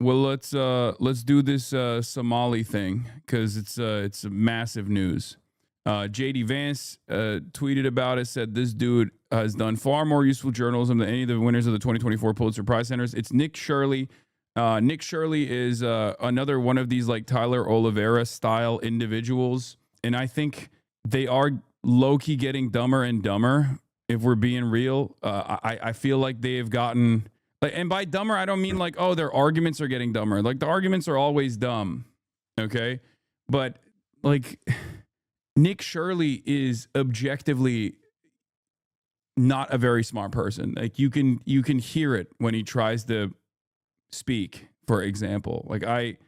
Well, let's do this Somali thing because it's massive news. JD Vance tweeted about it, said this dude has done far more useful journalism than any of the winners of the 2024 Pulitzer Prize centers. It's Nick Shirley. Nick Shirley is another one of these like Tyler Oliveira style individuals, and I think they are low key getting dumber and dumber. If we're being real, I feel like they have gotten like, and by dumber I don't mean like, oh, their arguments are getting dumber. Like the arguments are always dumb, okay, but like Nick Shirley is objectively not a very smart person. Like you can hear it when he tries to speak, for example. Like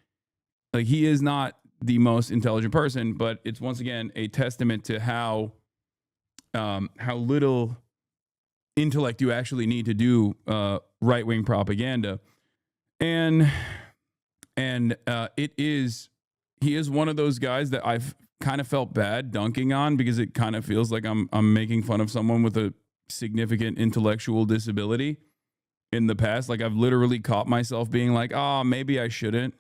he is not the most intelligent person, but it's once again a testament to how little intellect you actually need to do right-wing propaganda. And he is one of those guys that I've kind of felt bad dunking on because it kind of feels like I'm making fun of someone with a significant intellectual disability in the past. Like I've literally caught myself being like, oh, maybe I shouldn't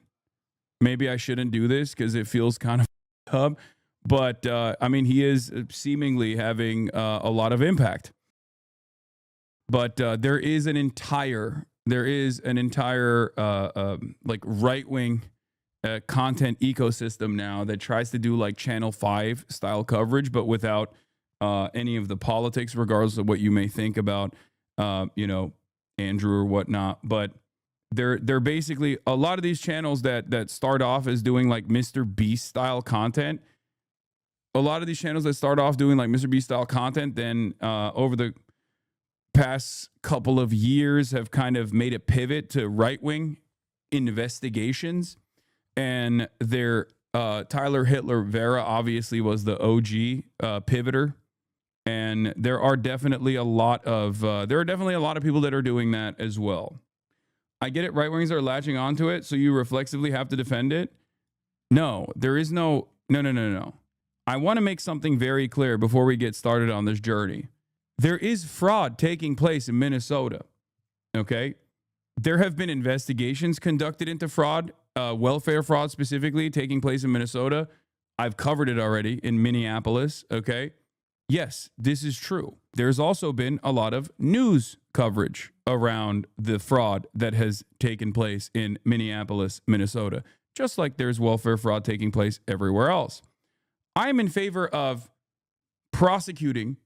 do this because it feels kind of up. But I mean, he is seemingly having a lot of impact. But there is an entire like right-wing content ecosystem now that tries to do like Channel 5 style coverage, but without any of the politics, regardless of what you may think about, Andrew or whatnot. But they're basically a lot of these channels that start off as doing like Mr. Beast style content. A lot of these channels that start off doing like Mr. Beast style content, then over the past couple of years have kind of made a pivot to right-wing investigations. And their Tyler Hitler Vera obviously was the OG pivoter. And there are definitely a lot of people that are doing that as well. I get it. Right-wingers are latching onto it, so you reflexively have to defend it. No, there is no. I want to make something very clear before we get started on this journey. There is fraud taking place in Minnesota, okay? There have been investigations conducted into fraud, welfare fraud specifically, taking place in Minnesota. I've covered it already in Minneapolis, okay? Yes, this is true. There's also been a lot of news coverage around the fraud that has taken place in Minneapolis, Minnesota, just like there's welfare fraud taking place everywhere else. I'm in favor of prosecuting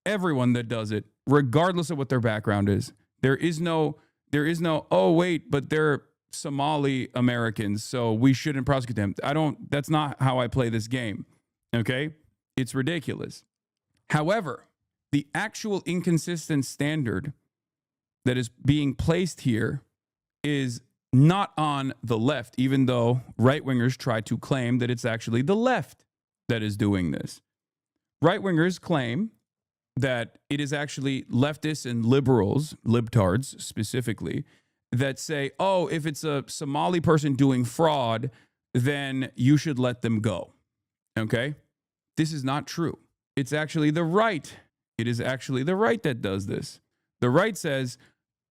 everyone that does it, regardless of what their background is. There is no, oh, wait, but they're Somali Americans, so we shouldn't prosecute them. That's not how I play this game, okay? It's ridiculous. However, the actual inconsistent standard that is being placed here is not on the left, even though right-wingers try to claim that it's actually the left that is doing this. Right-wingers claim that it is actually leftists and liberals, libtards specifically, that say, oh, if it's a Somali person doing fraud, then you should let them go. Okay? This is not true. It's actually the right. It is actually the right that does this. The right says,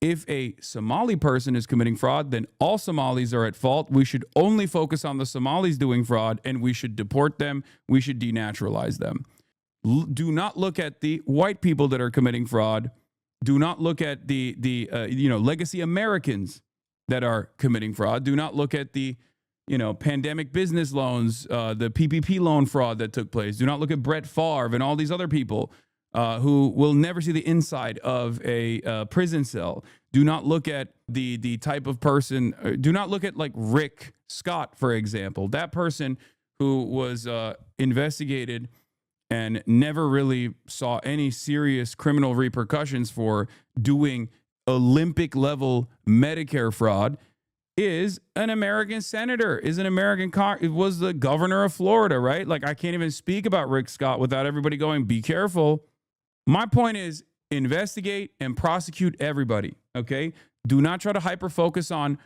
if a Somali person is committing fraud, then all Somalis are at fault. We should only focus on the Somalis doing fraud, and we should deport them. We should denaturalize them. Do not look at the white people that are committing fraud. Do not look at the legacy Americans that are committing fraud. Do not look at the pandemic business loans, the PPP loan fraud that took place. Do not look at Brett Favre and all these other people who will never see the inside of a prison cell. Do not look at the type of person. Do not look at like Rick Scott, for example. That person who was investigated and never really saw any serious criminal repercussions for doing Olympic level Medicare fraud is an American senator, is an American it was the governor of Florida, right? Like I can't even speak about Rick Scott without everybody going, be careful. My point is investigate and prosecute everybody. Okay. Do not try to hyper focus on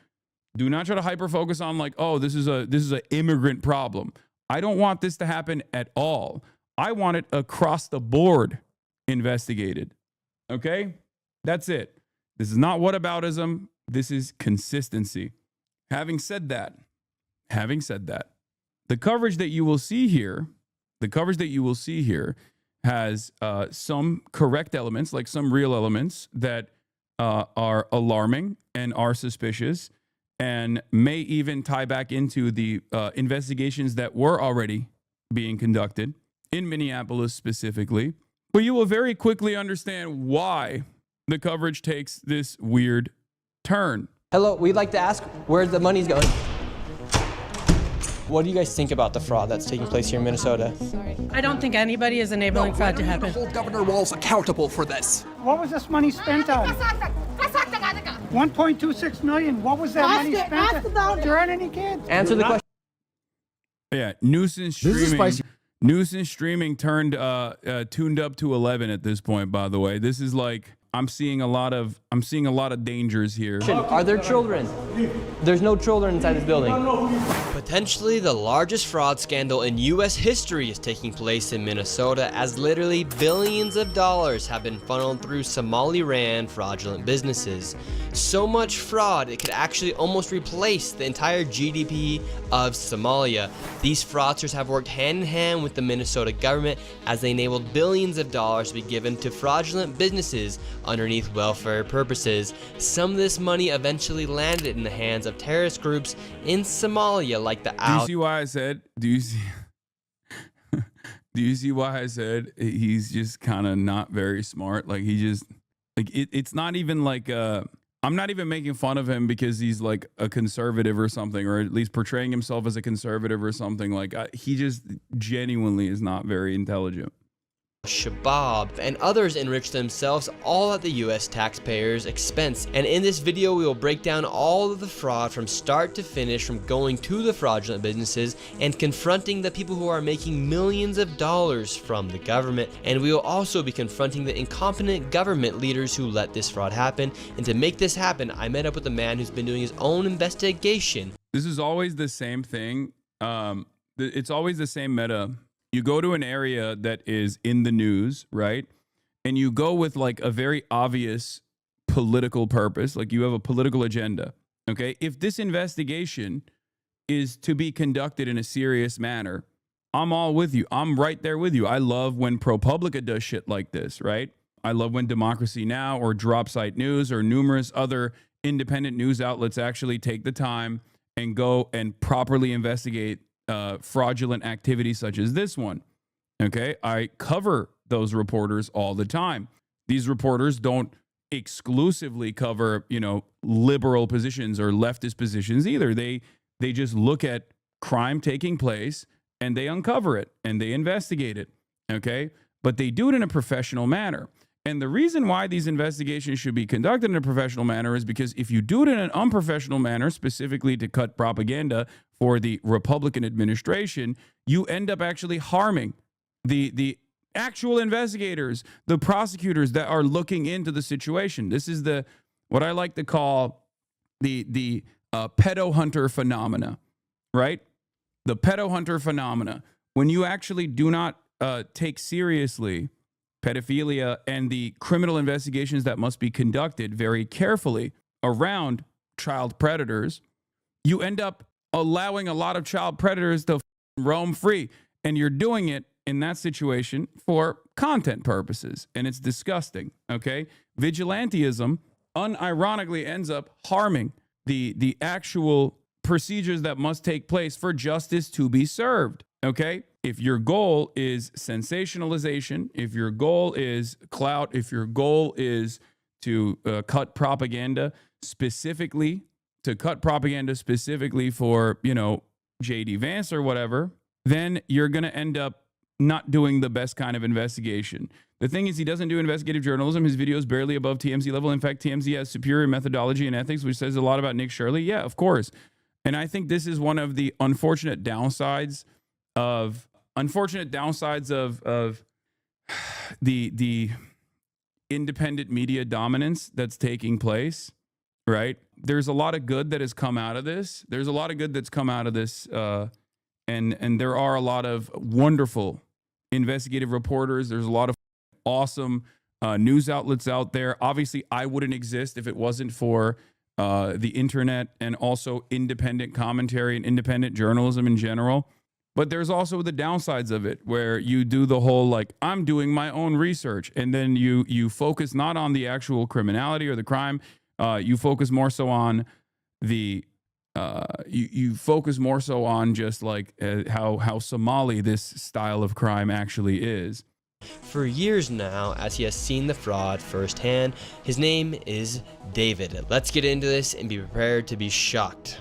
like, oh, this is an immigrant problem. I don't want this to happen at all. I want it across the board investigated. Okay? That's it. This is not whataboutism. This is consistency. Having said that, the coverage that you will see here, has some correct elements, like some real elements that are alarming and are suspicious, and may even tie back into the investigations that were already being conducted in Minneapolis specifically. But you will very quickly understand why the coverage takes this weird turn. Hello, we'd like to ask where the money's going. What do you guys think about the fraud that's taking place here in Minnesota? I don't think anybody is enabling fraud to happen. Hold Governor Walz accountable for this. What was this money spent on? 1.26 million. What was that money spent on? There aren't any kids. Answer the question. Yeah, nuisance streaming turned tuned up to 11 at this point. By the way, this is like I'm seeing a lot of dangers here. Are there children? There's no children inside this building. Potentially the largest fraud scandal in U.S. history is taking place in Minnesota, as literally billions of dollars have been funneled through Somali-ran fraudulent businesses. So much fraud, it could actually almost replace the entire GDP of Somalia. These fraudsters have worked hand in hand with the Minnesota government as they enabled billions of dollars to be given to fraudulent businesses underneath welfare purposes. Some of this money eventually landed in the hands of terrorist groups in Somalia, like the Do you see why I said? Do you see why I said he's just kind of not very smart? Like he just like it's not even like I'm not even making fun of him because he's like a conservative or something, or at least portraying himself as a conservative or something. Like he just genuinely is not very intelligent. Shabab, and others enrich themselves all at the US taxpayers' expense. And in this video we will break down all of the fraud from start to finish, from going to the fraudulent businesses and confronting the people who are making millions of dollars from the government. And we will also be confronting the incompetent government leaders who let this fraud happen. And to make this happen, I met up with a man who's been doing his own investigation. This is always the same thing. It's always the same meta. You go to an area that is in the news, right? And you go with like a very obvious political purpose, like you have a political agenda, okay? If this investigation is to be conducted in a serious manner, I'm all with you. I'm right there with you. I love when ProPublica does shit like this, right? I love when Democracy Now! Or Dropsite News or numerous other independent news outlets actually take the time and go and properly investigate fraudulent activities such as this one. Okay, I cover those reporters all the time. These reporters don't exclusively cover, liberal positions or leftist positions either. They just look at crime taking place and they uncover it and they investigate it. Okay, but they do it in a professional manner. And the reason why these investigations should be conducted in a professional manner is because if you do it in an unprofessional manner, specifically to cut propaganda for the Republican administration, you end up actually harming the actual investigators, the prosecutors that are looking into the situation. This is what I like to call the pedo hunter phenomena, right? The pedo hunter phenomena. When you actually do not take seriously pedophilia and the criminal investigations that must be conducted very carefully around child predators, you end up allowing a lot of child predators to roam free. And you're doing it in that situation for content purposes. And it's disgusting, okay? Vigilantism unironically ends up harming the actual procedures that must take place for justice to be served, okay? If your goal is sensationalization, if your goal is clout, if your goal is to cut propaganda specifically, for, J.D. Vance or whatever, then you're going to end up not doing the best kind of investigation. The thing is, he doesn't do investigative journalism. His video is barely above TMZ level. In fact, TMZ has superior methodology and ethics, which says a lot about Nick Shirley. Yeah, of course. And I think this is one of the unfortunate downsides of the independent media dominance that's taking place, right? There's a lot of good that has come out of this. And there are a lot of wonderful investigative reporters. There's a lot of awesome news outlets out there. Obviously, I wouldn't exist if it wasn't for the internet, and also independent commentary and independent journalism in general. But there's also the downsides of it, where you do the whole like, I'm doing my own research, and then you focus not on the actual criminality or the crime. You focus more so on the you focus more so on just like how Somali this style of crime actually is. For years now, as he has seen the fraud firsthand, his name is David. Let's get into this and be prepared to be shocked.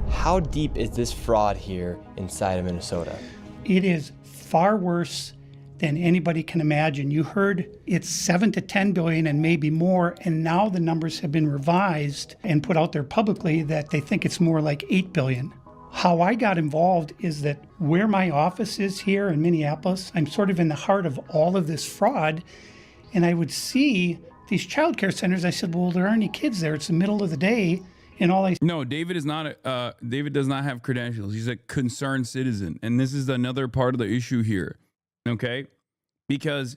How deep is this fraud here inside of Minnesota? It is far worse than anybody can imagine. You heard it's 7 to 10 billion and maybe more, and now the numbers have been revised and put out there publicly that they think it's more like 8 billion. How I got involved is that where my office is here in Minneapolis, I'm sort of in the heart of all of this fraud, and I would see these child care centers. I said, well, there aren't any kids there. It's the middle of the day. And all I No, David is not. David does not have credentials. He's a concerned citizen, and this is another part of the issue here. Okay, because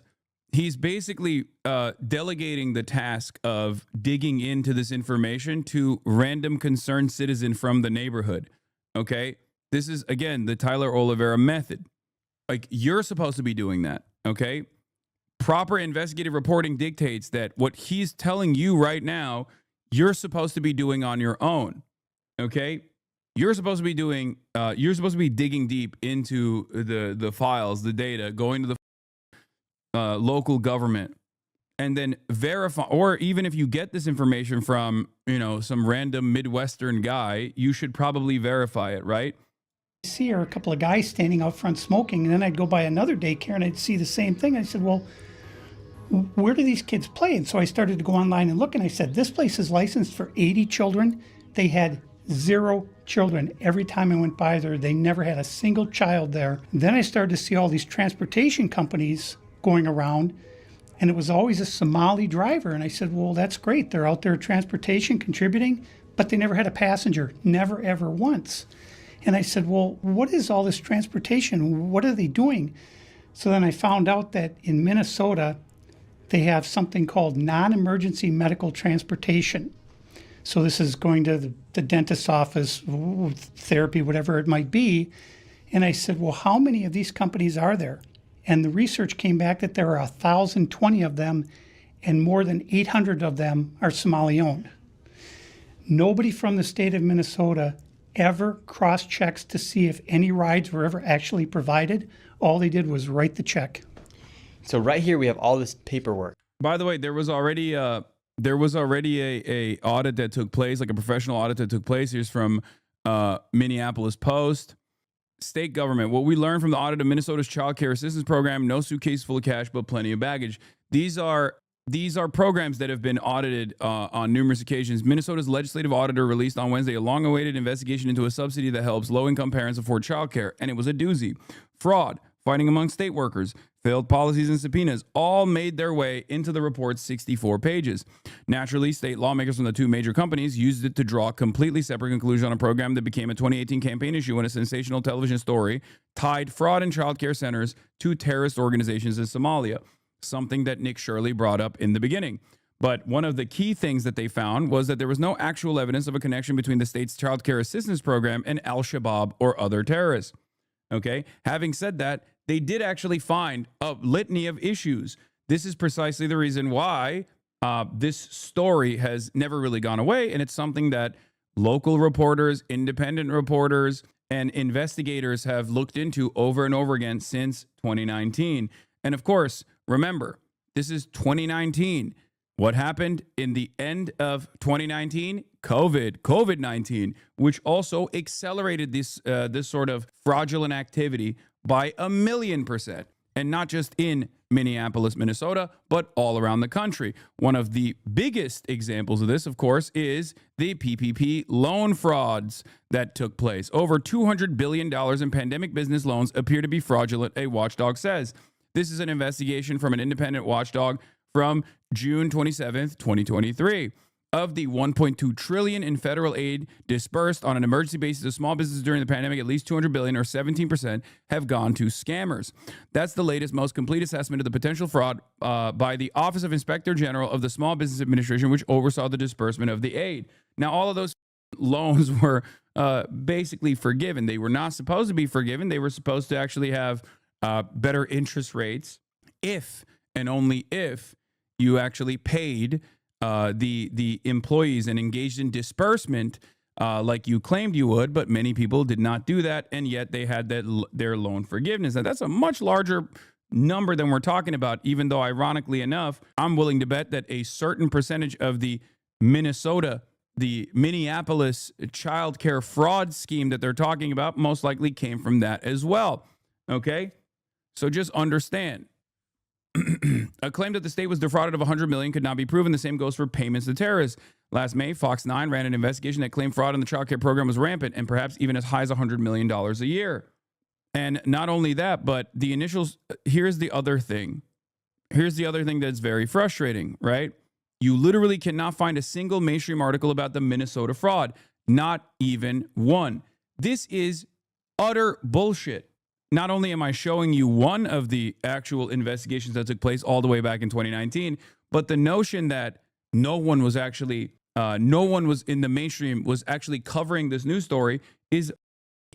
he's basically delegating the task of digging into this information to random concerned citizen from the neighborhood. Okay, this is again the Tyler Oliveira method. Like, you're supposed to be doing that. Okay, proper investigative reporting dictates that what he's telling you right now, you're supposed to be doing on your own. Okay, you're supposed to be doing. You're supposed to be digging deep into the files, the data, going to the local government, and then verify. Or even if you get this information from some random Midwestern guy, you should probably verify it, right? see are a couple of guys standing out front smoking, and then I'd go by another daycare and I'd see the same thing. I said, well, where do these kids play? And so I started to go online and look, and I said, this place is licensed for 80 children. They had 0 children. Every time I went by there, they never had a single child there. Then I started to see all these transportation companies going around, and it was always a Somali driver. And I said, well, that's great. They're out there transportation, contributing, but they never had a passenger, never, ever once. And I said, well, what is all this transportation? What are they doing? So then I found out that in Minnesota, they have something called non-emergency medical transportation. So this is going to the dentist's office, therapy, whatever it might be. And I said, well, how many of these companies are there? And the research came back that there are 1,020 of them, and more than 800 of them are Somali-owned. Nobody from the state of Minnesota ever cross-checks to see if any rides were ever actually provided. All they did was write the check. So right here we have all this paperwork. By the way, there was already a audit that took place, like a professional audit that took place. Here's from Minneapolis Post. State government. What we learned from the audit of Minnesota's child care assistance program: no suitcase full of cash, but plenty of baggage. These are programs that have been audited on numerous occasions. Minnesota's legislative auditor released on Wednesday a long-awaited investigation into a subsidy that helps low-income parents afford child care, and it was a doozy. Fraud, fighting among state workers, failed policies and subpoenas all made their way into the report's 64 pages. Naturally, state lawmakers from the two major companies used it to draw a completely separate conclusion on a program that became a 2018 campaign issue when a sensational television story tied fraud in child care centers to terrorist organizations in Somalia, something that Nick Shirley brought up in the beginning. But one of the key things that they found was that there was no actual evidence of a connection between the state's child care assistance program and Al-Shabaab or other terrorists. Okay, having said that, they did actually find a litany of issues. This is precisely the reason why this story has never really gone away, and it's something that local reporters, independent reporters, and investigators have looked into over and over again since 2019. And of course, remember, this is 2019. What happened in the end of 2019? COVID-19, which also accelerated this sort of fraudulent activity by 1,000,000%, and not just in Minneapolis, Minnesota, but all around the country. One of the biggest examples of this, of course, is the PPP loan frauds that took place. Over $200 billion in pandemic business loans appear to be fraudulent, a watchdog says. This is an investigation from an independent watchdog from June 27th, 2023. Of the 1.2 trillion in federal aid dispersed on an emergency basis to small businesses during the pandemic, at least 200 billion or 17% have gone to scammers. That's the latest, most complete assessment of the potential fraud by the Office of Inspector General of the Small Business Administration, which oversaw the disbursement of the aid. Now, all of those loans were basically forgiven. They were not supposed to be forgiven. They were supposed to actually have better interest rates if and only if you actually paid the employees and engaged in disbursement like you claimed you would, but many people did not do that, and yet they had their loan forgiveness. Now, that's a much larger number than we're talking about, even though, ironically enough, I'm willing to bet that a certain percentage of the Minneapolis child care fraud scheme that they're talking about most likely came from that as well. Okay? So just understand. A claim that the state was defrauded of $100 million could not be proven. The same goes for payments to terrorists. Last May, Fox 9 ran an investigation that claimed fraud in the child care program was rampant and perhaps even as high as $100 million a year. And not only that, but the initials, here's the other thing. Here's the other thing that's very frustrating, right? You literally cannot find a single mainstream article about the Minnesota fraud. Not even one. This is utter bullshit. Not only am I showing you one of the actual investigations that took place all the way back in 2019, but the notion that no one was in the mainstream was actually covering this news story is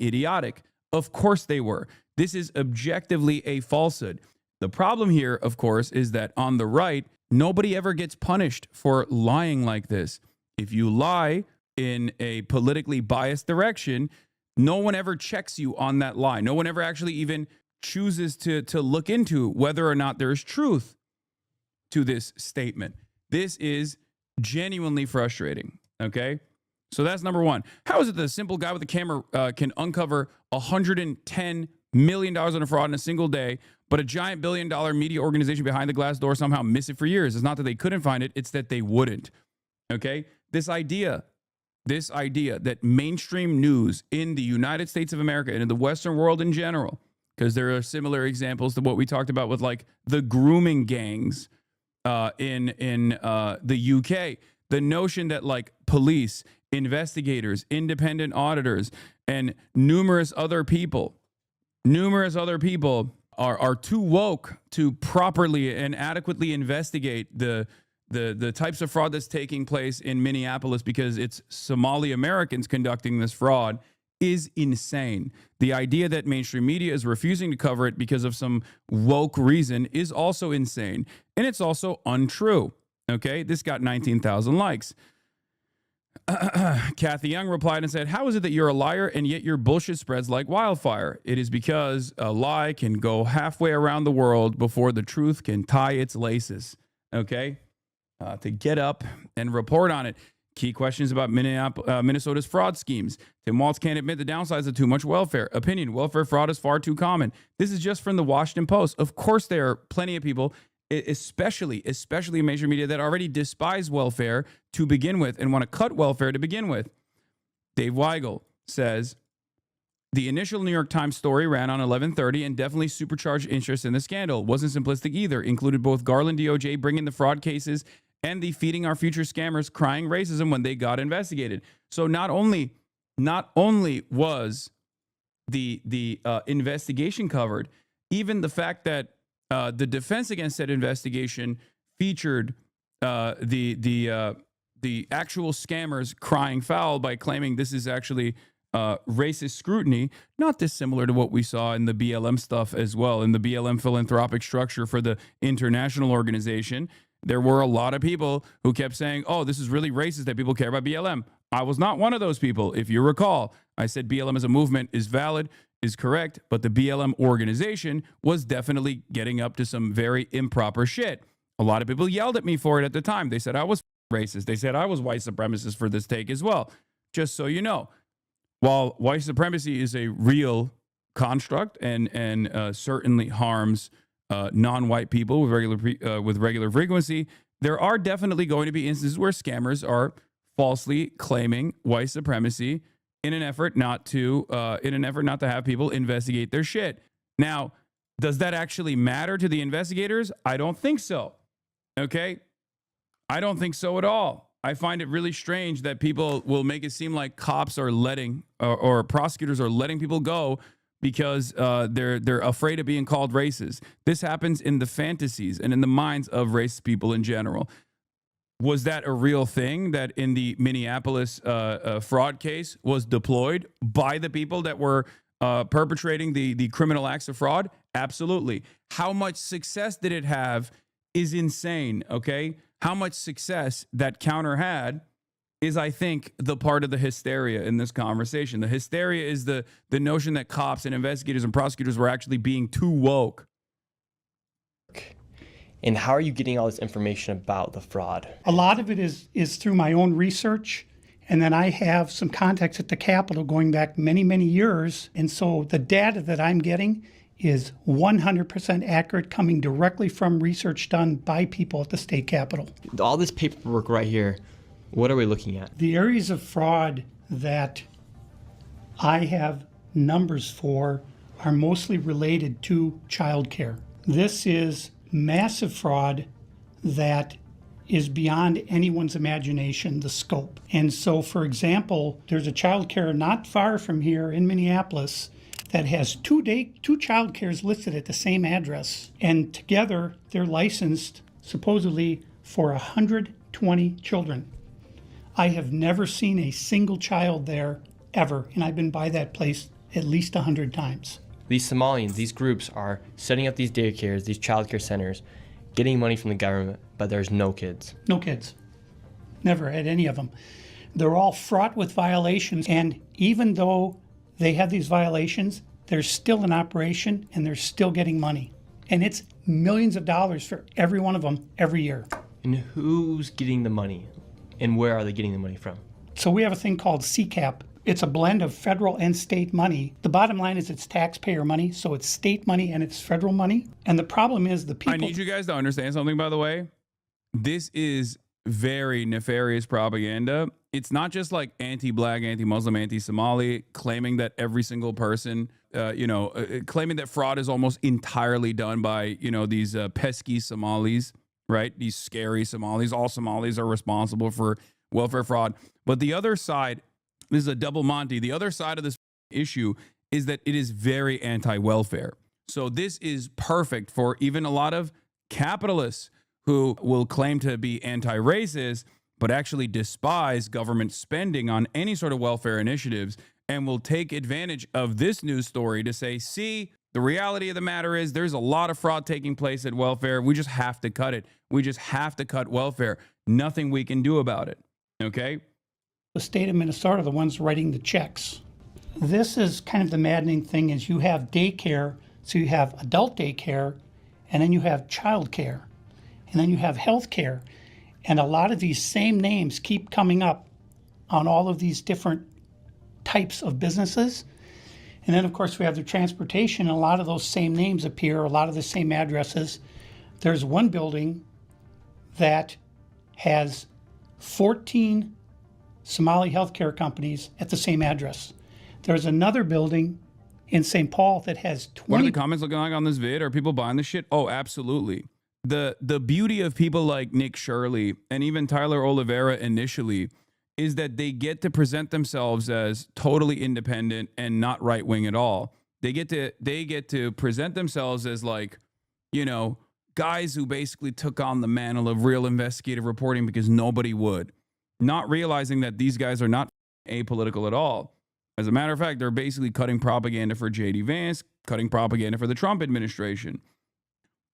idiotic. Of course they were. This is objectively a falsehood. The problem here, of course, is that on the right, nobody ever gets punished for lying like this. If you lie in a politically biased direction, no one ever checks you on that lie. No one ever actually even chooses to look into whether or not there's truth to this statement. This is genuinely frustrating, okay? So that's number one. How is it that a simple guy with a camera can uncover $110 million in a fraud in a single day, but a giant billion-dollar media organization behind the glass door somehow miss it for years? It's not that they couldn't find it, it's that they wouldn't, okay? This idea that mainstream news in the United States of America and in the Western world in general, because there are similar examples to what we talked about with like the grooming gangs in the UK, the notion that like police, investigators, independent auditors, and numerous other people are too woke to properly and adequately investigate the types of fraud that's taking place in Minneapolis because it's Somali Americans conducting this fraud is insane. The idea that mainstream media is refusing to cover it because of some woke reason is also insane. And it's also untrue. Okay, this got 19,000 likes. Kathy Young replied and said, "How is it that you're a liar and yet your bullshit spreads like wildfire? It is because a lie can go halfway around the world before the truth can tie its laces." Okay? To get up and report on it. Key questions about Minnesota's fraud schemes. Tim Walz can't admit the downsides of too much welfare. Opinion: welfare fraud is far too common. This is just from the Washington Post. Of course, there are plenty of people, especially in major media, that already despise welfare to begin with and want to cut welfare to begin with. Dave Weigel says, the initial New York Times story ran on 11:30 and definitely supercharged interest in the scandal. Wasn't simplistic either. Included both Garland DOJ bringing the fraud cases and the feeding our future scammers crying racism when they got investigated. So not only was the investigation covered, even the fact that the defense against that investigation featured the actual scammers crying foul by claiming this is actually racist scrutiny, not dissimilar to what we saw in the BLM stuff as well, in the BLM philanthropic structure for the international organization. There were a lot of people who kept saying, oh, this is really racist that people care about BLM. I was not one of those people. If you recall, I said BLM as a movement is valid, is correct, but the BLM organization was definitely getting up to some very improper shit. A lot of people yelled at me for it at the time. They said I was racist. They said I was white supremacist for this take as well. Just so you know, while white supremacy is a real construct and certainly harms non-white people with regular frequency, there are definitely going to be instances where scammers are falsely claiming white supremacy in an effort not to have people investigate their shit. Now, does that actually matter to the investigators? I don't think so. Okay, I don't think so at all. I find it really strange that people will make it seem like cops are letting or prosecutors are letting people go because they're afraid of being called racist. This happens in the fantasies and in the minds of racist people in general. Was that a real thing that in the Minneapolis fraud case was deployed by the people that were perpetrating the criminal acts of fraud? Absolutely. How much success did it have is insane, okay? How much success that counter had is, I think, the part of the hysteria in this conversation. The hysteria is the notion that cops and investigators and prosecutors were actually being too woke. And how are you getting all this information about the fraud? A lot of it is through my own research. And then I have some contacts at the Capitol going back many, many years. And so the data that I'm getting is 100% accurate, coming directly from research done by people at the state Capitol. All this paperwork right here, what are we looking at? The areas of fraud that I have numbers for are mostly related to childcare. This is massive fraud that is beyond anyone's imagination, the scope. And so, for example, there's a childcare not far from here in Minneapolis that has two child cares listed at the same address. And together, they're licensed supposedly for 120 children. I have never seen a single child there ever, and I've been by that place at least 100 times. These Somalians, these groups are setting up these daycares, these childcare centers, getting money from the government, but there's no kids. No kids. Never had any of them. They're all fraught with violations, and even though they have these violations, they're still in operation and they're still getting money. And it's millions of dollars for every one of them every year. And who's getting the money? And where are they getting the money from? So we have a thing called CCAP. It's a blend of federal and state money. The bottom line is it's taxpayer money, so it's state money and it's federal money. And the problem is the people... I need you guys to understand something, by the way. This is very nefarious propaganda. It's not just like anti-black, anti-Muslim, anti-Somali, claiming that every single person, claiming that fraud is almost entirely done by, these pesky Somalis, right? These scary Somalis. All Somalis are responsible for welfare fraud. But the other side, this is a double Monty. The other side of this issue is that it is very anti-welfare. So this is perfect for even a lot of capitalists who will claim to be anti-racist, but actually despise government spending on any sort of welfare initiatives and will take advantage of this news story to say, see, the reality of the matter is there's a lot of fraud taking place at welfare. We just have to cut it. We just have to cut welfare. Nothing we can do about it. Okay? The state of Minnesota are the ones writing the checks. This is kind of the maddening thing is you have daycare, so you have adult daycare, and then you have child care, and then you have health care. And a lot of these same names keep coming up on all of these different types of businesses. And then, of course, we have the transportation, and a lot of those same names appear, a lot of the same addresses. There's one building that has 14 Somali healthcare companies at the same address. There's another building in St. Paul that has 20... What are the comments looking like on this vid? Are people buying this shit? Oh, absolutely. The beauty of people like Nick Shirley and even Tyler Oliveira initially is that they get to present themselves as totally independent and not right wing at all. They get to present themselves as like, guys who basically took on the mantle of real investigative reporting because nobody would, not realizing that these guys are not apolitical at all. As a matter of fact, they're basically cutting propaganda for J.D. Vance, cutting propaganda for the Trump administration.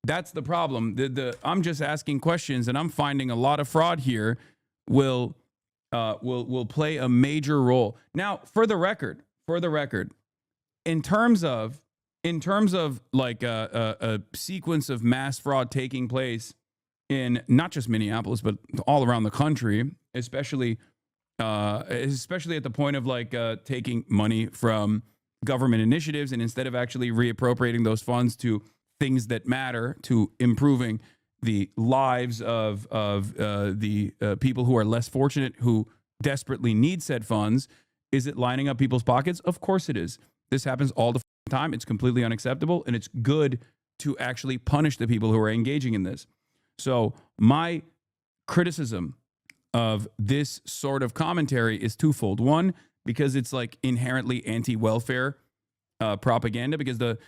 That's the problem. I'm just asking questions, and I'm finding a lot of fraud here will play a major role. Now, for the record, in terms of like a sequence of mass fraud taking place in not just Minneapolis but all around the country, especially at the point of like taking money from government initiatives and instead of actually reappropriating those funds to things that matter, to improving the lives of the people who are less fortunate, who desperately need said funds. Is it lining up people's pockets? Of course it is. This happens all the time. It's completely unacceptable, and it's good to actually punish the people who are engaging in this. So my criticism of this sort of commentary is twofold. One, because it's like inherently anti-welfare propaganda, because the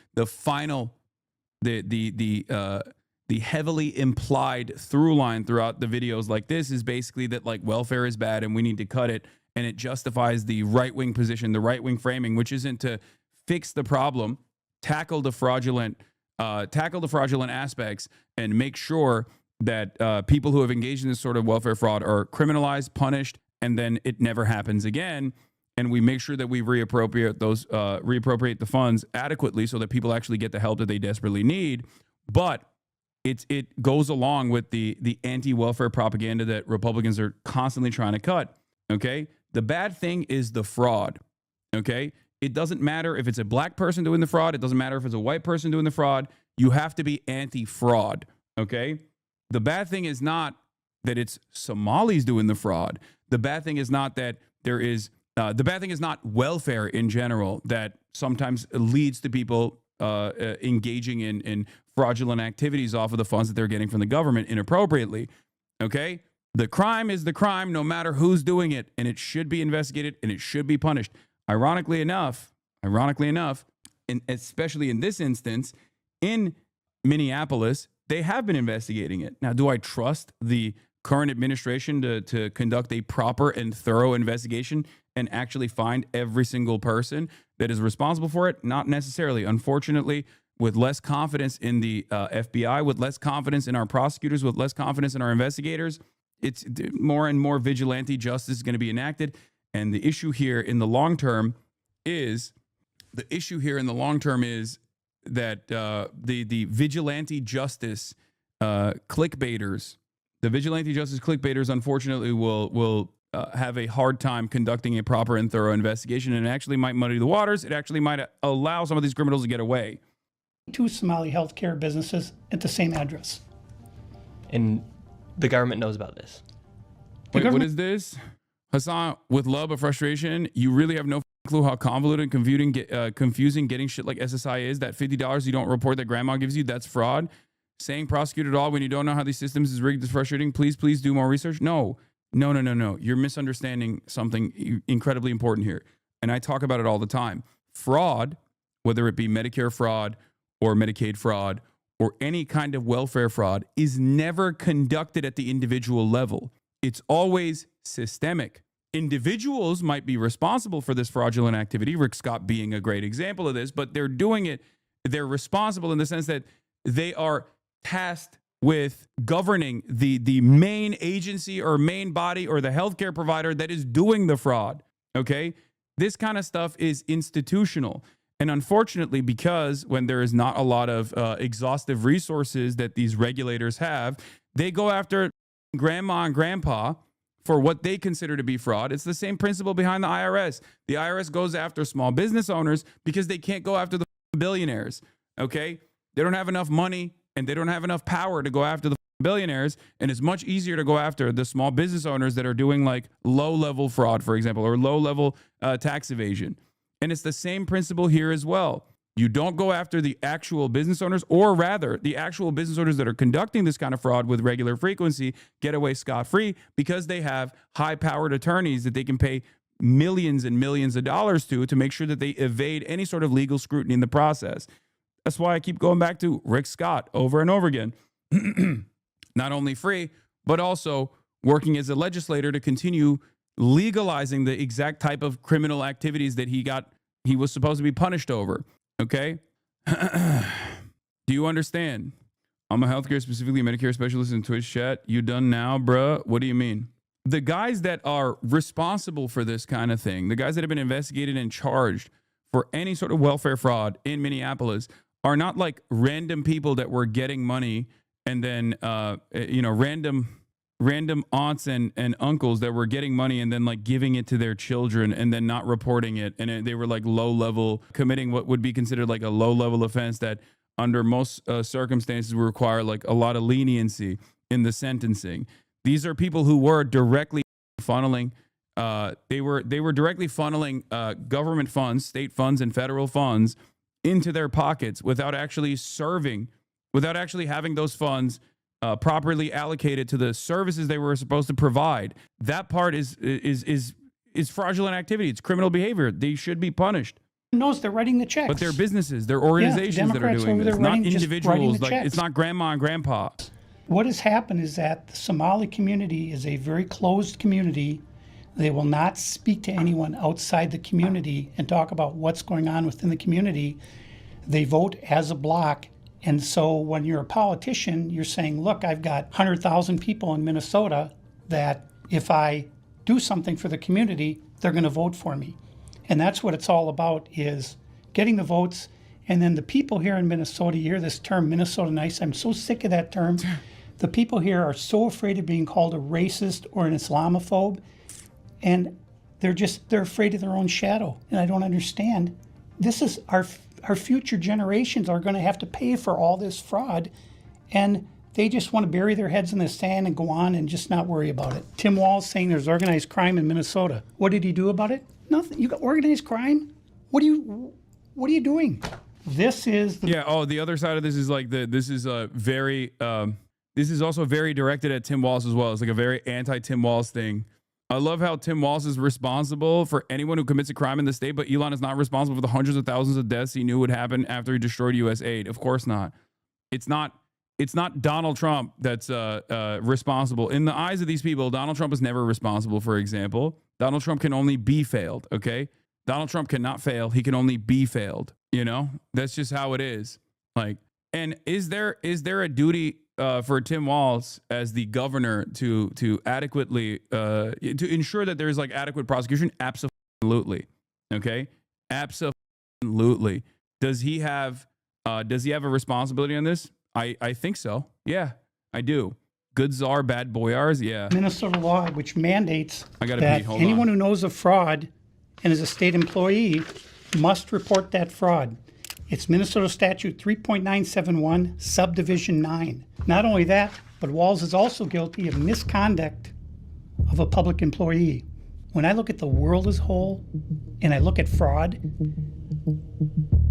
heavily implied through line throughout the videos like this is basically that like welfare is bad and we need to cut it, and it justifies the right-wing position, the right-wing framing, which isn't to fix the problem, tackle the fraudulent aspects, and make sure that people who have engaged in this sort of welfare fraud are criminalized, punished, and then it never happens again. And we make sure that we reappropriate the funds adequately so that people actually get the help that they desperately need. But it goes along with the anti-welfare propaganda that Republicans are constantly trying to cut. Okay, the bad thing is the fraud. Okay, it doesn't matter if it's a black person doing the fraud. It doesn't matter if it's a white person doing the fraud. You have to be anti-fraud. Okay, the bad thing is not that it's Somalis doing the fraud. The bad thing is not that there is. The bad thing is not welfare in general that sometimes leads to people engaging in fraudulent activities off of the funds that they're getting from the government inappropriately. Okay? The crime is the crime no matter who's doing it, and it should be investigated and it should be punished. Ironically enough, and especially in this instance, in Minneapolis, they have been investigating it. Now, do I trust the current administration to conduct a proper and thorough investigation and actually find every single person that is responsible for it? Not necessarily. Unfortunately, with less confidence in the FBI, with less confidence in our prosecutors, with less confidence in our investigators, it's more and more vigilante justice is going to be enacted. And the issue here in the long term is that the vigilante justice clickbaiters, unfortunately, will have a hard time conducting a proper and thorough investigation, and it actually might muddy the waters. It actually might allow some of these criminals to get away. 2 Somali healthcare businesses at the same address. And the government knows about this. Wait, what is this? Hassan, with love but frustration, you really have no clue how convoluted and confusing getting shit like SSI is. That $50 you don't report that grandma gives you, that's fraud. Saying prosecute it all when you don't know how these systems is rigged is frustrating. Please do more research. No. You're misunderstanding something incredibly important here. And I talk about it all the time. Fraud, whether it be Medicare fraud or Medicaid fraud or any kind of welfare fraud, is never conducted at the individual level. It's always systemic. Individuals might be responsible for this fraudulent activity, Rick Scott being a great example of this, but they're doing it. They're responsible in the sense that they are tasked with governing the main agency or main body or the healthcare provider that is doing the fraud. Okay? This kind of stuff is institutional. And unfortunately, because when there is not a lot of exhaustive resources that these regulators have, they go after grandma and grandpa for what they consider to be fraud. It's the same principle behind the IRS. The IRS goes after small business owners because they can't go after the billionaires. Okay? They don't have enough money and they don't have enough power to go after the billionaires. And it's much easier to go after the small business owners that are doing like low-level fraud, for example, or low-level tax evasion. And it's the same principle here as well. You don't go after the actual business owners, or rather, the actual business owners that are conducting this kind of fraud with regular frequency get away scot-free because they have high-powered attorneys that they can pay millions and millions of dollars to make sure that they evade any sort of legal scrutiny in the process. That's why I keep going back to Rick Scott over and over again. Not only free, but also working as a legislator to continue legalizing the exact type of criminal activities that he was supposed to be punished over. Okay? Do you understand? I'm a healthcare, specifically Medicare specialist in Twitch chat. You done now, bruh? What do you mean? The guys that are responsible for this kind of thing, the guys that have been investigated and charged for any sort of welfare fraud in Minneapolis are not like random people that were getting money and then, random aunts and uncles that were getting money and then like giving it to their children and then not reporting it. And they were like low level, committing what would be considered like a low level offense that under most circumstances would require like a lot of leniency in the sentencing. These are people who were directly funneling, they were directly funneling government funds, state funds and federal funds into their pockets without actually having those funds properly allocated to the services they were supposed to provide. That part is fraudulent activity. It's criminal behavior. They should be punished. Knows they're writing the checks. But they're businesses, they're organizations that are Democrats doing over this, there not writing- just writing individuals. the Like checks. it's not grandma and grandpa. What has happened is that the Somali community is a very closed community. They will not speak to anyone outside the community and talk about what's going on within the community. They vote as a block. And so when you're a politician, you're saying, look, I've got 100,000 people in Minnesota that if I do something for the community, they're going to vote for me. And that's what it's all about, is getting the votes. And then the people here in Minnesota, you hear this term, Minnesota nice. I'm so sick of that term. The people here are so afraid of being called a racist or an Islamophobe. And they're afraid of their own shadow. And I don't understand. This is our future generations are going to have to pay for all this fraud. And they just want to bury their heads in the sand and go on and just not worry about it. Tim Walz saying there's organized crime in Minnesota. What did he do about it? Nothing. You got organized crime? What are you doing? This is the The other side of this is like this is also very directed at Tim Walz as well. It's like a very anti-Tim Walz thing. I love how Tim Walz is responsible for anyone who commits a crime in the state, but Elon is not responsible for the hundreds of thousands of deaths he knew would happen after he destroyed U.S. aid. Of course not. It's not Donald Trump that's responsible. In the eyes of these people, Donald Trump is never responsible, for example. Donald Trump can only be failed, okay? Donald Trump cannot fail. He can only be failed, you know? That's just how it is. Like, and is there a duty for Tim Walz as the governor to adequately to ensure that there's like adequate prosecution? Absolutely. Okay? Absolutely. Does he have a responsibility on this? I think so. Yeah, I do. Good czar, bad boyars. Yeah. Minnesota law, which mandates I gotta that pee. Hold anyone on. who knows of fraud and is a state employee must report that fraud. It's Minnesota Statute 3.971, Subdivision 9. Not only that, but Walz is also guilty of misconduct of a public employee. When I look at the world as a whole and I look at fraud,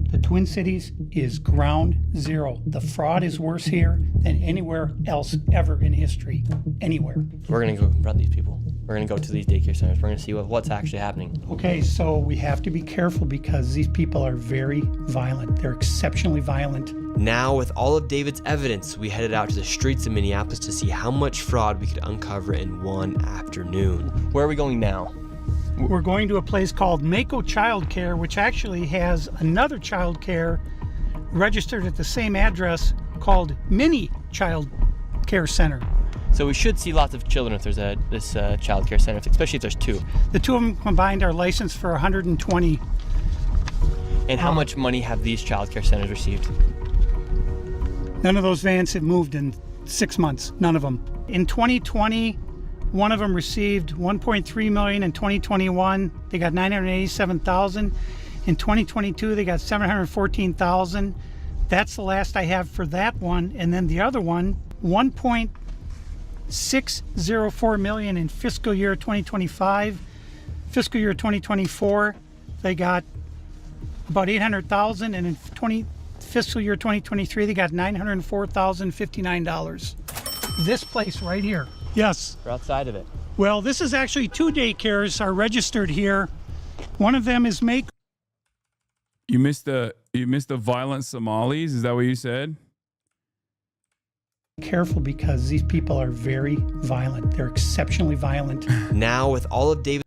the Twin Cities is ground zero. The fraud is worse here than anywhere else ever in history. Anywhere. We're going to go confront these people. We're going to go to these daycare centers. We're going to see what's actually happening. Okay, so we have to be careful because these people are very violent. They're exceptionally violent. Now, with all of David's evidence, we headed out to the streets of Minneapolis to see how much fraud we could uncover in one afternoon. Where are we going now? We're going to a place called Mako Child Care, which actually has another child care registered at the same address called Mini Child Care Center. So we should see lots of children if there's this child care center, especially if there's two. The two of them combined are licensed for 120. And how much money have these child care centers received? None of those vans have moved in 6 months. None of them. In 2020, one of them received $1.3 million. In 2021, they got $987,000. In 2022, they got $714,000. That's the last I have for that one. And then the other one, $1.604 million in fiscal year 2025. Fiscal year 2024, they got about $800,000, and in fiscal year 2023, they got $904,059. This place right here. Yes. We're outside of it. Well, this is actually two daycares are registered here. One of them is Mako. You missed the violent Somalis. Is that what you said? Careful because these people are very violent. They're exceptionally violent. Now, with all of David's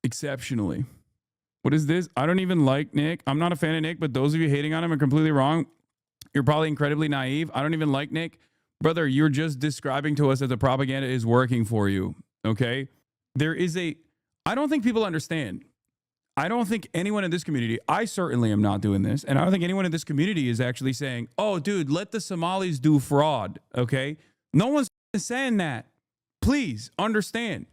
Exceptionally. What is this? I don't even like Nick. I'm not a fan of Nick, but those of you hating on him are completely wrong. You're probably incredibly naive. I don't even like Nick. Brother, you're just describing to us that the propaganda is working for you, okay? I don't think people understand. I don't think anyone in this community, I certainly am not doing this, and I don't think anyone in this community is actually saying, oh, dude, let the Somalis do fraud, okay? No one's saying that. Please understand.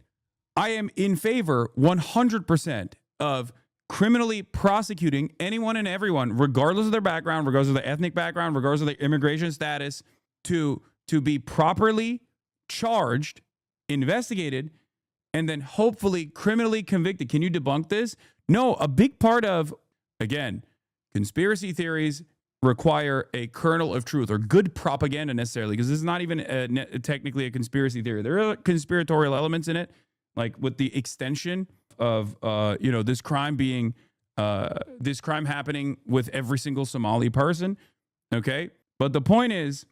I am in favor 100% of criminally prosecuting anyone and everyone, regardless of their background, regardless of their ethnic background, regardless of their immigration status, to be properly charged, investigated, and then hopefully criminally convicted. Can you debunk this? No, a big part of, again, conspiracy theories require a kernel of truth or good propaganda necessarily, because this is not even technically a conspiracy theory. There are conspiratorial elements in it, like with the extension of this crime being this crime happening with every single Somali person. Okay, but the point is,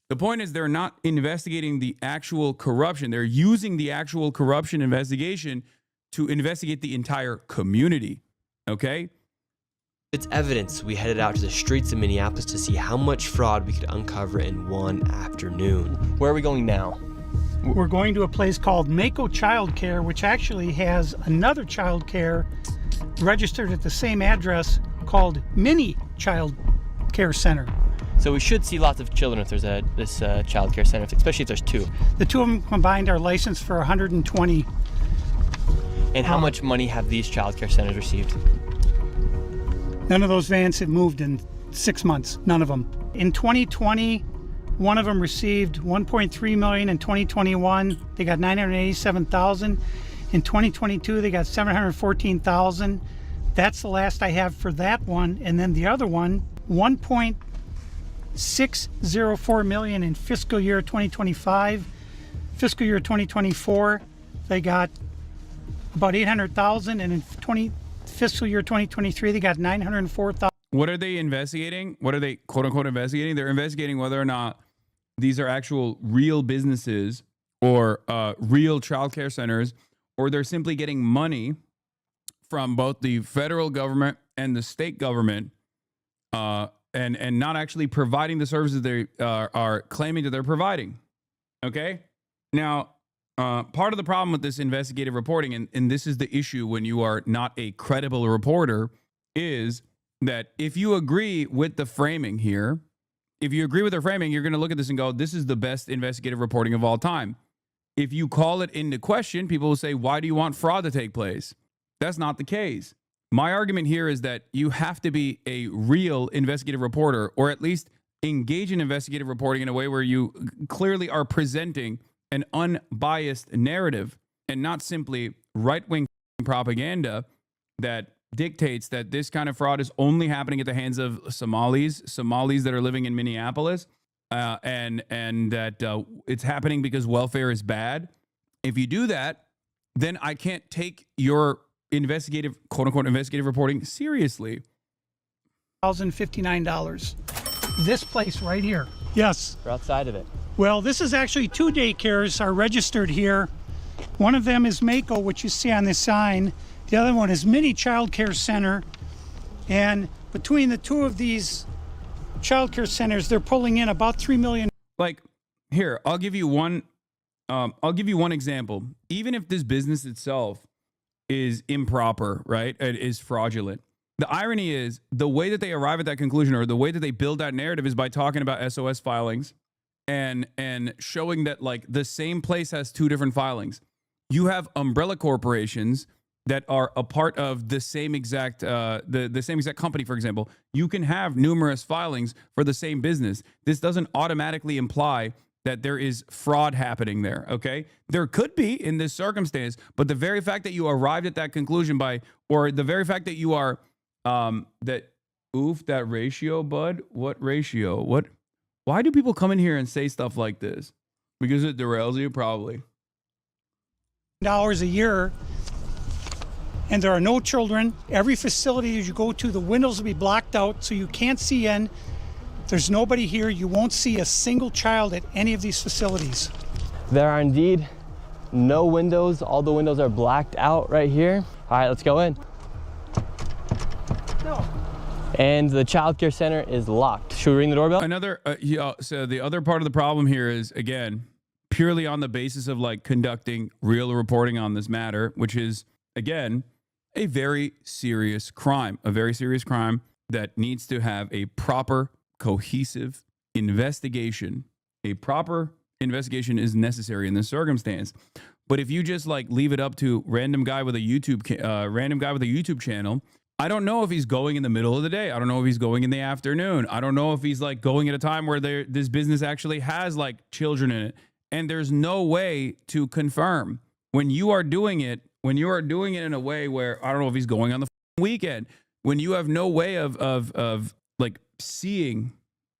they're not investigating the actual corruption. They're using the actual corruption investigation to investigate the entire community. Okay. It's evidence, we headed out to the streets of Minneapolis to see how much fraud we could uncover in one afternoon. Where are we going now? We're going to a place called Mako Child Care, which actually has another child care registered at the same address called Mini Child Care Center. So we should see lots of children if there's this child care center, especially if there's two. The two of them combined are licensed for 120. And how much money have these child care centers received? None of those vans have moved in 6 months. None of them. In 2020, one of them received $1.3 million. In 2021, they got $987,000. In 2022, they got $714,000. That's the last I have for that one. And then the other one, $1.604 million in fiscal year 2025. Fiscal year 2024, they got about $800,000, and in fiscal year 2023, they got $904,000. What are they investigating? What are they quote unquote investigating? They're investigating whether or not these are actual real businesses or real childcare centers, or they're simply getting money from both the federal government and the state government, and not actually providing the services they are claiming that they're providing. Okay, now. Part of the problem with this investigative reporting, and this is the issue when you are not a credible reporter, is that if you agree with the framing here, if you agree with the framing, you're going to look at this and go, this is the best investigative reporting of all time. If you call it into question, people will say, why do you want fraud to take place? That's not the case. My argument here is that you have to be a real investigative reporter, or at least engage in investigative reporting in a way where you clearly are presenting an unbiased narrative and not simply right-wing propaganda that dictates that this kind of fraud is only happening at the hands of Somalis that are living in Minneapolis, and that it's happening because welfare is bad. If you do that, then I can't take your investigative, quote-unquote, investigative reporting seriously. $1,059. This place right here. Yes. We're outside of it. Well, this is actually two daycares are registered here. One of them is Mako, which you see on this sign. The other one is Mini Child Care Center. And between the two of these child care centers, they're pulling in about $3 million. Like, here, I'll give you one example. Even if this business itself is improper, right? It is fraudulent. The irony is the way that they arrive at that conclusion, or the way that they build that narrative, is by talking about SOS filings and showing that like the same place has two different filings. You have umbrella corporations that are a part of the same exact the same exact company. For example, you can have numerous filings for the same business. This doesn't automatically imply that there is fraud happening there. Okay, there could be in this circumstance, but the very fact that you arrived at that conclusion or the very fact that you are that ratio, bud, what ratio, what? Why do people come in here and say stuff like this? Because it derails you, probably. $1 a year, and there are no children. Every facility that you go to, the windows will be blocked out so you can't see in. There's nobody here. You won't see a single child at any of these facilities. There are indeed no windows. All the windows are blacked out right here. All right, let's go in. No. And the child care center is locked. Should we ring the doorbell? So the other part of the problem here is, again, purely on the basis of like conducting real reporting on this matter, which is, again, a very serious crime that needs to have a proper, cohesive investigation. A proper investigation is necessary in this circumstance. But if you just like leave it up to random guy with a YouTube channel, I don't know if he's going in the middle of the day. I don't know if he's going in the afternoon. I don't know if he's like going at a time where this business actually has like children in it. And there's no way to confirm when you are doing it in a way where I don't know if he's going on the weekend, when you have no way of like seeing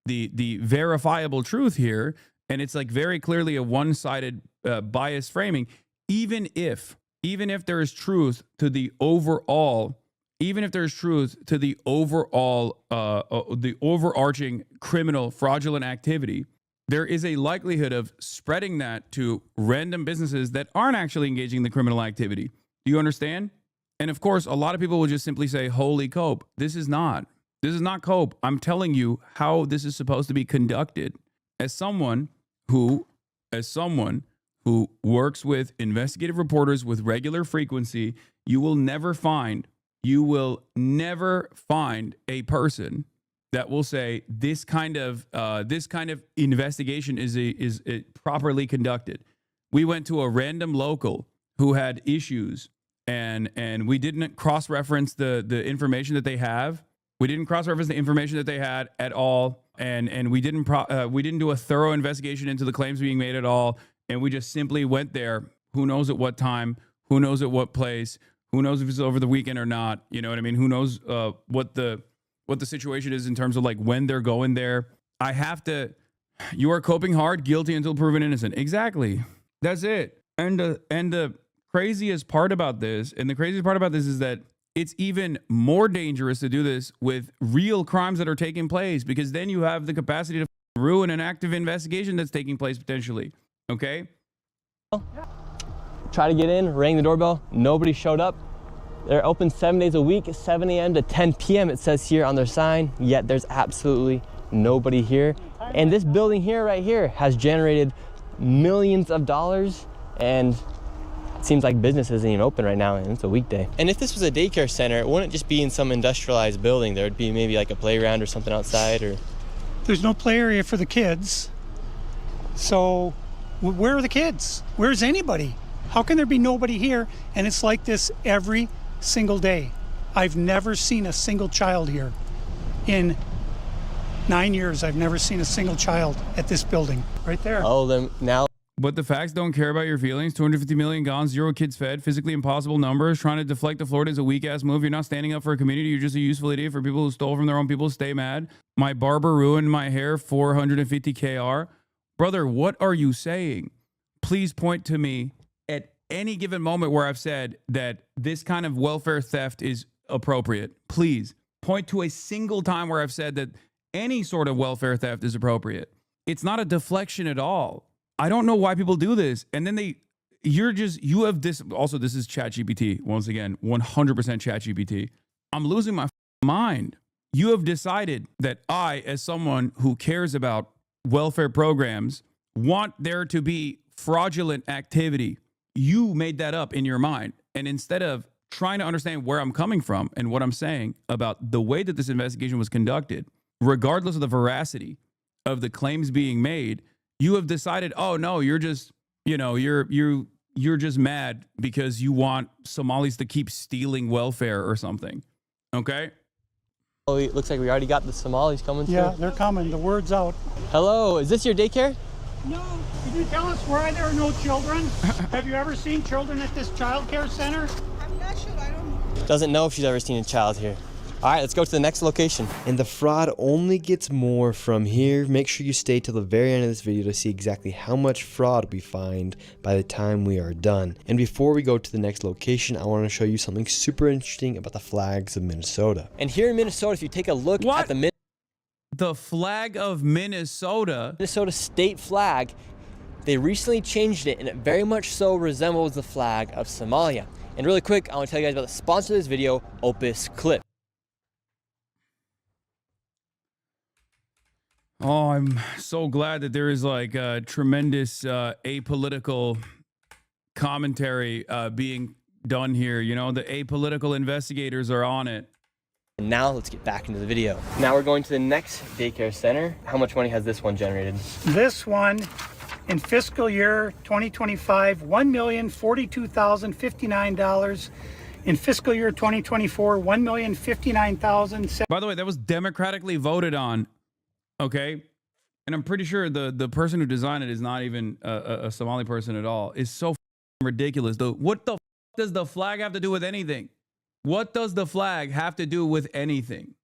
the verifiable truth here, and it's like very clearly a one-sided bias framing. Even if there is truth to the overall, the overarching criminal fraudulent activity, there is a likelihood of spreading that to random businesses that aren't actually engaging in the criminal activity. Do you understand? And of course, a lot of people will just simply say, holy cope. This is not cope. I'm telling you how this is supposed to be conducted. As someone who works with investigative reporters with regular frequency, you will never find a person that will say this kind of investigation is properly conducted. We went to a random local who had issues, and we didn't cross-reference the information that they have. We didn't cross-reference the information that they had at all, and we didn't do a thorough investigation into the claims being made at all. And we just simply went there. Who knows at what time? Who knows at what place? Who knows if it's over the weekend or not? You know what I mean? Who knows what the situation is in terms of like when they're going there? You are coping hard, guilty until proven innocent. Exactly. That's it. And the craziest part about this is that it's even more dangerous to do this with real crimes that are taking place, because then you have the capacity to ruin an active investigation that's taking place potentially. Okay? Try to get in, rang the doorbell, nobody showed up. They're open 7 days a week, 7 a.m. to 10 p.m. it says here on their sign, yet there's absolutely nobody here. And this building here, right here, has generated millions of dollars, and it seems like business isn't even open right now, and it's a weekday. And if this was a daycare center, it wouldn't just be in some industrialized building. There would be maybe like a playground or something outside, or... There's no play area for the kids. So where are the kids? Where's anybody? How can there be nobody here? And it's like this every single day. I've never seen a single child here. In 9 years, I've never seen a single child at this building. Right there. Oh, then now... But the facts don't care about your feelings. 250 million gone, 0 kids fed, physically impossible numbers. Trying to deflect to Florida is a weak-ass move. You're not standing up for a community. You're just a useful idiot for people who stole from their own people. Stay mad. My barber ruined my hair, 450 KR. Brother, what are you saying? Please point to me at any given moment where I've said that this kind of welfare theft is appropriate. Please point to a single time where I've said that any sort of welfare theft is appropriate. It's not a deflection at all. I don't know why people do this. And then you have this. Also, this is ChatGPT. Once again, 100% ChatGPT. I'm losing my mind. You have decided that I, as someone who cares about welfare programs, want there to be fraudulent activity. You made that up in your mind. And instead of trying to understand where I'm coming from and what I'm saying about the way that this investigation was conducted, regardless of the veracity of the claims being made, you have decided, oh no, you're just, you're just mad because you want Somalis to keep stealing welfare or something. Okay? Oh, it looks like we already got the Somalis coming through. Yeah, they're coming. The word's out. Hello, is this your daycare? No. Can you tell us why there are no children? Have you ever seen children at this child care center? I'm not sure. I don't know. Doesn't know if she's ever seen a child here. All right, let's go to the next location. And the fraud only gets more from here. Make sure you stay till the very end of this video to see exactly how much fraud we find by the time we are done. And before we go to the next location, I want to show you something super interesting about the flags of Minnesota. And here in Minnesota, if you take a look at the flag of Minnesota state flag, they recently changed it, and it very much so resembles the flag of Somalia. And really quick, I want to tell you guys about the sponsor of this video, Opus Clip. Oh, I'm so glad that there is like a tremendous apolitical commentary being done here. You know, the apolitical investigators are on it. And now let's get back into the video. Now we're going to the next daycare center. How much money has this one generated? This one, in fiscal year 2025, $1,042,059. In fiscal year 2024, $1,059,000. By the way, that was democratically voted on. Okay, and I'm pretty sure the person who designed it is not even a Somali person at all. It's so ridiculous. Though, what the does the flag have to do with anything? What does the flag have to do with anything?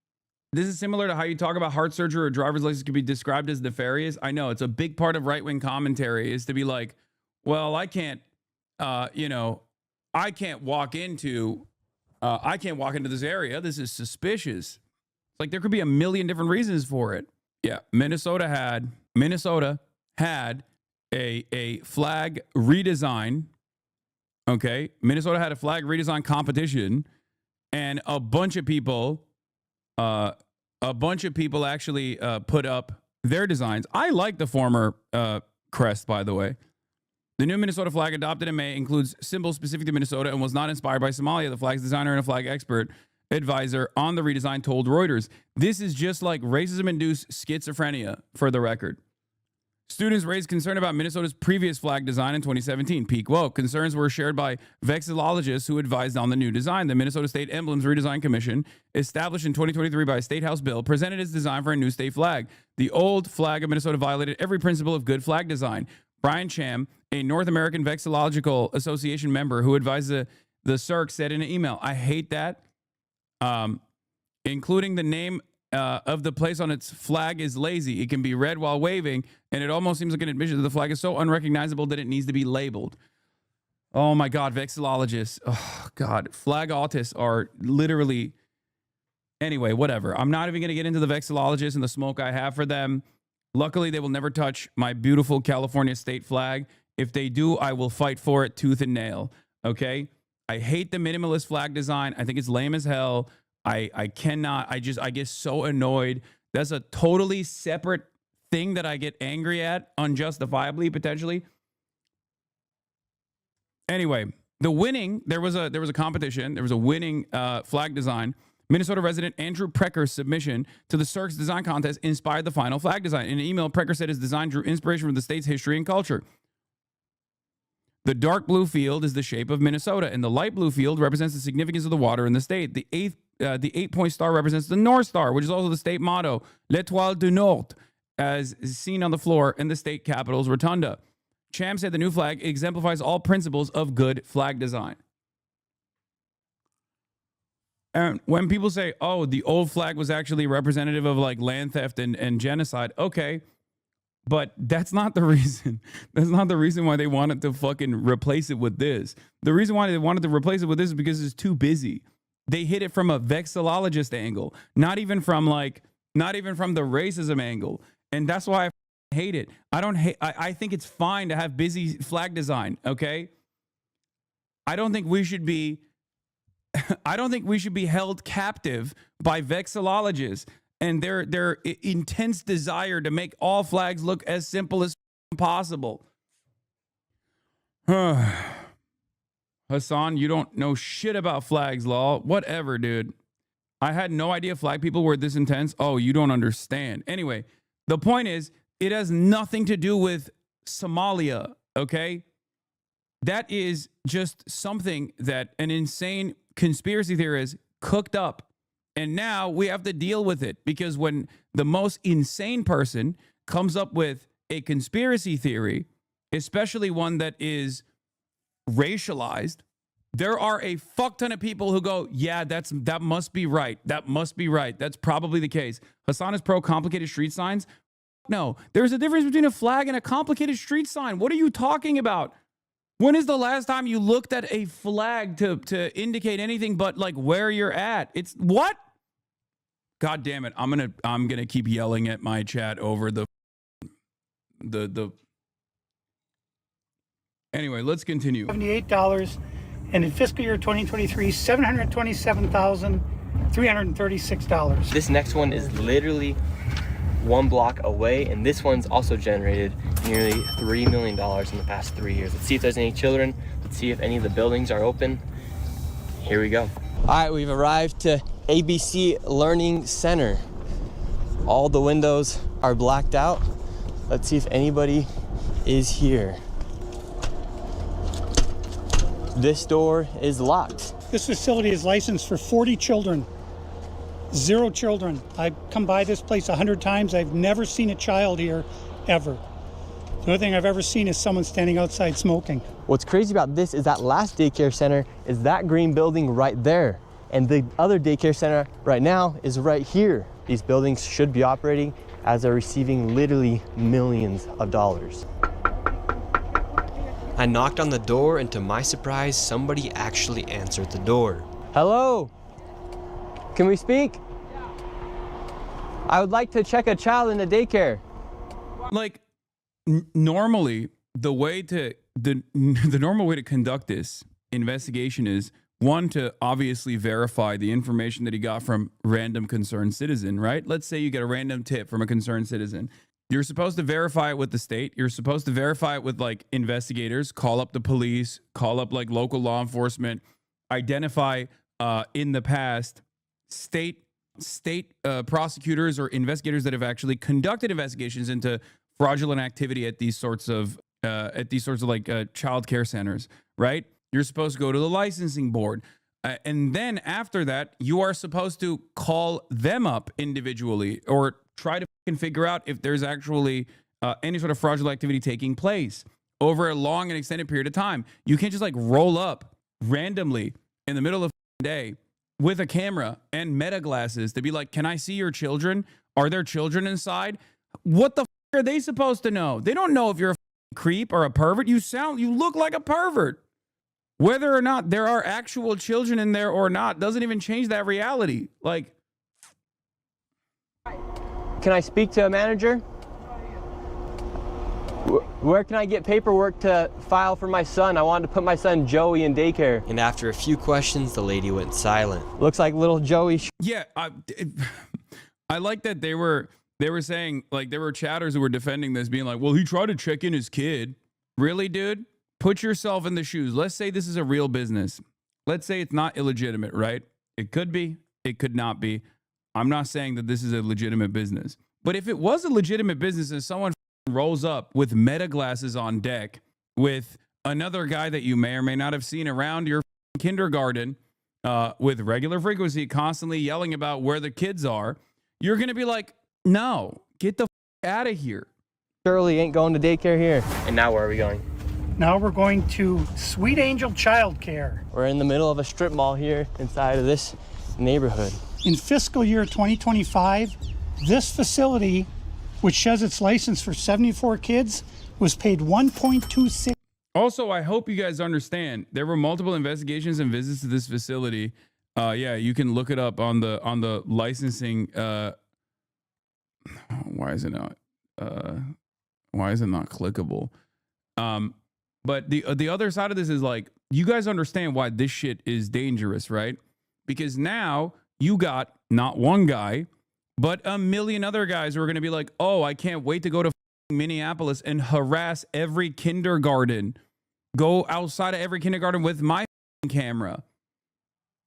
This is similar to how you talk about heart surgery or driver's license could be described as nefarious. I know it's a big part of right-wing commentary is to be like, well, I can't, I can't walk into this area. This is suspicious. It's like there could be a million different reasons for it. Yeah, Minnesota had a flag redesign. Okay, Minnesota had a flag redesign competition, and a bunch of people actually put up their designs. I like the former crest, by the way. The new Minnesota flag adopted in May includes symbols specific to Minnesota and was not inspired by Somalia. The flag's designer and a flag expert advisor on the redesign told Reuters. This is just like racism-induced schizophrenia, for the record. Students raised concern about Minnesota's previous flag design in 2017. Peak woke. Concerns were shared by vexillologists who advised on the new design. The Minnesota State Emblems Redesign Commission, established in 2023 by a state house bill, presented its design for a new state flag. The old flag of Minnesota violated every principle of good flag design. Brian Cham, a North American Vexillological Association member who advised the CERC, said in an email, I hate that. Including the name of the place on its flag is lazy. It can be read while waving, and it almost seems like an admission that the flag is so unrecognizable that it needs to be labeled. Oh my God, vexillologists. Oh God, flag autists are literally... Anyway, whatever. I'm not even going to get into the vexillologists and the smoke I have for them. Luckily, they will never touch my beautiful California state flag. If they do, I will fight for it tooth and nail. Okay? I hate the minimalist flag design. I think it's lame as hell. I get so annoyed. That's a totally separate thing that I get angry at, unjustifiably, potentially. Anyway, there was a competition. There was a winning flag design. Minnesota resident Andrew Precker's submission to the CERC's design contest inspired the final flag design. In an email, Precker said his design drew inspiration from the state's history and culture. The dark blue field is the shape of Minnesota, and the light blue field represents the significance of the water in the state. The 8-point star represents the North Star, which is also the state motto, L'Étoile du Nord, as seen on the floor in the state capitol's rotunda. Cham said the new flag exemplifies all principles of good flag design. And when people say, oh, the old flag was actually representative of like land theft and genocide, okay, but that's not the reason. That's not the reason why they wanted to fucking replace it with this. The reason why they wanted to replace it with this is because it's too busy. They hit it from a vexillologist angle, not even from the racism angle. And that's why I hate it. I think it's fine to have busy flag design, okay? I don't think we should be held captive by vexillologists and their intense desire to make all flags look as simple as possible. Hassan, you don't know shit about flags, lol. Whatever, dude. I had no idea flag people were this intense. Oh, you don't understand. Anyway, the point is, it has nothing to do with Somalia, okay? That is just something that an insane conspiracy theorist cooked up. And now we have to deal with it because when the most insane person comes up with a conspiracy theory, especially one that is racialized, there are a fuck ton of people who go, yeah, that must be right. That must be right. That's probably the case. Hassan is pro complicated street signs. No, there's a difference between a flag and a complicated street sign. What are you talking about? When is the last time you looked at a flag to indicate anything but like where you're at? It's what? God damn it. I'm gonna keep yelling at my chat over the Anyway, let's continue. $78, and in fiscal year 2023, $727,336. This next one is literally one block away, and this one's also generated nearly $3 million in the past 3 years. Let's see if there's any children. Let's see if any of the buildings are open. Here we go. All right, we've arrived to ABC Learning Center. All the windows are blacked out. Let's see if anybody is here. This door is locked. This facility is licensed for 40 children. 0 children. I've come by this place 100 times. I've never seen a child here, ever. The only thing I've ever seen is someone standing outside smoking. What's crazy about this is that last daycare center is that green building right there. And the other daycare center right now is right here. These buildings should be operating as they're receiving literally millions of dollars. I knocked on the door, and to my surprise, somebody actually answered the door. Hello? Can we speak? I would like to check a child in the daycare. Like normally the way to the normal way to conduct this investigation is one, to obviously verify the information that he got from random concerned citizen, right? Let's say you get a random tip from a concerned citizen. You're supposed to verify it with the state. You're supposed to verify it with like investigators, call up the police, call up like local law enforcement, identify in the past state prosecutors or investigators that have actually conducted investigations into fraudulent activity at these sorts of like child care centers, right? You're supposed to go to the licensing board. And then after that, you are supposed to call them up individually or try to figure out if there's actually any sort of fraudulent activity taking place over a long and extended period of time. You can't just like roll up randomly in the middle of the day with a camera and meta glasses to be like, can I see your children? Are there children inside? What the are they supposed to know? They don't know if you're a creep or a pervert. You look like a pervert. Whether or not there are actual children in there or not doesn't even change that reality. Like, Can I speak to a manager? Where can I get paperwork to file for my son? I wanted to put my son Joey in daycare. And after a few questions, the lady went silent. Looks like little Joey. yeah, I like that they were saying, like, there were chatters who were defending this, being like, well, he tried to check in his kid. Really, dude? Put yourself in the shoes. Let's say this is a real business. Let's say it's not illegitimate, right? It could be. It could not be. I'm not saying that this is a legitimate business. But if it was a legitimate business and someone rolls up with meta glasses on deck with another guy that you may or may not have seen around your kindergarten with regular frequency, constantly yelling about where the kids are, you're going to be like, no, get the out of here. Shirley ain't going to daycare here. And now where are we going? Now we're going to Sweet Angel Childcare. We're in the middle of a strip mall here inside of this neighborhood. In fiscal year 2025, this facility, which has its license for 74 kids, was paid $1.26. Also, I hope you guys understand there were multiple investigations and visits to this facility. Yeah, you can look it up on the licensing. Why is it not clickable? But the other side of this is like, you guys understand why this shit is dangerous, right? Because now you got not one guy, but a million other guys who are going to be like, oh, I can't wait to go to Minneapolis and harass every kindergarten. Go outside of every kindergarten with my camera.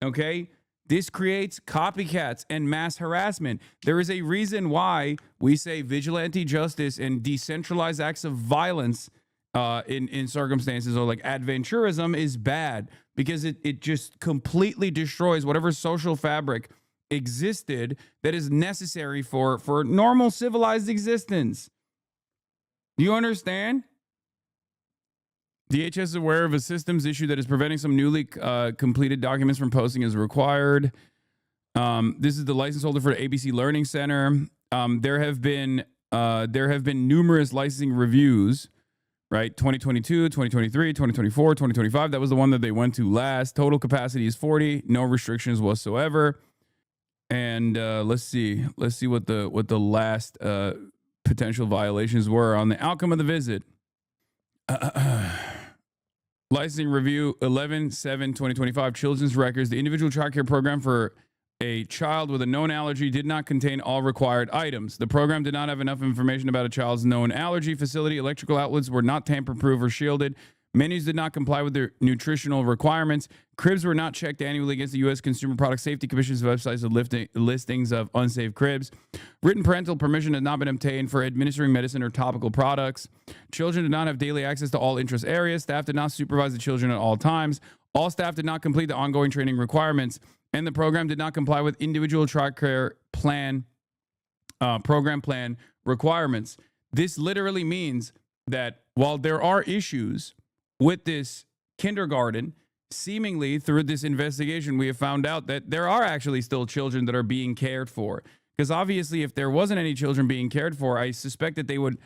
Okay? This creates copycats and mass harassment. There is a reason why we say vigilante justice and decentralized acts of violence in circumstances, or like adventurism, is bad, because it just completely destroys whatever social fabric existed that is necessary for normal civilized existence. Do you understand? DHS is aware of a systems issue that is preventing some newly completed documents from posting as required. This is the license holder for the ABC Learning Center. There have been numerous licensing reviews, right? 2022, 2023, 2024, 2025. That was the one that they went to last. Total capacity is 40, no restrictions whatsoever. And let's see what the last potential violations were on the outcome of the visit. Licensing review 11/7/2025, children's records. The individual child care program for a child with a known allergy did not contain all required items. The program did not have enough information about a child's known allergy. Facility electrical outlets were not tamper-proof or shielded. Menus did not comply with their nutritional requirements. Cribs were not checked annually against the U.S. Consumer Product Safety Commission's websites of listings of unsafe cribs. Written parental permission had not been obtained for administering medicine or topical products. Children did not have daily access to all interest areas. Staff did not supervise the children at all times. All staff did not complete the ongoing training requirements. And the program did not comply with individual child care plan, program plan requirements. This literally means that while there are issues with this kindergarten, seemingly through this investigation, we have found out that there are actually still children that are being cared for. Because obviously, if there wasn't any children being cared for, I suspect that they would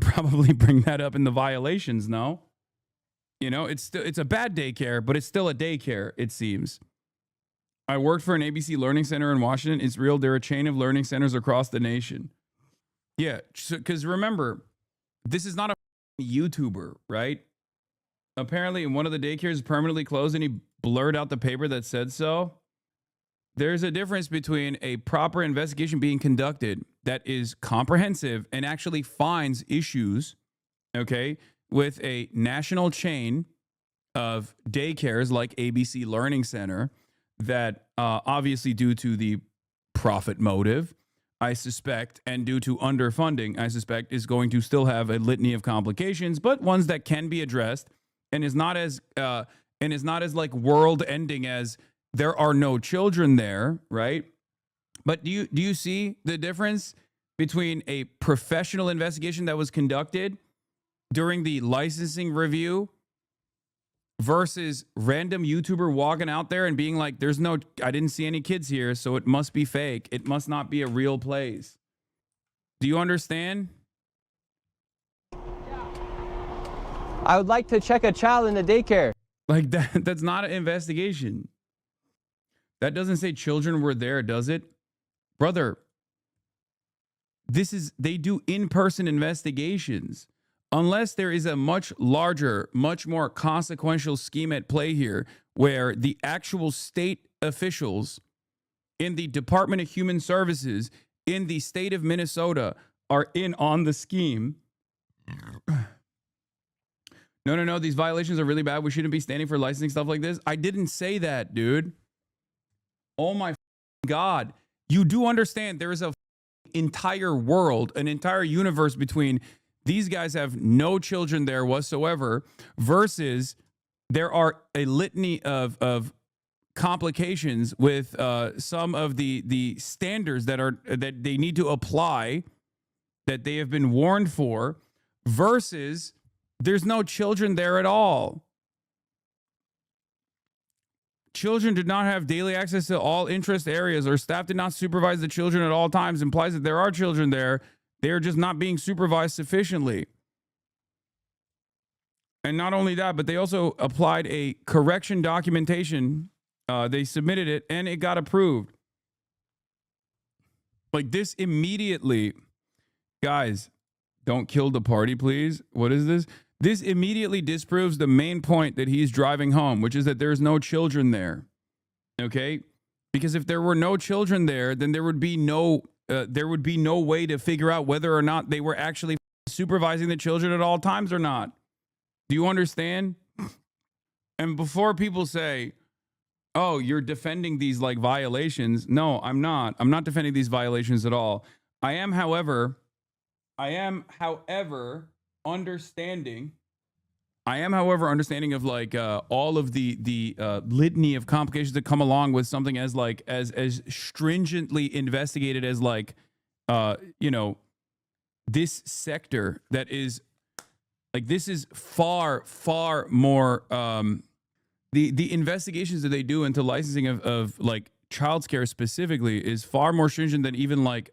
probably bring that up in the violations. No, you know, it's a bad daycare, but it's still a daycare. It seems. I worked for an ABC Learning Center in Washington. It's real. They're a chain of learning centers across the nation. Yeah, because remember, this is not a YouTuber, right? Apparently, one of the daycares is permanently closed, and he blurred out the paper that said so. There's a difference between a proper investigation being conducted that is comprehensive and actually finds issues, okay, with a national chain of daycares like ABC Learning Center that obviously due to the profit motive, I suspect, and due to underfunding, I suspect is going to still have a litany of complications, but ones that can be addressed and is not as like world ending as there are no children there, right? But do you see the difference between a professional investigation that was conducted during the licensing review versus random YouTuber walking out there and being like, I didn't see any kids here, so it must be fake. It must not be a real place. Do you understand? I would like to check a child in the daycare. Like that's not an investigation. That doesn't say children were there, does it? Brother, they do in-person investigations. Unless there is a much larger, much more consequential scheme at play here where the actual state officials in the Department of Human Services in the state of Minnesota are in on the scheme. No, these violations are really bad. We shouldn't be standing for licensing stuff like this. I didn't say that, dude. Oh my God. You do understand there is a entire world, an entire universe between these guys have no children there whatsoever versus there are a litany of complications with some of the standards that they need to apply that they have been warned for versus there's no children there at all. Children did not have daily access to all interest areas or staff did not supervise the children at all times implies that there are children there. They are just not being supervised sufficiently. And not only that, but they also applied a correction documentation. They submitted it and it got approved. Like this immediately, guys, don't kill the party, please. What is this? This immediately disproves the main point that he's driving home, which is that there's no children there. Okay? Because if there were no children there, then there would be no way to figure out whether or not they were actually supervising the children at all times or not. Do you understand? And before people say, oh, you're defending these like violations. No, I'm not. I'm not defending these violations at all. I am, however, understanding of like all of the litany of complications that come along with something as like as stringently investigated as like this sector that is like this is far more the investigations that they do into licensing of like child care specifically is far more stringent than even like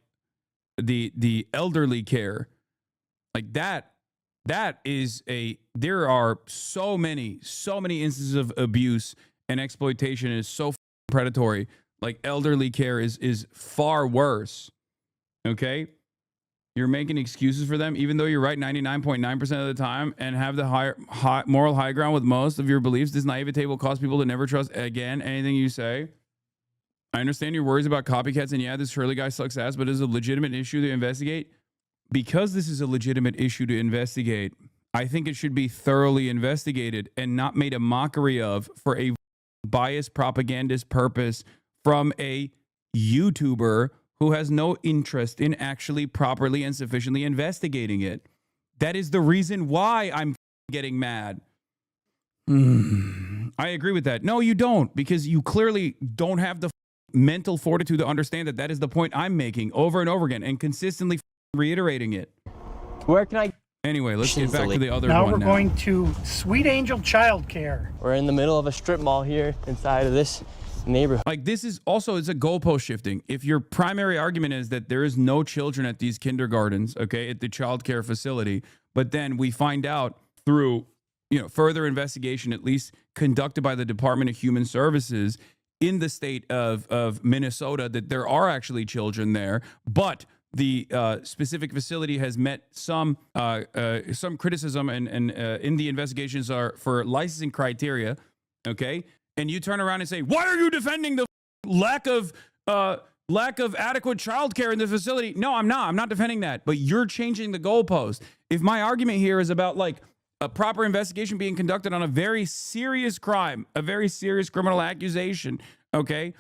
the elderly care. Like that is there are so many instances of abuse and exploitation is so predatory. Like elderly care is far worse. Okay? You're making excuses for them, even though you're right 99.9% of the time and have the high moral high ground with most of your beliefs. This naivete will cause people to never trust again anything you say. I understand your worries about copycats, and yeah, this Shirley guy sucks ass, but it's a legitimate issue to investigate. Because this is a legitimate issue to investigate, I think it should be thoroughly investigated and not made a mockery of for a biased propagandist purpose from a YouTuber who has no interest in actually properly and sufficiently investigating it. That is the reason why I'm getting mad. I agree with that. No, you don't, because you clearly don't have the mental fortitude to understand that that is the point I'm making over and over again and consistently reiterating it. Where can I? Anyway, let's get back to the other Now one we're now. going to Sweet Angel Childcare. We're in the middle of a strip mall here inside of this neighborhood. Like, this is also, it's a goalpost shifting. If your primary argument is that there is no children at these kindergartens, okay, at the child care facility, but then we find out through, further investigation, at least conducted by the Department of Human Services in the state of Minnesota, that there are actually children there, but the specific facility has met some criticism and in the investigations are for licensing criteria, okay? And you turn around and say, why are you defending the lack of adequate childcare in the facility? No, I'm not defending that, but you're changing the goalpost. If my argument here is about like a proper investigation being conducted on a very serious crime, a very serious criminal accusation, okay?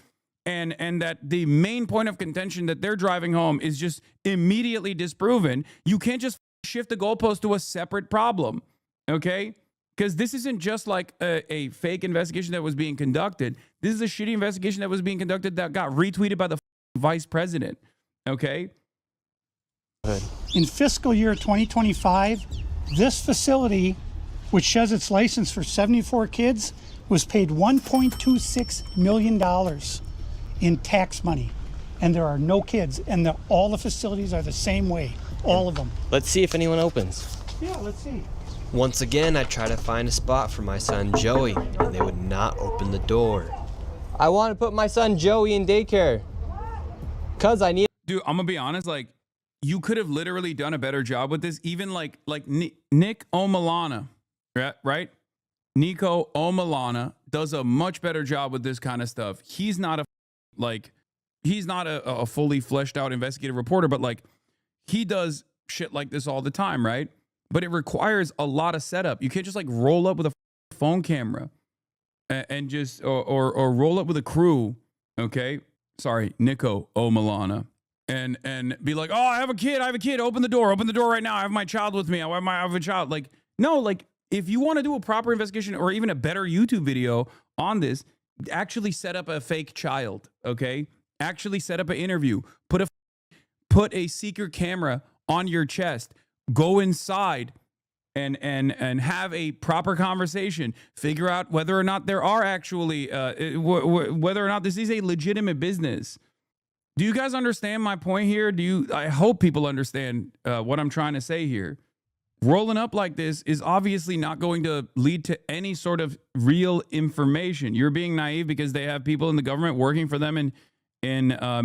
And that the main point of contention that they're driving home is just immediately disproven, you can't just shift the goalpost to a separate problem, okay? Because this isn't just like a fake investigation that was being conducted. This is a shitty investigation that was being conducted that got retweeted by the vice president, okay? In fiscal year 2025, this facility, which has its license for 74 kids, was paid $1.26 million in tax money. And there are no kids. And all the facilities are the same way. All of them. Let's see if anyone opens. Yeah, let's see. Once again, I try to find a spot for my son Joey, and they would not open the door. I want to put my son Joey in daycare. Cause I need. Dude, I'm gonna be honest, like, you could have literally done a better job with this. Even like Nick Omalana, right? Nico Omalana does a much better job with this kind of stuff. He's not a fully fleshed out investigative reporter, but like, he does shit like this all the time, right? But it requires a lot of setup. You can't just like roll up with a phone camera and just or roll up with a crew, okay? Sorry, Nico Omalana. And be like, oh, I have a kid. Open the door right now. I have my child with me. I have a child. Like, no, like, if you want to do a proper investigation or even a better YouTube video on this, actually set up a fake child, okay? Actually set up an interview. Put a secret camera on your chest. Go inside and have a proper conversation. Figure out whether or not there are actually whether or not this is a legitimate business. Do you guys understand my point here? I hope people understand what I'm trying to say here. Rolling up like this is obviously not going to lead to any sort of real information. You're being naive because they have people in the government working for them in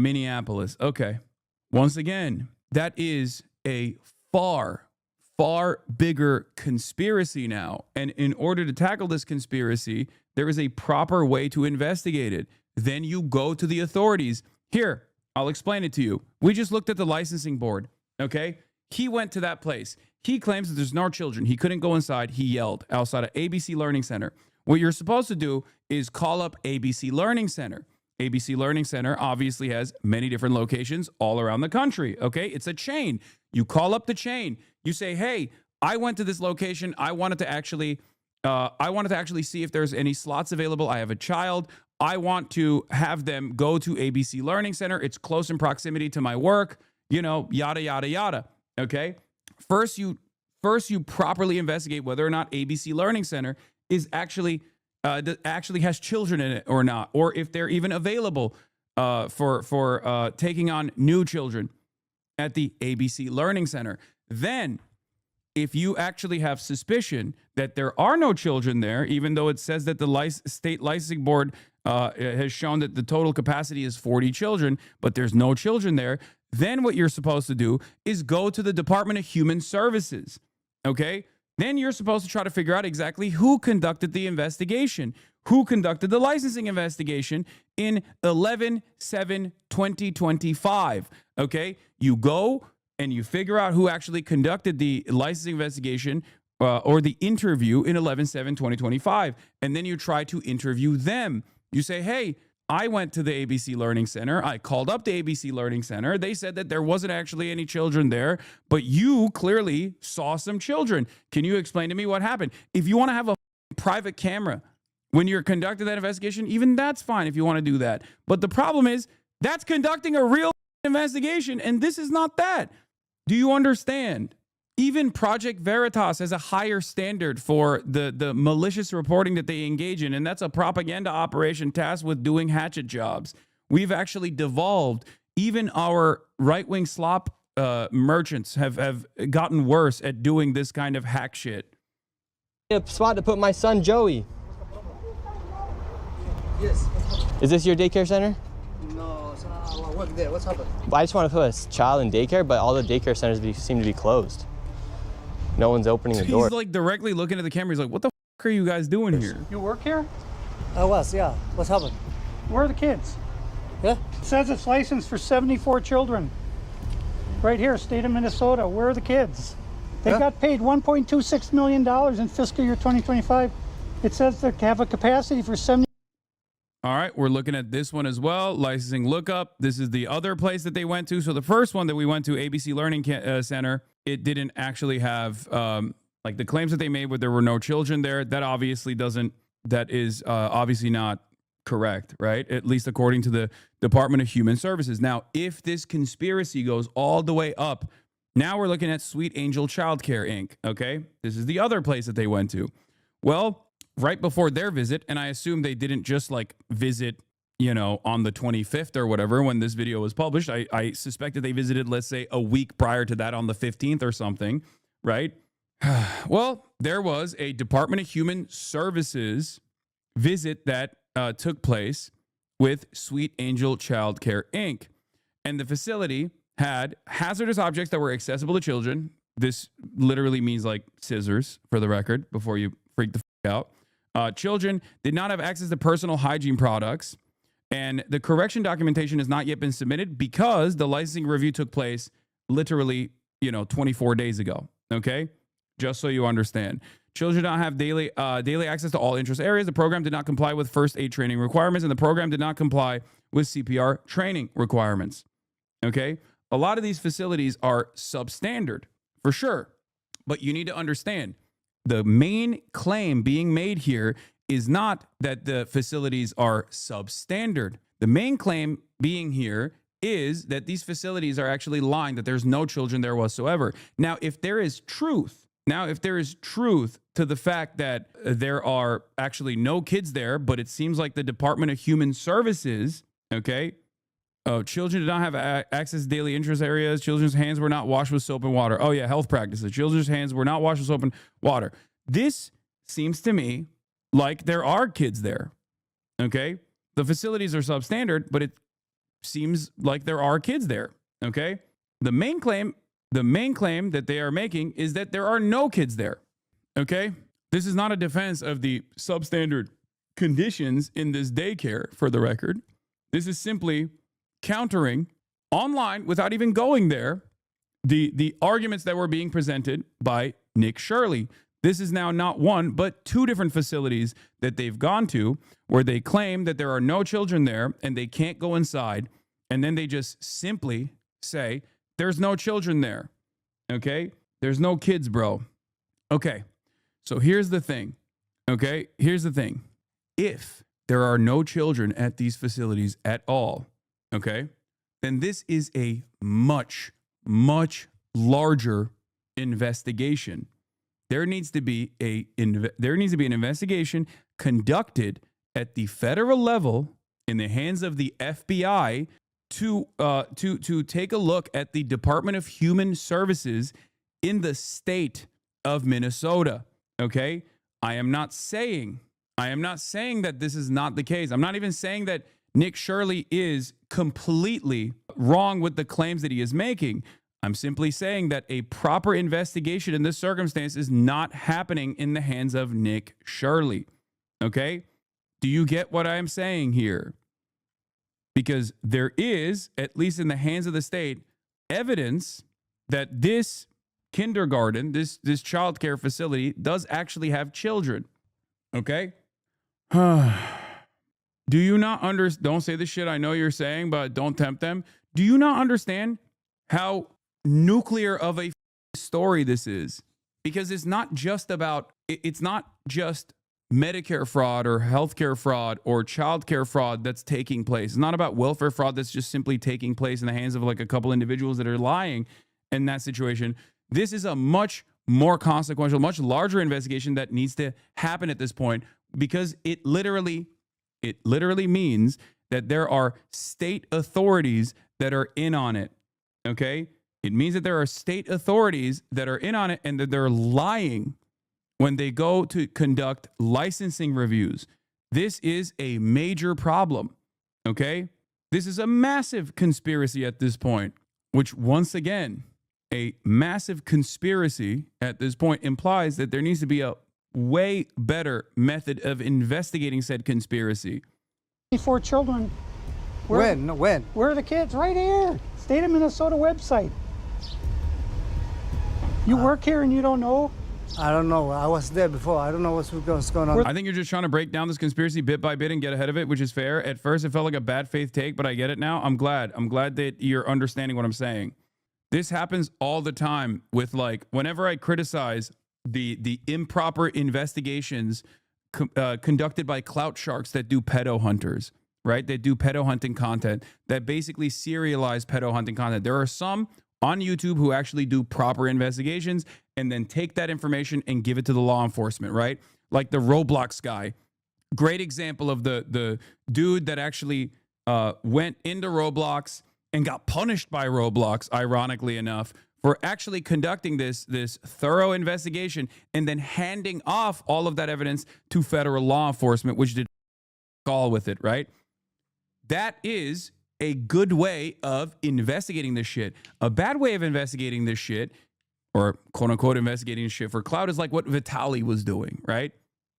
Minneapolis. Okay. Once again, that is a far bigger conspiracy now. And in order to tackle this conspiracy, there is a proper way to investigate it. Then you go to the authorities. Here, I'll explain it to you. We just looked at the licensing board, okay? He went to that place. He claims that there's no children. He couldn't go inside. He yelled outside of ABC Learning Center. What you're supposed to do is call up ABC Learning Center. ABC Learning Center obviously has many different locations all around the country, okay? It's a chain. You call up the chain. You say, hey, I went to this location. I wanted to actually see if there's any slots available. I have a child. I want to have them go to ABC Learning Center. It's close in proximity to my work, yada, yada, yada. Okay. First you properly investigate whether or not ABC Learning Center is actually has children in it or not, or if they're even available for taking on new children at the ABC Learning Center. Then, if you actually have suspicion that there are no children there, even though it says that the state licensing board has shown that the total capacity is 40 children, but there's no children there, then what you're supposed to do is go to the Department of Human Services, okay? Then you're supposed to try to figure out exactly who conducted the investigation, who conducted the licensing investigation in 11/7/2025, okay? You go and you figure out who actually conducted the licensing investigation or the interview in 11/7/2025, and then you try to interview them. You say, hey, I went to the ABC Learning Center. I called up the ABC Learning Center. They said that there wasn't actually any children there, but you clearly saw some children. Can you explain to me what happened? If you want to have a private camera when you're conducting that investigation, even that's fine if you want to do that. But the problem is that's conducting a real investigation, and this is not that. Do you understand? Even Project Veritas has a higher standard for the malicious reporting that they engage in, and that's a propaganda operation tasked with doing hatchet jobs. We've actually devolved. Even our right-wing slop merchants have gotten worse at doing this kind of hack shit. A spot to put my son Joey. Yes. Is this your daycare center? No, I work there. What's happened? I just want to put a child in daycare, but all the daycare centers seem to be closed. No one's opening the door. He's like directly looking at the camera. He's like, what the f are you guys doing here? You work here? I was, yeah. What's happened? Where are the kids? Yeah? It says it's licensed for 74 children. Right here, state of Minnesota. Where are the kids? They got paid $1.26 million in fiscal year 2025. It says they have a capacity for 70. All right, we're looking at this one as well. Licensing lookup. This is the other place that they went to. So the first one that we went to, ABC Learning Center, it didn't actually have like the claims that they made where there were no children there. That obviously doesn't. That is obviously not correct, right? At least according to the Department of Human Services. Now, if this conspiracy goes all the way up, now we're looking at Sweet Angel Childcare Inc. Okay, this is the other place that they went to. Well, right before their visit, and I assume they didn't just like visit, you know, on the 25th or whatever when this video was published. I suspect that they visited, let's say, a week prior to that on the 15th or something, right? Well, there was a Department of Human Services visit that took place with Sweet Angel Childcare Inc. And the facility had hazardous objects that were accessible to children. This literally means like scissors, for the record, before you freak the f out. Children did not have access to personal hygiene products, and the correction documentation has not yet been submitted because the licensing review took place literally, 24 days ago. Okay, just so you understand. Children do not have daily access to all interest areas. The program did not comply with first aid training requirements, and the program did not comply with CPR training requirements. Okay, a lot of these facilities are substandard for sure, but you need to understand the main claim being made here is not that the facilities are substandard. The main claim being here is that these facilities are actually lying, that there's no children there whatsoever. Now, if there is truth to the fact that there are actually no kids there, but it seems like the Department of Human Services, okay, children did not have access to daily interest areas. Children's hands were not washed with soap and water. Oh yeah, health practices. Children's hands were not washed with soap and water. This seems to me like there are kids there, okay? The facilities are substandard, but it seems like there are kids there, okay? The main claim that they are making is that there are no kids there, okay? This is not a defense of the substandard conditions in this daycare, for the record. This is simply countering online, without even going there, the arguments that were being presented by Nick Shirley. This is now not one, but two different facilities that they've gone to where they claim that there are no children there and they can't go inside. And then they just simply say, there's no children there. Okay? There's no kids, bro. Okay. So here's the thing. Okay? Here's the thing. If there are no children at these facilities at all, okay, then this is a much, much larger investigation. There needs to be an investigation conducted at the federal level in the hands of the FBI to take a look at the Department of Human Services in the state of Minnesota. Okay? I am not saying that this is not the case. I'm not even saying that Nick Shirley is completely wrong with the claims that he is making. I'm simply saying that a proper investigation in this circumstance is not happening in the hands of Nick Shirley. Okay? Do you get what I'm saying here? Because there is, at least in the hands of the state, evidence that this kindergarten, this childcare facility does actually have children. Okay? Do you not understand? Don't say the shit I know you're saying, but don't tempt them. Do you not understand how nuclear of a story this is? Because it's not just Medicare fraud or healthcare fraud or childcare fraud that's taking place. It's not about welfare fraud that's just simply taking place in the hands of like a couple individuals that are lying in that situation. This is a much more consequential, much larger investigation that needs to happen at this point, because it literally means that there are state authorities that are in on it. Okay? It means that there are state authorities that are in on it and that they're lying when they go to conduct licensing reviews. This is a major problem. Okay? This is a massive conspiracy at this point, which once again, a massive conspiracy at this point implies that there needs to be a way better method of investigating said conspiracy. 24 children. When? Where are the kids? Right here. State of Minnesota website. You work here and you don't know? I don't know. I was there before. I don't know what's going on. I think you're just trying to break down this conspiracy bit by bit and get ahead of it, which is fair. At first, it felt like a bad faith take, but I get it now. I'm glad that you're understanding what I'm saying. This happens all the time with, like, whenever I criticize the improper investigations conducted by clout sharks that do pedo hunters, right? They do pedo hunting content that basically serialize pedo hunting content. There are some on YouTube who actually do proper investigations and then take that information and give it to the law enforcement, right? Like the Roblox guy. Great example of the dude that actually went into Roblox and got punished by Roblox, ironically enough, for actually conducting this thorough investigation and then handing off all of that evidence to federal law enforcement, which did all with it, right? That is a good way of investigating this shit. A bad way of investigating this shit, or quote unquote investigating shit for clout, is like what Vitaly was doing, right?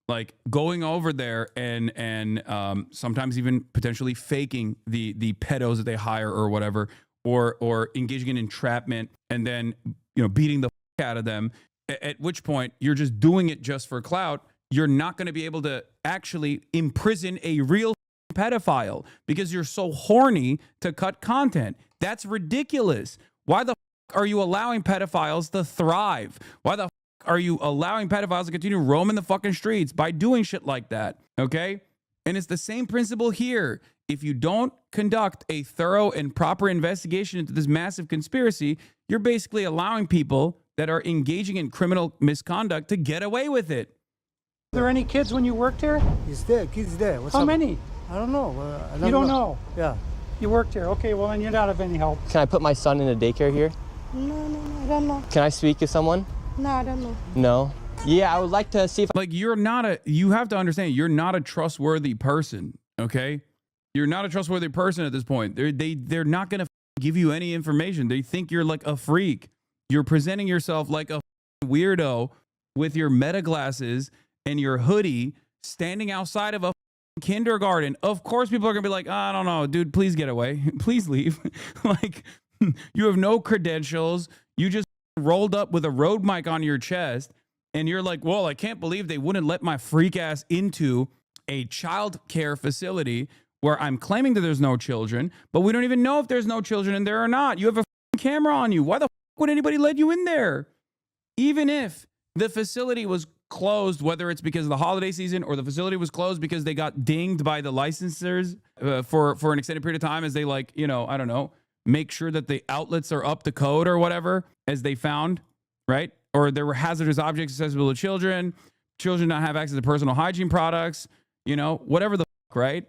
Like going over there and sometimes even potentially faking the pedos that they hire or whatever, or engaging in entrapment and then, you know, beating the fuck out of them. At which point you're just doing it just for clout. You're not going to be able to actually imprison a real pedophile because you're so horny to cut content. That's ridiculous. Why the fuck are you allowing pedophiles to thrive? Why the fuck are you allowing pedophiles to continue roaming the fucking streets by doing shit like that? Okay? And it's the same principle here. If you don't conduct a thorough and proper investigation into this massive conspiracy, you're basically allowing people that are engaging in criminal misconduct to get away with it. Were there any kids when you worked here? He's there. Kids there. What's How up? many? I don't know. You don't know? Yeah. You worked here. Okay, well, then you're not of any help. Can I put my son in a daycare here? No, I don't know. Can I speak to someone? No, I don't know. No? Yeah, I would like to see if... Like, you have to understand, you're not a trustworthy person, okay? You're not a trustworthy person at this point. They're not going to give you any information. They think you're like a freak. You're presenting yourself like a weirdo with your meta glasses and your hoodie standing outside of a kindergarten. Of course, people are going to be like, I don't know, dude, please get away. Please leave. Like, you have no credentials. You just rolled up with a road mic on your chest. And you're like, well, I can't believe they wouldn't let my freak ass into a child care facility where I'm claiming that there's no children, but we don't even know if there's no children in there or not. You have a camera on you. Why the would anybody let you in there? Even if the facility was closed, whether it's because of the holiday season or the facility was closed because they got dinged by the licensors for an extended period of time as they, like, you know, I don't know, make sure that the outlets are up to code or whatever, as they found, right? Or there were hazardous objects accessible to children not have access to personal hygiene products, you know, whatever the fuck, right?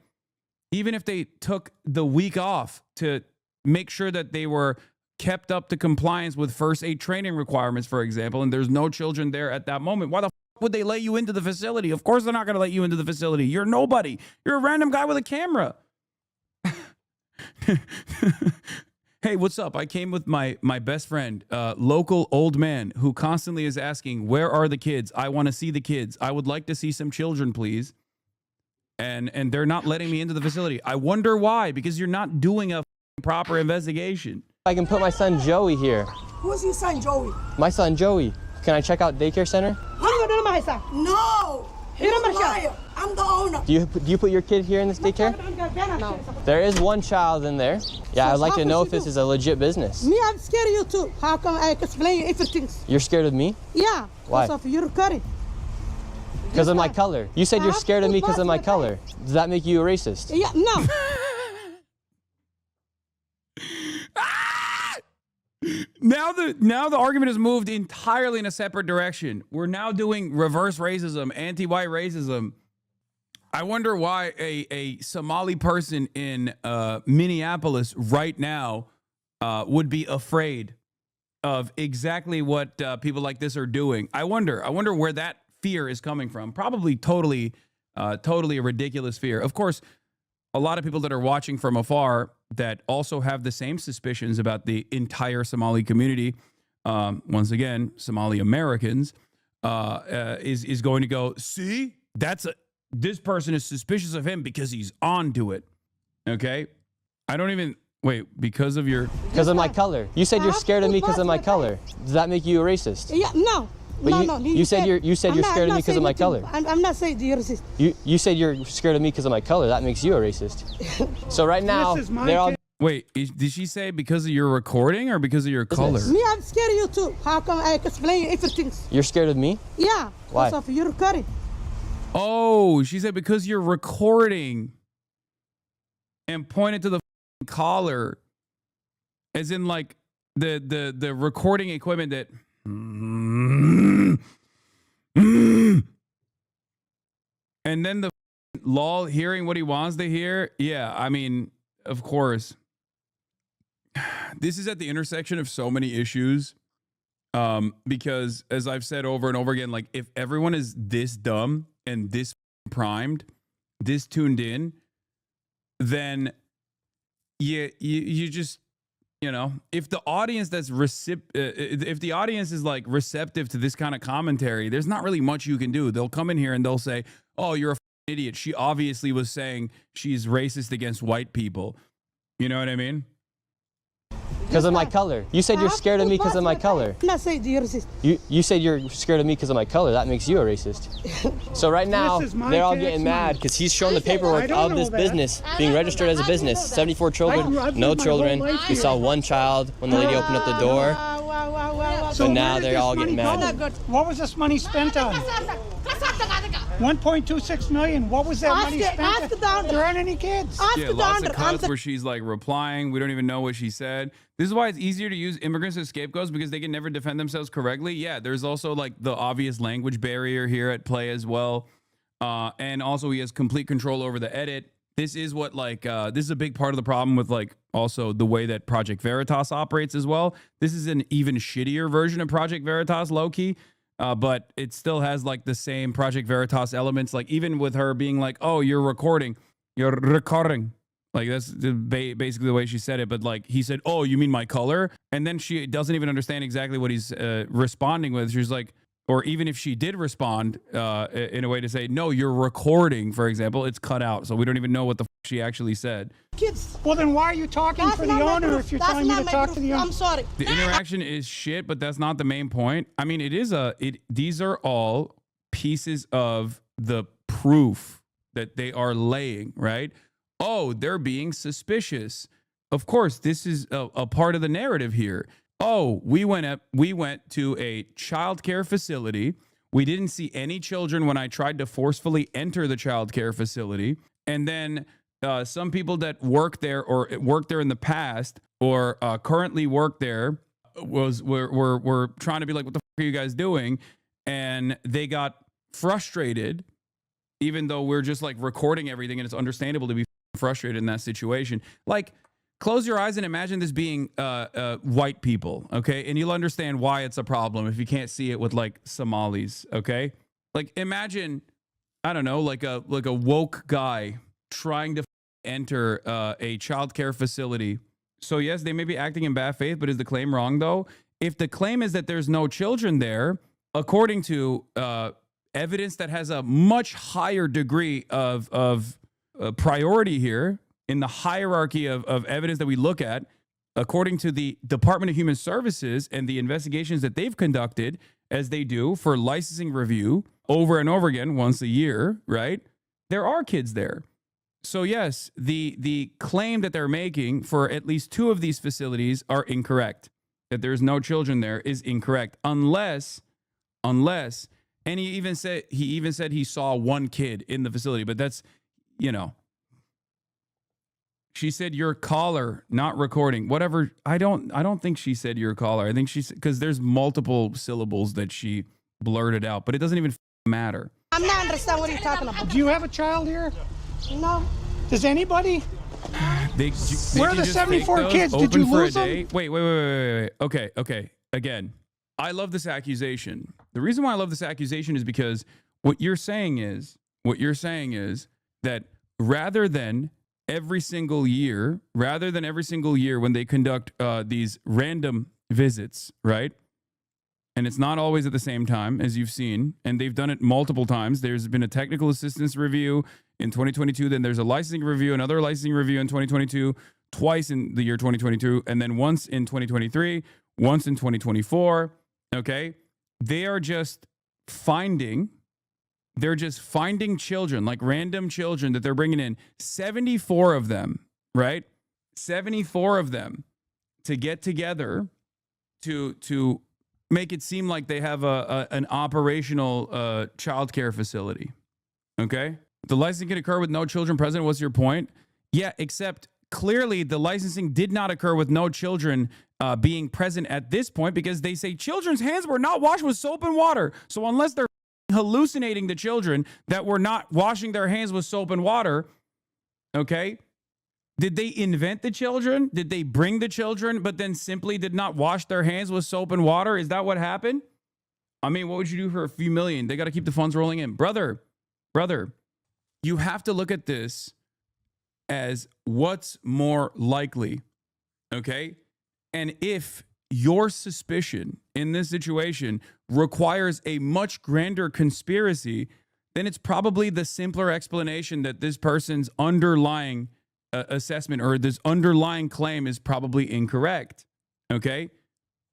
Even if they took the week off to make sure that they were kept up to compliance with first aid training requirements, for example, and there's no children there at that moment, why the fuck would they let you into the facility? Of course they're not going to let you into the facility. You're nobody. You're a random guy with a camera. Hey, what's up? I came with my best friend, local old man who constantly is asking, where are the kids? I want to see the kids. I would like to see some children, please. And they're not letting me into the facility. I wonder why, because you're not doing a proper investigation. I can put my son Joey here. Who's your son, Joey? My son Joey. Can I check out daycare center? No! You're a liar. I'm the owner. Do you put your kid here in this daycare? No. There is one child in there. Yeah, I'd like to know if this is a legit business. Me, I'm scared of you too. How come I explain everything? You're scared of me? Yeah. Why? Because of your curry. Because of my color. You said you're scared of me because of my color. Does that make you a racist? Yeah, no. Now the argument has moved entirely in a separate direction. We're now doing reverse racism, anti-white racism. I wonder why a Somali person in Minneapolis right now would be afraid of exactly what people like this are doing. I wonder where that fear is coming from. Probably totally a ridiculous fear. Of course, a lot of people that are watching from afar that also have the same suspicions about the entire Somali community, once again, Somali Americans, is going to go, see, this person is suspicious of him because he's onto it. Okay? I don't even, wait, because of my color. You said you're scared of me because of my color. Does that make you a racist? Yeah, no. But no. You said you're scared of me because of my color. I'm not saying you're racist. You said you're scared of me because of my color. That makes you a racist. So right now, they're all... Wait, did she say because of your recording or because of your color? Me, I'm scared of you too. How come I explain everything? You're scared of me? Yeah. Why? Because of your recording. Oh, she said because you're recording and pointed to the collar, as in like the recording equipment that. And then the lol hearing what he wants to hear. Yeah, I mean, of course. This is at the intersection of so many issues. Because as I've said over and over again, like if everyone is this dumb and this primed, this tuned in, then you just, you know, if the audience if the audience is like receptive to this kind of commentary, there's not really much you can do. They'll come in here and they'll say, "Oh, you're a idiot. She obviously was saying she's racist against white people." You know what I mean? Because of my color. You said you're scared of me because of my color. I'm not saying you're racist. You said you're scared of me because of my color. That makes you a racist. So right now, they're all getting mad because he's showing the paperwork of this business being registered as a business. 74 children, no children. We saw one child when the lady opened up the door. So now they're all getting mad. What was this money spent on? 1.26 million. What was that money spent on? There aren't any kids. Yeah, lots of cuts where she's like replying. We don't even know what she said. This is why it's easier to use immigrants as scapegoats because they can never defend themselves correctly. Yeah, there's also like the obvious language barrier here at play as well. And also he has complete control over the edit. This is what like, this is a big part of the problem with like also the way that Project Veritas operates as well. This is an even shittier version of Project Veritas, low-key. But it still has like the same Project Veritas elements. Like even with her being like, "Oh, you're recording," like that's basically the way she said it. But like he said, "Oh, you mean my color?" And then she doesn't even understand exactly what he's responding with. She's like, or even if she did respond in a way to say, "No, you're recording," for example, it's cut out, so we don't even know what the she actually said. Kids. Well, then why are you talking for the owner if you're telling me to talk to the owner? I'm sorry. The interaction is shit, but that's not the main point. I mean, these are all pieces of the proof that they are laying, right? Oh, they're being suspicious. Of course, this is a part of the narrative here. Oh, we went to a childcare facility. We didn't see any children when I tried to forcefully enter the childcare facility. And then some people that work there or worked there in the past or currently work there were trying to be like, "What the fuck are you guys doing?" And they got frustrated, even though we're just like recording everything, and it's understandable to be frustrated in that situation. Like, close your eyes and imagine this being white people, okay? And you'll understand why it's a problem if you can't see it with like Somalis, okay? Like, imagine, I don't know, like a woke guy trying to enter a childcare facility. So yes, they may be acting in bad faith, but is the claim wrong though? If the claim is that there's no children there, according to evidence that has a much higher degree of priority here in the hierarchy of evidence that we look at, according to the Department of Human Services and the investigations that they've conducted, as they do for licensing review over and over again, once a year, right? There are kids there. So yes, the claim that they're making for at least two of these facilities are incorrect. That there's no children there is incorrect, unless, and he even said he saw one kid in the facility, but that's, you know, She said your caller, not recording. Whatever. I don't think she said your caller. I think she said, because there's multiple syllables that she blurted out, but it doesn't even matter. I'm not understand what you're talking about. Do you have a child here? No. Does anybody? They Where are can the just 74 take those, kids? Did open you for lose a them? day. Wait. Okay. Again, I love this accusation. The reason why I love this accusation is because what you're saying is that rather than every single year when they conduct these random visits, right? And it's not always at the same time, as you've seen, and they've done it multiple times. There's been a technical assistance review in 2022, then there's a licensing review, another licensing review in 2022, twice in the year 2022, and then once in 2023, once in 2024, okay? They're just finding children, like random children that they're bringing in, 74 of them, right? 74 of them to get together to make it seem like they have an operational childcare facility, okay? The licensing can occur with no children present. What's your point? Yeah, except clearly the licensing did not occur with no children being present at this point, because they say children's hands were not washed with soap and water. So unless they're hallucinating the children that were not washing their hands with soap and water, okay? Did they invent the children? Did they bring the children, but then simply did not wash their hands with soap and water? Is that what happened? I mean, what would you do for a few million? They got to keep the funds rolling in. Brother, you have to look at this as what's more likely, okay? And if your suspicion in this situation requires a much grander conspiracy, then it's probably the simpler explanation that this person's underlying assessment or this underlying claim is probably incorrect, okay?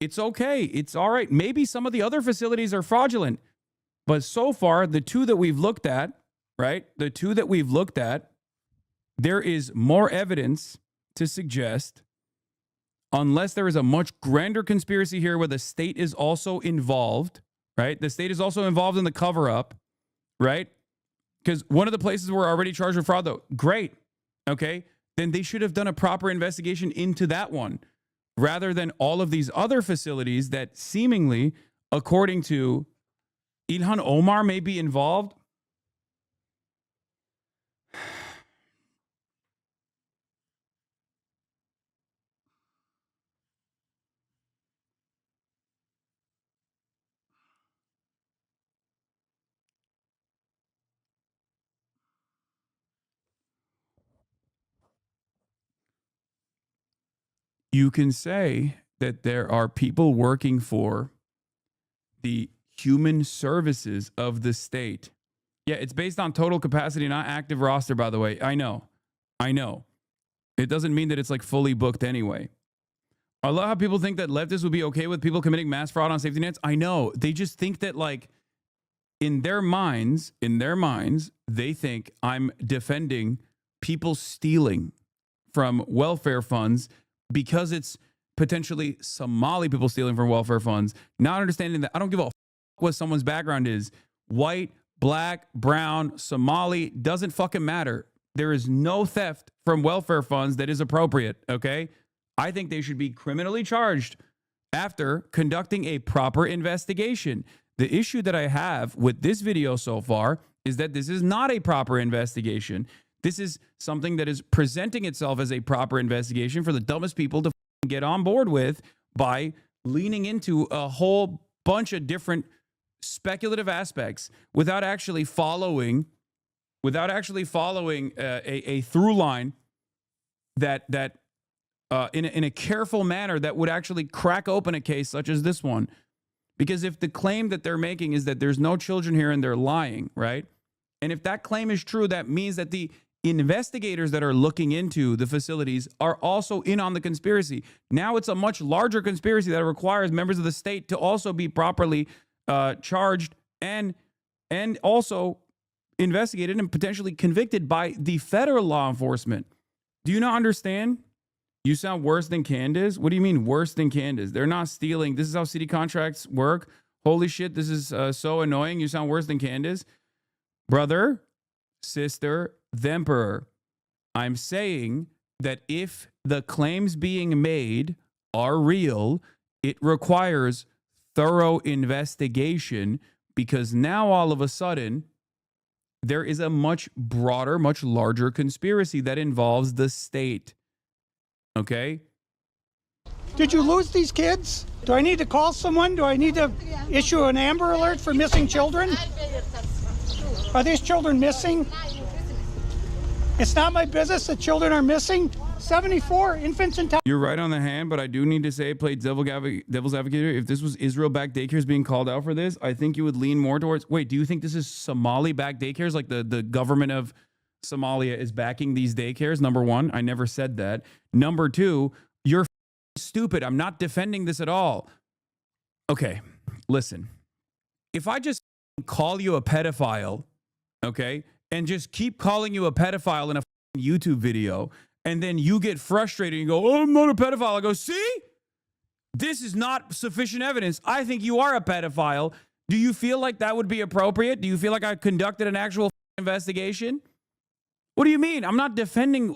It's okay. It's all right. Maybe some of the other facilities are fraudulent, but so far, the two that we've looked at, right? The two that we've looked at, there is more evidence to suggest, unless there is a much grander conspiracy here where the state is also involved, right? The state is also involved in the cover-up, right? Because one of the places we're already charged with fraud, though, great, okay? Then they should have done a proper investigation into that one, rather than all of these other facilities that seemingly, according to Ilhan Omar, may be involved. You can say that there are people working for the human services of the state. Yeah, it's based on total capacity, not active roster, by the way. I know. It doesn't mean that it's like fully booked anyway. I love how people think that leftists would be okay with people committing mass fraud on safety nets. I know. They just think that, like, in their minds, they think I'm defending people stealing from welfare funds because it's potentially Somali people stealing from welfare funds, not understanding that I don't give a fuck what someone's background is. White, black, brown, Somali, doesn't fucking matter. There is no theft from welfare funds that is appropriate, okay? I think they should be criminally charged after conducting a proper investigation. The issue that I have with this video so far is that this is not a proper investigation. This is something that is presenting itself as a proper investigation for the dumbest people to get on board with by leaning into a whole bunch of different speculative aspects without actually following a through line that in a careful manner that would actually crack open a case such as this one. Because if the claim that they're making is that there's no children here and they're lying, right? And if that claim is true, that means that the investigators that are looking into the facilities are also in on the conspiracy. Now it's a much larger conspiracy that requires members of the state to also be properly charged and also investigated and potentially convicted by the federal law enforcement. Do you not understand? You sound worse than Candace? What do you mean worse than Candace? They're not stealing. This is how city contracts work. Holy shit, this is so annoying. You sound worse than Candace. Brother, sister, the emperor. I'm saying that if the claims being made are real, it requires thorough investigation, because now all of a sudden there is a much broader, much larger conspiracy that involves the state. Okay? Did you lose these kids? Do I need to call someone? Do I need to issue an Amber Alert for missing children? Are these children missing? It's not my business that children are missing. 74 infants and You're right on the hand, but I do need to say, play devil's advocate here. If this was Israel-backed daycares being called out for this, I think you would lean more towards, wait, do you think this is Somali-backed daycares? Like the government of Somalia is backing these daycares? Number one, I never said that. Number two, you're stupid. I'm not defending this at all. Okay, listen. If I just call you a pedophile, okay, and just keep calling you a pedophile in a YouTube video, and then you get frustrated and you go, oh, I'm not a pedophile. I go, see? This is not sufficient evidence. I think you are a pedophile. Do you feel like that would be appropriate? Do you feel like I conducted an actual investigation? What do you mean? I'm not defending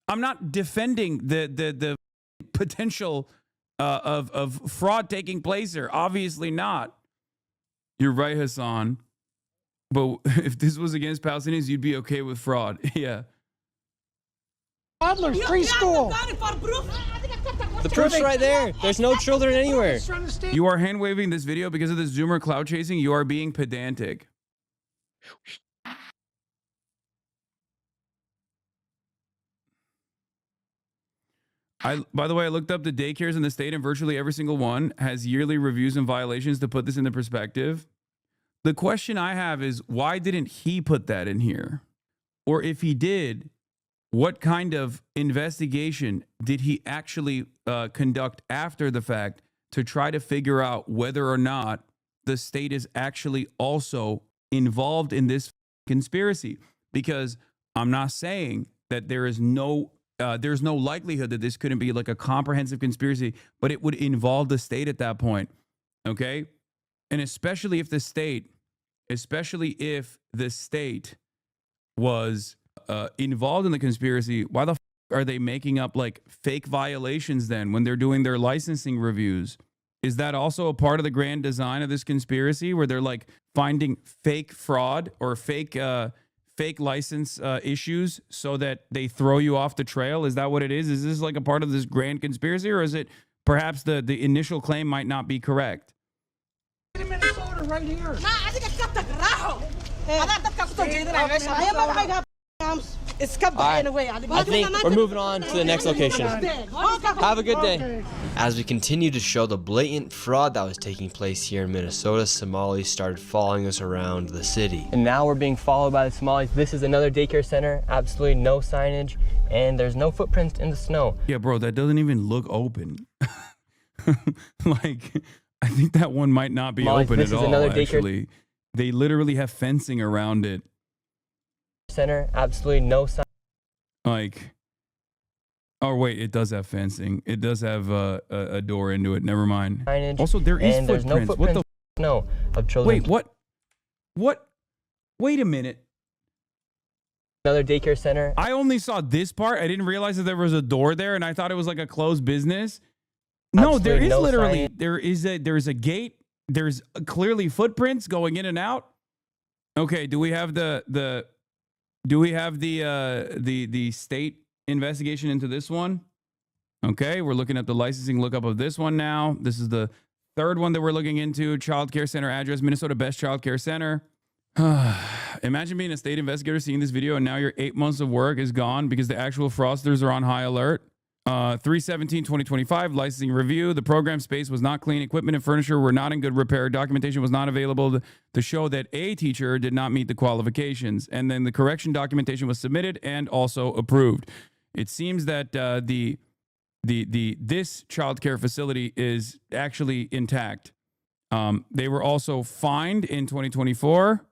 the potential of fraud taking place here. Obviously not. You're right, Hassan. But if this was against Palestinians, you'd be okay with fraud. Yeah. toddlers, preschool. The proof's right there. There's no children anywhere. You are hand waving this video because of the Zoomer cloud chasing. You are being pedantic. By the way, I looked up the daycares in the state, and virtually every single one has yearly reviews and violations. To put this into perspective, the question I have is, why didn't he put that in here? Or if he did, what kind of investigation did he actually conduct after the fact to try to figure out whether or not the state is actually also involved in this conspiracy? Because I'm not saying that there's no likelihood that this couldn't be like a comprehensive conspiracy, but it would involve the state at that point. Okay. And especially if the state was involved in the conspiracy, why the are they making up like fake violations then when they're doing their licensing reviews? Is that also a part of the grand design of this conspiracy, where they're like finding fake fraud or fake license issues so that they throw you off the trail? Is that what it is? Is this like a part of this grand conspiracy, or is it perhaps the initial claim might not be correct? In Minnesota, right here. I think we're moving on to the next location. Have a good day. As we continue to show the blatant fraud that was taking place here in Minnesota, Somalis started following us around the city. And now we're being followed by the Somalis. This is another daycare center. Absolutely no signage, and there's no footprints in the snow. Yeah, bro, that doesn't even look open. Like, I think that one might not be open at all, actually. They literally have fencing around it. Center, absolutely no sign. Like, oh wait, it does have fencing. It does have a door into it. Never mind. Signage, also, there is and footprints. There's no footprints. What the? No, of children. Wait, what? What? Wait a minute. Another daycare center. I only saw this part. I didn't realize that there was a door there, and I thought it was like a closed business. No, there is literally there's a gate. There's clearly footprints going in and out. Okay, do we have the state investigation into this one? Okay, we're looking at the licensing lookup of this one now. This is the third one that we're looking into. Child care center address, Minnesota Best Child Care Center. Imagine being a state investigator, seeing this video, and now your 8 months of work is gone because the actual fraudsters are on high alert. 3/17/2025 licensing review. The program space was not clean. Equipment and furniture were not in good repair. Documentation was not available to show that a teacher did not meet the qualifications. And then the correction documentation was submitted and also approved. It seems that this child care facility is actually intact. They were also fined in 2024.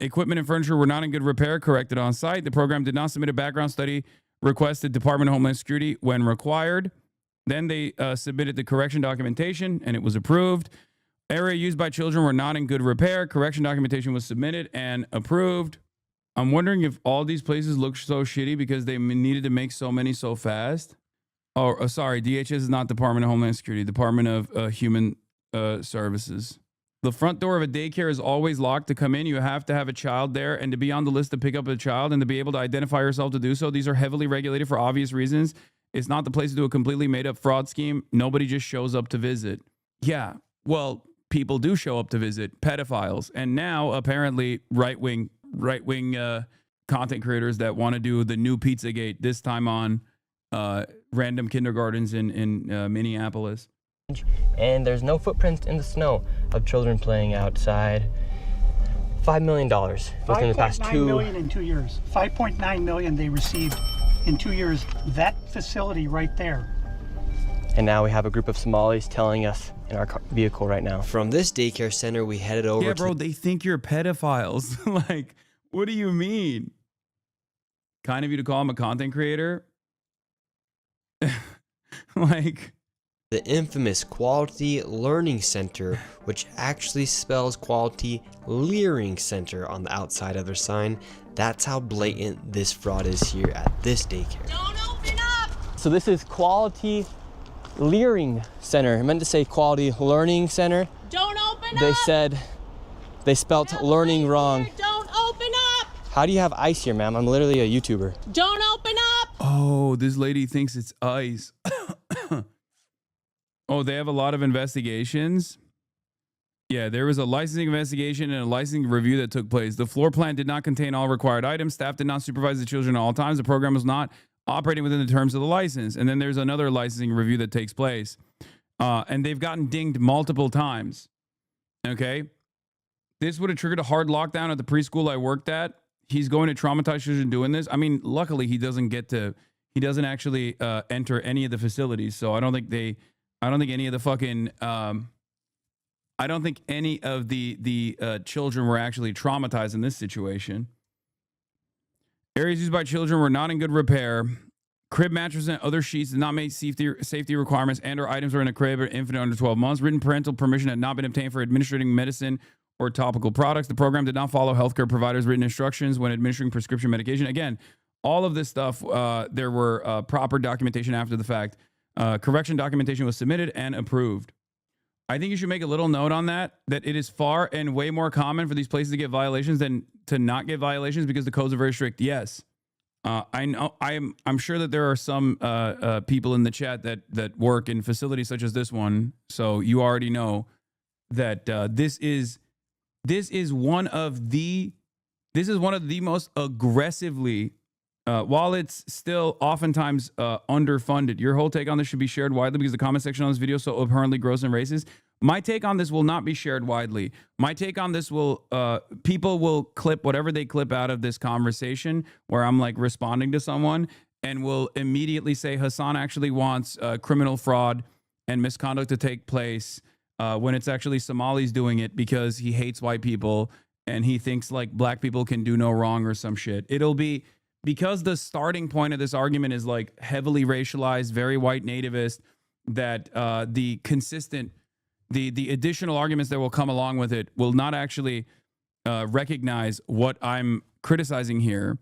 Equipment and furniture were not in good repair, corrected on site. The program did not submit a background study requested Department of Homeland Security when required. Then they submitted the correction documentation and it was approved. Area used by children were not in good repair. Correction documentation was submitted and approved. I'm wondering if all these places look so shitty because they needed to make so many so fast. Oh, sorry. DHS is not Department of Homeland Security. Department of Human Services. The front door of a daycare is always locked. To come in, you have to have a child there, and to be on the list to pick up a child and to be able to identify yourself to do so. These are heavily regulated for obvious reasons. It's not the place to do a completely made up fraud scheme. Nobody just shows up to visit. Yeah, well, people do show up to visit, pedophiles, and now apparently right-wing content creators that want to do the new Pizzagate, this time on random kindergartens in Minneapolis. And there's no footprints in the snow of children playing outside. $5 million within the past 5.9 million in 2 years. 5.9 million they received in 2 years. That facility right there. And now we have a group of Somalis telling us in our vehicle right now. From this daycare center, we headed over Yeah, to... bro, they think you're pedophiles. Like, what do you mean? Kind of you to call him a content creator? Like... the infamous Quality Learning Center, which actually spells Quality Leering Center on the outside of their sign. That's how blatant this fraud is here at this daycare. Don't open up! So this is Quality Leering Center. I meant to say Quality Learning Center. Don't open up! They said they spelt learning wrong. Don't open up! How do you have ice here, ma'am? I'm literally a YouTuber. Don't open up! Oh, this lady thinks it's ice. Oh, they have a lot of investigations. Yeah, there was a licensing investigation and a licensing review that took place. The floor plan did not contain all required items. Staff did not supervise the children at all times. The program was not operating within the terms of the license. And then there's another licensing review that takes place. And they've gotten dinged multiple times. Okay? This would have triggered a hard lockdown at the preschool I worked at. He's going to traumatize children doing this. I mean, luckily he doesn't actually enter any of the facilities. So I don't think any of the fucking, I don't think any of the children were actually traumatized in this situation. Areas used by children were not in good repair. Crib mattresses and other sheets did not meet safety requirements, and or items were in a crib or infant under 12 months. Written parental permission had not been obtained for administering medicine or topical products. The program did not follow healthcare providers' written instructions when administering prescription medication. Again, all of this stuff, there were proper documentation after the fact. Correction documentation was submitted and approved. I think you should make a little note on that it is far and way more common for these places to get violations than to not get violations because the codes are very strict. Yes. I know I'm sure that there are some people in the chat that work in facilities such as this one. So you already know that this is one of the most aggressively while it's still oftentimes underfunded. Your whole take on this should be shared widely because the comment section on this video is so apparently gross and racist. My take on this will not be shared widely. My take on this will, people will clip whatever they clip out of this conversation where I'm like responding to someone and will immediately say Hassan actually wants criminal fraud and misconduct to take place when it's actually Somalis doing it because he hates white people and he thinks like black people can do no wrong or some shit. It'll be... because the starting point of this argument is like heavily racialized, very white nativist, that the additional arguments that will come along with it will not actually recognize what I'm criticizing here.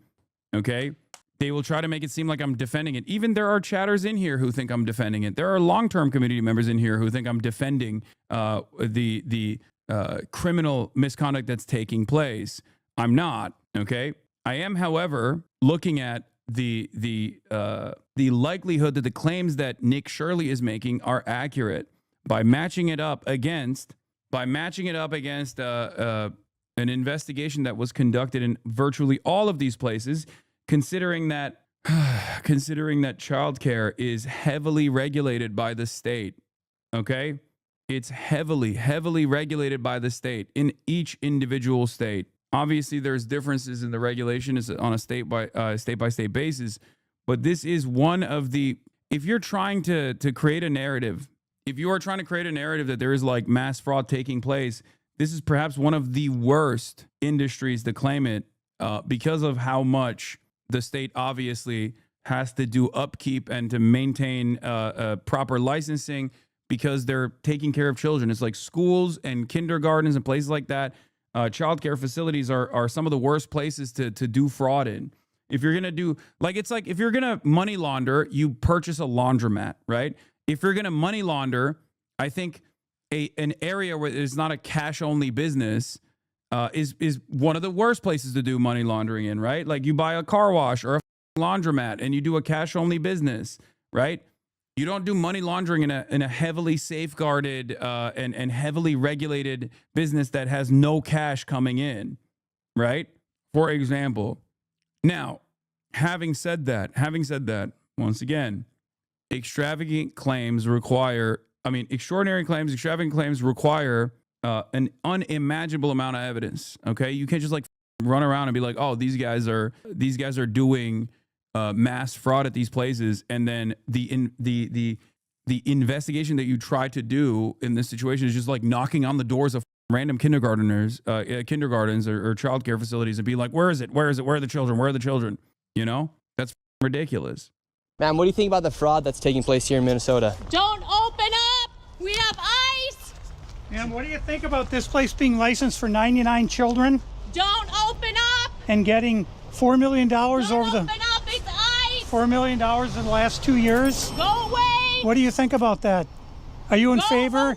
Okay? They will try to make it seem like I'm defending it. Even there are chatters in here who think I'm defending it. There are long-term community members in here who think I'm defending the criminal misconduct that's taking place. I'm not. Okay? I am, however, looking at the likelihood that the claims that Nick Shirley is making are accurate by matching it up against an investigation that was conducted in virtually all of these places, considering that childcare is heavily regulated by the state. Okay, it's heavily regulated by the state in each individual state. Obviously, there's differences in the regulation is on a state by state basis, but this is one of the. If you're trying to create a narrative, if you are trying to create a narrative that there is like mass fraud taking place, this is perhaps one of the worst industries to claim it because of how much the state obviously has to do upkeep and to maintain proper licensing because they're taking care of children. It's like schools and kindergartens and places like that. childcare facilities are some of the worst places to do fraud in. If you're gonna do it's like if you're gonna money launder, you purchase a laundromat, right? If you're gonna money launder, I think an area where it's not a cash only business is one of the worst places to do money laundering in, right? Like you buy a car wash or a laundromat and you do a cash only business, right? You don't do money laundering in a heavily safeguarded and heavily regulated business that has no cash coming in, right? For example. Now, having said that, once again, extravagant claims require an unimaginable amount of evidence. Okay, you can't just like run around and be like, oh, these guys are doing mass fraud at these places, and then the investigation that you try to do in this situation is just like knocking on the doors of random kindergartens or childcare facilities and be like, where is it? Where are the children? Where are the children? You know, that's ridiculous. Ma'am, what do you think about the fraud that's taking place here in Minnesota? Don't open up. We have ice. And what do you think about this place being licensed for 99 children Don't open up. and getting $4 million over Don't the open up. It's ice. $4 million in the last 2 years? Go away. What do you think about that? Are you in Go favor? away.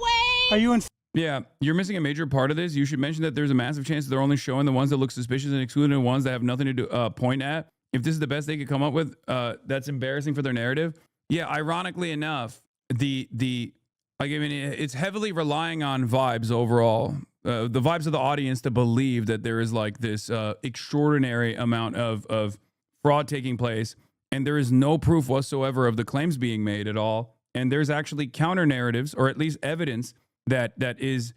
Are you in Yeah, you're missing a major part of this. You should mention that there's a massive chance that they're only showing the ones that look suspicious and excluding the ones that have nothing to do, point at. If this is the best they could come up with, that's embarrassing for their narrative. Yeah, ironically enough, it's heavily relying on vibes overall. The vibes of the audience to believe that there is like this extraordinary amount of fraud taking place, and there is no proof whatsoever of the claims being made at all. And there's actually counter narratives, or at least evidence that is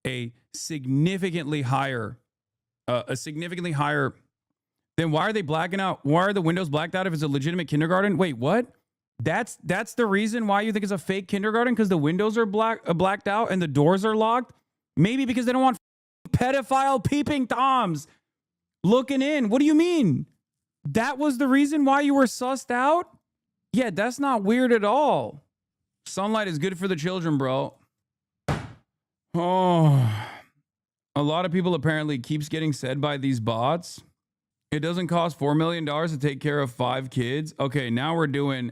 a significantly higher. Then why are they blacking out? Why are the windows blacked out if it's a legitimate kindergarten? Wait, what? That's the reason why you think it's a fake kindergarten? Because the windows are blacked out and the doors are locked? Maybe because they don't want pedophile peeping toms looking in. What do you mean? That was the reason why you were sussed out? Yeah, that's not weird at all. Sunlight is good for the children, bro. Oh, a lot of people apparently keeps getting said by these bots. It doesn't cost $4 million to take care of 5 kids. Okay, now we're doing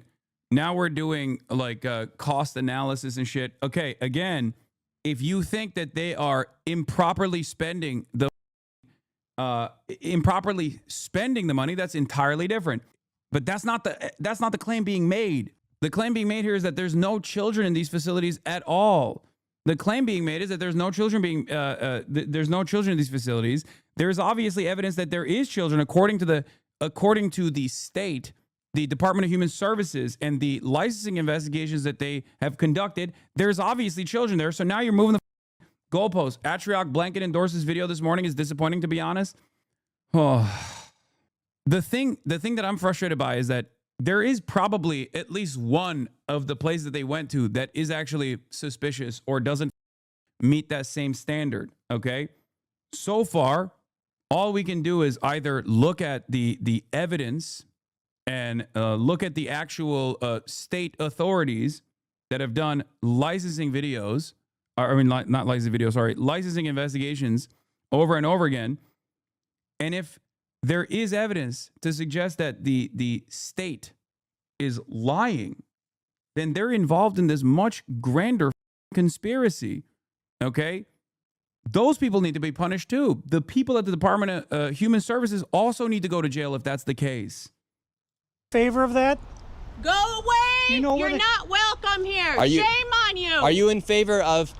like cost analysis and shit. Okay, again, if you think that they are improperly spending the money, that's entirely different. But that's not the claim being made. The claim being made here is that there's no children in these facilities at all. The claim being made is that there's no children in these facilities. There's obviously evidence that there is children according to the state, the Department of Human Services, and the licensing investigations that they have conducted. There's obviously children there. So now you're moving the goalpost. Atrioc blanket endorses video this morning is disappointing, to be honest. Oh, the thing that I'm frustrated by is that there is probably at least one of the places that they went to that is actually suspicious or doesn't meet that same standard. Okay. So far, all we can do is either look at the evidence and look at the actual state authorities that have done licensing videos, not licensing videos, sorry, licensing investigations over and over again. And if there is evidence to suggest that the state is lying, then they're involved in this much grander conspiracy. Okay? Those people need to be punished too. The people at the Department of Human Services also need to go to jail if that's the case. favor of that? Go away. You know where You're not welcome here. You- Shame on you. Are you in favor of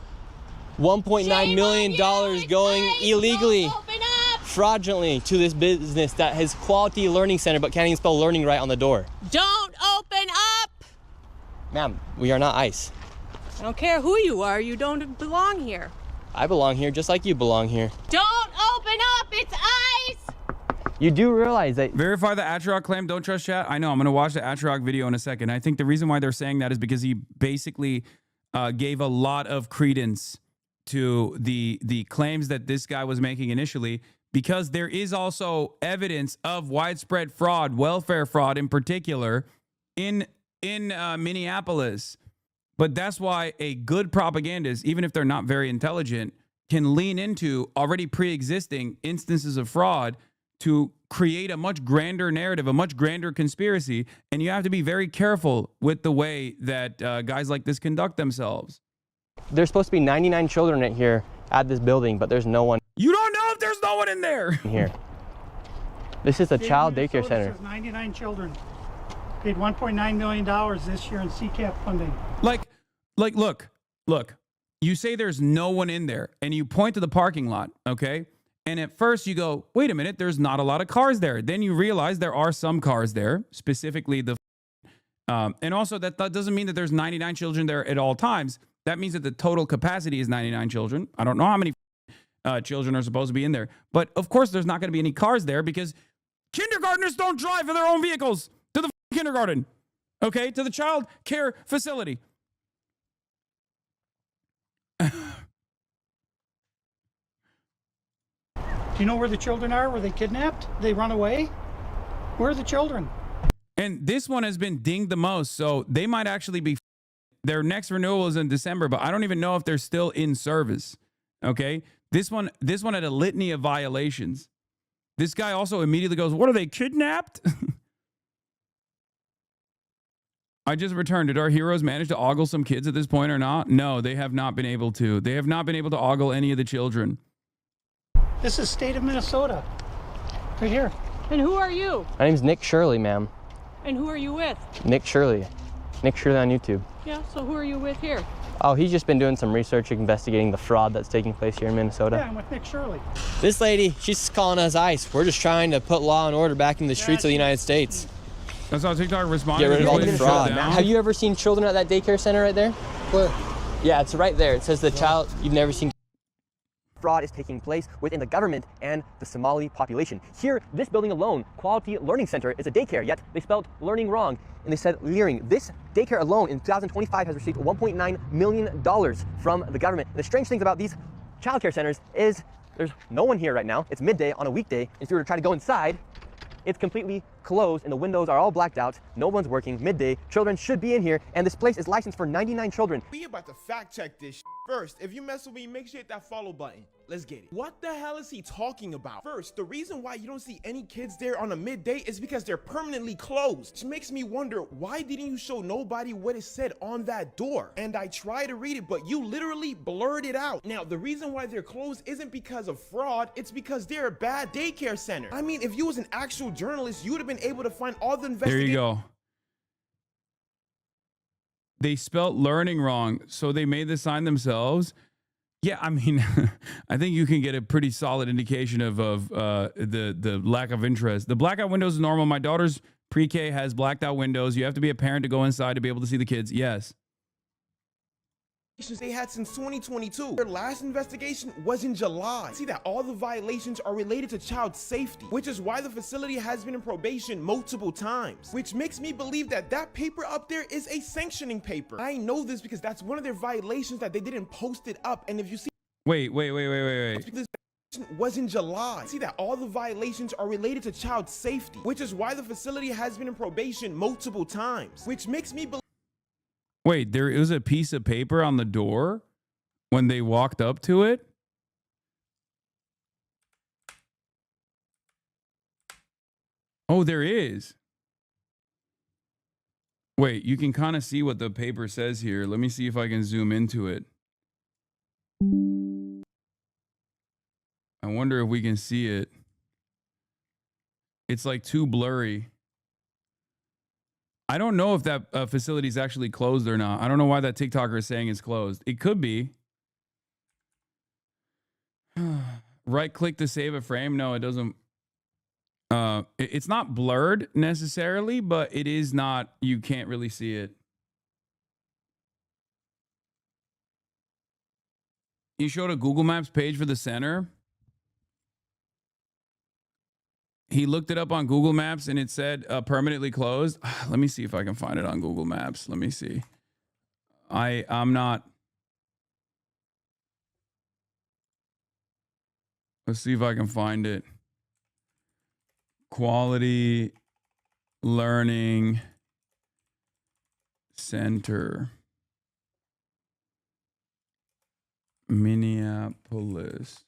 $1.9 million going illegally, Don't open up. fraudulently to this business that has quality learning center but can't even spell learning right on the door? Don't open up. Ma'am, we are not ICE. I don't care who you are, you don't belong here. I belong here just like you belong here. Don't open up. It's ice. You do realize that Verify the Atrioc claim. Don't trust chat. I know. I'm going to watch the Atrioc video in a second. I think the reason why they're saying that is because he basically gave a lot of credence to the claims that this guy was making initially, because there is also evidence of widespread fraud, welfare fraud in particular, in Minneapolis. But that's why a good propagandist, even if they're not very intelligent, can lean into already pre-existing instances of fraud to create a much grander narrative, a much grander conspiracy. And you have to be very careful with the way that guys like this conduct themselves. There's supposed to be 99 children in here at this building, but there's no one You don't know if there's no one in there. here. This is a child daycare Minnesota center. says 99 children. Paid $1.9 million this year in CCAP funding. Like, look. You say there's no one in there, and you point to the parking lot, okay? And at first you go, wait a minute, there's not a lot of cars there. Then you realize there are some cars there, specifically the, and also that doesn't mean that there's 99 children there at all times. That means that the total capacity is 99 children. I don't know how many children are supposed to be in there. But of course, there's not going to be any cars there because kindergartners don't drive for their own vehicles to the kindergarten, okay? To the child care facility. Do you know where the children are? Were they kidnapped? They run away? Where are the children? And this one has been dinged the most, so they might actually be. Their next renewal is in December, but I don't even know if they're still in service. Okay, this one had a litany of violations. This guy also immediately goes, "What are they, kidnapped?" I just returned. Did our heroes manage to ogle some kids at this point or not? No, they have not been able to. They have not been able to ogle any of the children. This is state of Minnesota. Right here. And who are you? My name's Nick Shirley, ma'am. And who are you with? Nick Shirley. Nick Shirley on YouTube. Yeah, so who are you with here? Oh, he's just been doing some research investigating the fraud that's taking place here in Minnesota. Yeah, I'm with Nick Shirley. This lady, she's calling us ICE. We're just trying to put law and order back in the streets of the United States. That's how TikTok responded. Get rid of all the Shut fraud. down. Have you ever seen children at that daycare center right there? Where? Yeah, it's right there. It says the child, you've never seen. Fraud is taking place within the government and the Somali population. Here, this building alone, Quality Learning Center, is a daycare, yet they spelled learning wrong, and they said leering. This daycare alone in 2025 has received $1.9 million from the government. And the strange thing about these childcare centers is there's no one here right now. It's midday on a weekday, and if you were to try to go inside, it's completely closed and the windows are all blacked out. No one's working. Midday. Children should be in here, and this place is licensed for 99 children. We about to fact check this first. If you mess with me, make sure you hit that follow button. Let's get it. What the hell is he talking about? First, the reason why you don't see any kids there on a midday is because they're permanently closed. Which makes me wonder, why didn't you show nobody what it said on that door? And I tried to read it, but you literally blurred it out. Now, the reason why they're closed isn't because of fraud, it's because they're a bad daycare center. I mean, if you was an actual journalist, you would have been able to find all the There investigators. you go. They spelt learning wrong, so they made the sign themselves. Yeah, I mean, I think you can get a pretty solid indication of the lack of interest. The blackout windows is normal. My daughter's pre-K has blacked out windows. You have to be a parent to go inside to be able to see the kids. Yes. They had since 2022. Their last investigation was in July. See that all the violations are related to child safety, which is why the facility has been in probation multiple times, which makes me believe that that paper up there is a sanctioning paper. I know this because that's one of their violations that they didn't post it up. And if you see, Wait. this was in July. See that all the violations are related to child safety, which is why the facility has been in probation multiple times, which makes me believe. Wait, there was a piece of paper on the door when they walked up to it? Oh, there is. Wait, you can kind of see what the paper says here. Let me see if I can zoom into it. I wonder if we can see it. It's like too blurry. I don't know if that facility is actually closed or not. I don't know why that TikToker is saying it's closed. It could be. Right click to save a frame. No, it doesn't. It's not blurred necessarily, but it is not. You can't really see it. You showed a Google Maps page for the center. He looked it up on Google Maps and it said permanently closed. Let me see if I can find it on Google Maps. Let me see. I'm not. Let's see if I can find it. Quality Learning Center. Minneapolis.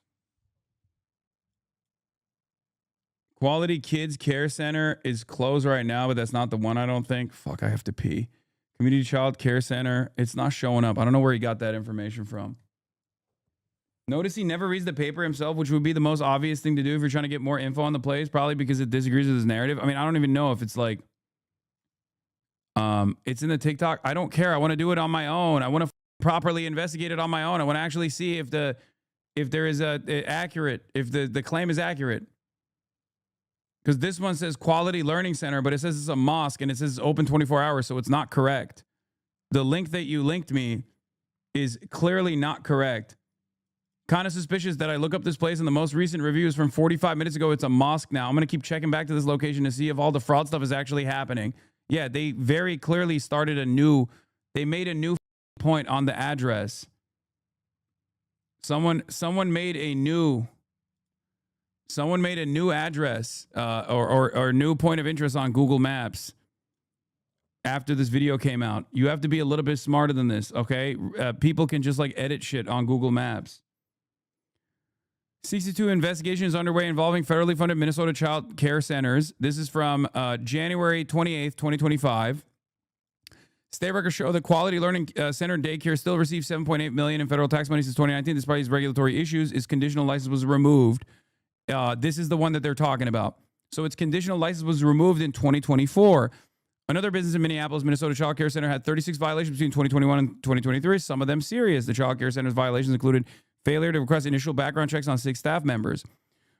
Quality Kids Care Center is closed right now, but that's not the one, I don't think. Fuck, I have to pee. Community Child Care Center. It's not showing up. I don't know where he got that information from. Notice he never reads the paper himself, which would be the most obvious thing to do if you're trying to get more info on the place, probably because it disagrees with his narrative. I mean, I don't even know if it's like, it's in the TikTok. I don't care. I want to do it on my own. I want to properly investigate it on my own. I want to actually see if there is the claim is accurate. Because this one says Quality Learning Center, but it says it's a mosque and it says it's open 24 hours, so it's not correct. The link that you linked me is clearly not correct. Kind of suspicious that I look up this place and the most recent review is from 45 minutes ago. It's a mosque now. I'm going to keep checking back to this location to see if all the fraud stuff is actually happening. Yeah, they very clearly they made a new point on the address. Someone made a new address or new point of interest on Google Maps after this video came out. You have to be a little bit smarter than this, okay? People can just like edit shit on Google Maps. 62 investigation is underway involving federally funded Minnesota child care centers. This is from January 28th, 2025. State records show that Quality Learning Center and Daycare still receives $7.8 million in federal tax money since 2019. Despite these regulatory issues, its conditional license was removed. This is the one that they're talking about. So its conditional license was removed in 2024. Another business in Minneapolis, Minnesota Child Care Center, had 36 violations between 2021 and 2023, some of them serious. The Child Care Center's violations included failure to request initial background checks on 6 staff members.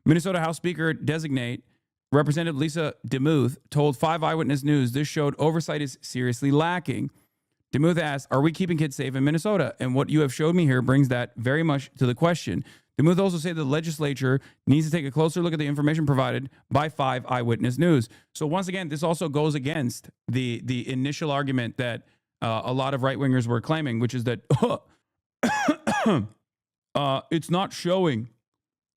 Minnesota House Speaker designate Representative Lisa DeMuth told 5 Eyewitness News this showed oversight is seriously lacking. DeMuth asked, are we keeping kids safe in Minnesota? And what you have showed me here brings that very much to the question. DeMuth also said the legislature needs to take a closer look at the information provided by 5 Eyewitness News. So once again, this also goes against the initial argument that a lot of right-wingers were claiming, which is that it's not showing.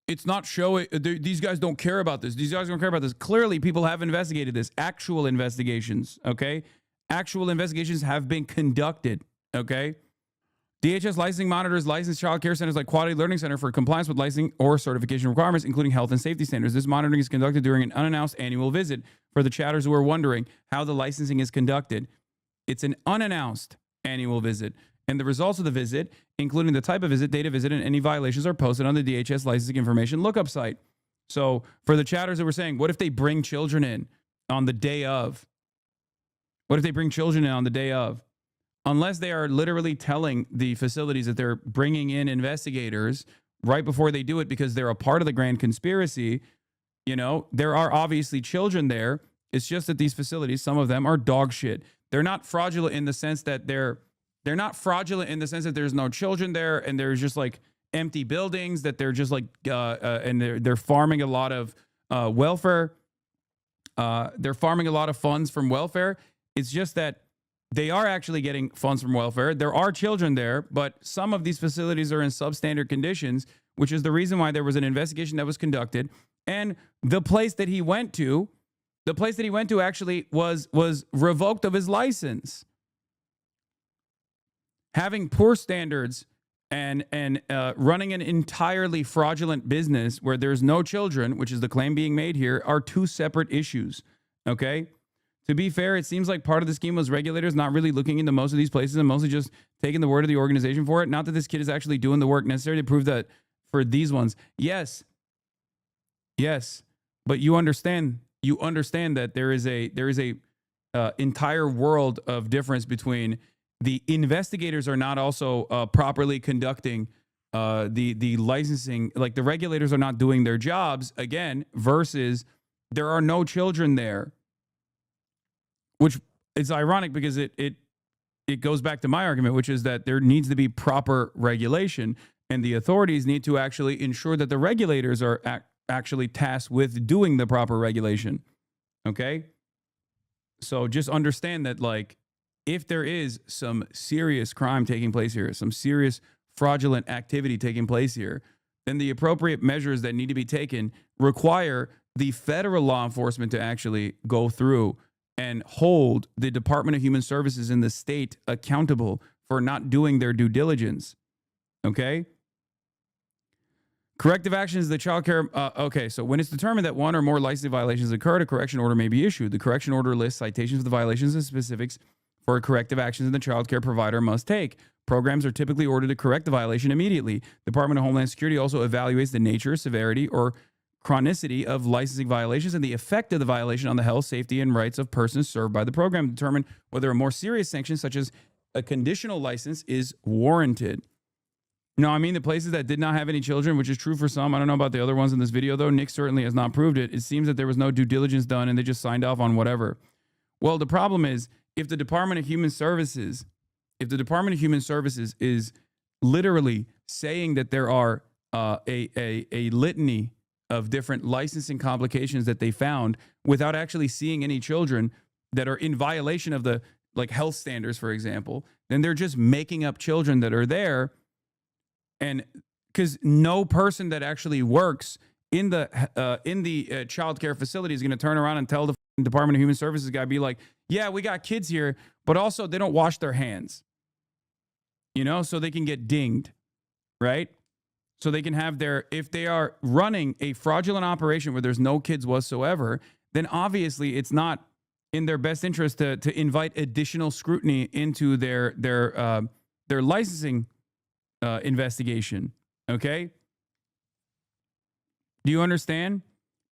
It's not showing. These guys don't care about this. These guys don't care about this. Clearly, people have investigated this. Actual investigations, okay? Actual investigations have been conducted, okay? DHS licensing monitors licensed child care centers like Quality Learning Center for compliance with licensing or certification requirements, including health and safety standards. This monitoring is conducted during an unannounced annual visit. For the chatters who are wondering how the licensing is conducted, it's an unannounced annual visit. And the results of the visit, including the type of visit, date of visit, and any violations are posted on the DHS licensing information lookup site. So for the chatters that were saying, what if they bring children in on the day of? What if they bring children in on the day of? Unless they are literally telling the facilities that they're bringing in investigators right before they do it because they're a part of the grand conspiracy, you know, there are obviously children there. It's just that these facilities, some of them are dog shit. They're not fraudulent in the sense that they're not fraudulent in the sense that there's no children there and there's just like empty buildings that they're just like and they're farming a lot of welfare. They're farming a lot of funds from welfare. It's just that they are actually getting funds from welfare. There are children there, but some of these facilities are in substandard conditions, which is the reason why there was an investigation that was conducted. And the place that he went to actually was revoked of his license. Having poor standards and running an entirely fraudulent business where there's no children, which is the claim being made here, are 2 separate issues, okay? To be fair, it seems like part of the scheme was regulators not really looking into most of these places and mostly just taking the word of the organization for it. Not that this kid is actually doing the work necessary to prove that for these ones. Yes, but you understand that there is a entire world of difference between the investigators are not also properly conducting the licensing, like the regulators are not doing their jobs again, versus there are no children there. Which is ironic because it goes back to my argument, which is that there needs to be proper regulation and the authorities need to actually ensure that the regulators are actually tasked with doing the proper regulation. Okay? So just understand that, like, if there is some serious crime taking place here, some serious fraudulent activity taking place here, then the appropriate measures that need to be taken require the federal law enforcement to actually go through and hold the Department of Human Services in the state accountable for not doing their due diligence. Okay? Corrective actions, the child care. Okay, so when it's determined that one or more licensing violations occurred, a correction order may be issued. The correction order lists citations of the violations and specifics for corrective actions the child care provider must take. Programs are typically ordered to correct the violation immediately. The Department of Homeland Security also evaluates the nature, severity, or chronicity of licensing violations and the effect of the violation on the health, safety, and rights of persons served by the program to determine whether a more serious sanction, such as a conditional license, is warranted. No, I mean the places that did not have any children, which is true for some. I don't know about the other ones in this video, though. Nick certainly has not proved it. It seems that there was no due diligence done and they just signed off on whatever. Well, the problem is if the Department of Human Services is literally saying that there are a litany of different licensing complications that they found without actually seeing any children that are in violation of the like health standards, for example, then they're just making up children that are there. And because no person that actually works in the child care facility is going to turn around and tell the Department of Human Services guy, be like, yeah, we got kids here, but also they don't wash their hands, you know, so they can get dinged, right? So they can have if they are running a fraudulent operation where there's no kids whatsoever, then obviously it's not in their best interest to invite additional scrutiny into their licensing investigation. Okay? Do you understand?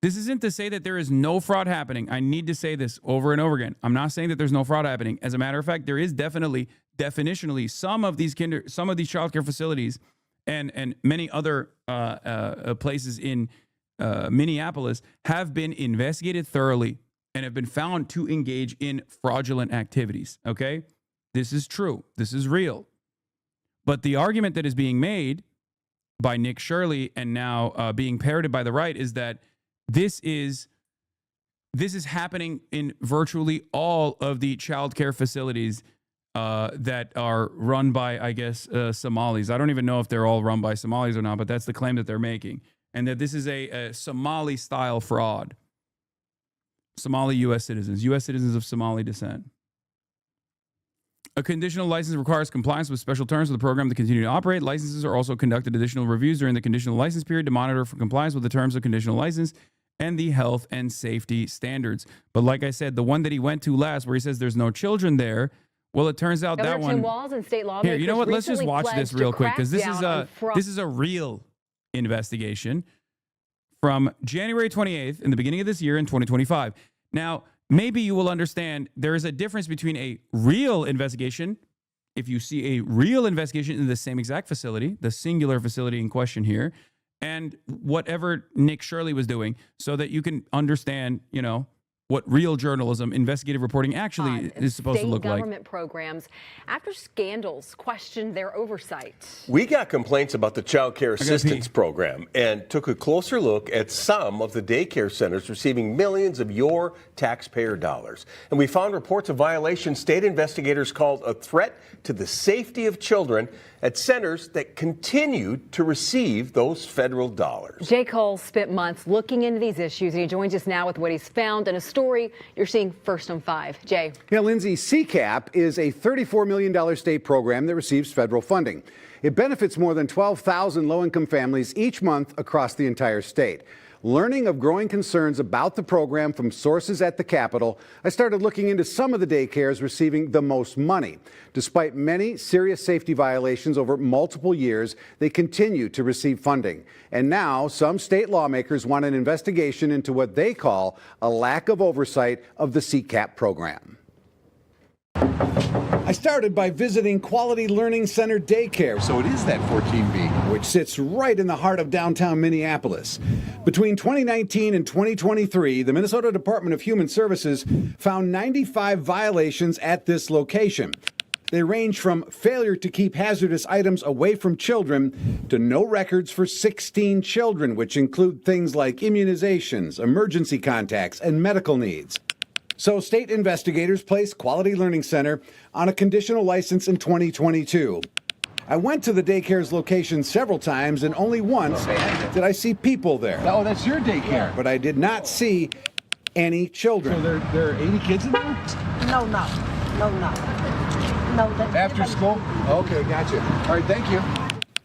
This isn't to say that there is no fraud happening. I need to say this over and over again. I'm not saying that there's no fraud happening. As a matter of fact, there is definitionally some of these childcare facilities and many other places in Minneapolis have been investigated thoroughly and have been found to engage in fraudulent activities. Okay? This is true. This is real. But the argument that is being made by Nick Shirley and now being parroted by the right is that this is happening in virtually all of the child care facilities that are run by, I guess, Somalis. I don't even know if they're all run by Somalis or not, but that's the claim that they're making. And that this is a Somali-style fraud. Somali U.S. citizens of Somali descent. A conditional license requires compliance with special terms of the program to continue to operate. Licenses are also conducted additional reviews during the conditional license period to monitor for compliance with the terms of conditional license and the health and safety standards. But like I said, the one that he went to last where he says there's no children there, well, it turns out Governor that one... Tim Walz and state lawmakers Here, you know what? Let's just watch this real quick because this is a real investigation from January 28th in the beginning of this year in 2025. Now, maybe you will understand there is a difference between a real investigation, if you see a real investigation in the same exact facility, the singular facility in question here, and whatever Nick Shirley was doing, so that you can understand, you know, what real journalism, investigative reporting actually is supposed to look like. State government programs, after scandals questioned their oversight. We got complaints about the Child Care Assistance Program and took a closer look at some of the daycare centers receiving millions of your taxpayer dollars. And we found reports of violations state investigators called a threat to the safety of children at centers that continued to receive those federal dollars. Jay Cole spent months looking into these issues, and he joins us now with what he's found in a story you're seeing first on 5. Jay. Yeah, Lindsay, CCAP is a $34 million state program that receives federal funding. It benefits more than 12,000 low-income families each month across the entire state. Learning of growing concerns about the program from sources at the Capitol, I started looking into some of the daycares receiving the most money. Despite many serious safety violations over multiple years, they continue to receive funding. And now some state lawmakers want an investigation into what they call a lack of oversight of the CCAP program. I started by visiting Quality Learning Center Daycare. So it is that 14B, which sits right in the heart of downtown Minneapolis. Between 2019 and 2023, the Minnesota Department of Human Services found 95 violations at this location. They range from failure to keep hazardous items away from children to no records for 16 children, which include things like immunizations, emergency contacts, and medical needs. So state investigators placed Quality Learning Center on a conditional license in 2022. I went to the daycare's location several times, and only once did I see people there. Oh, that's your daycare. But I did not see any children. So there are 80 kids in there? No. After school? Okay, gotcha. All right, thank you.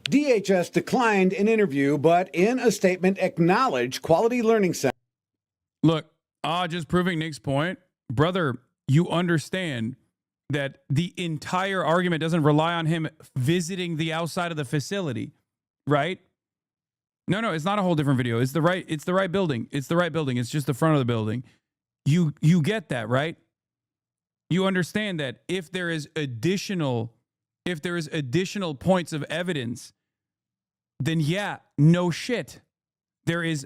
DHS declined an interview, but in a statement acknowledged Quality Learning Center. Look, just proving Nick's point. Brother, you understand that the entire argument doesn't rely on him visiting the outside of the facility, right? No, it's not a whole different video. It's the right building. It's the right building. It's just the front of the building. You get that, right? You understand that if there is additional points of evidence, then yeah, no shit. There is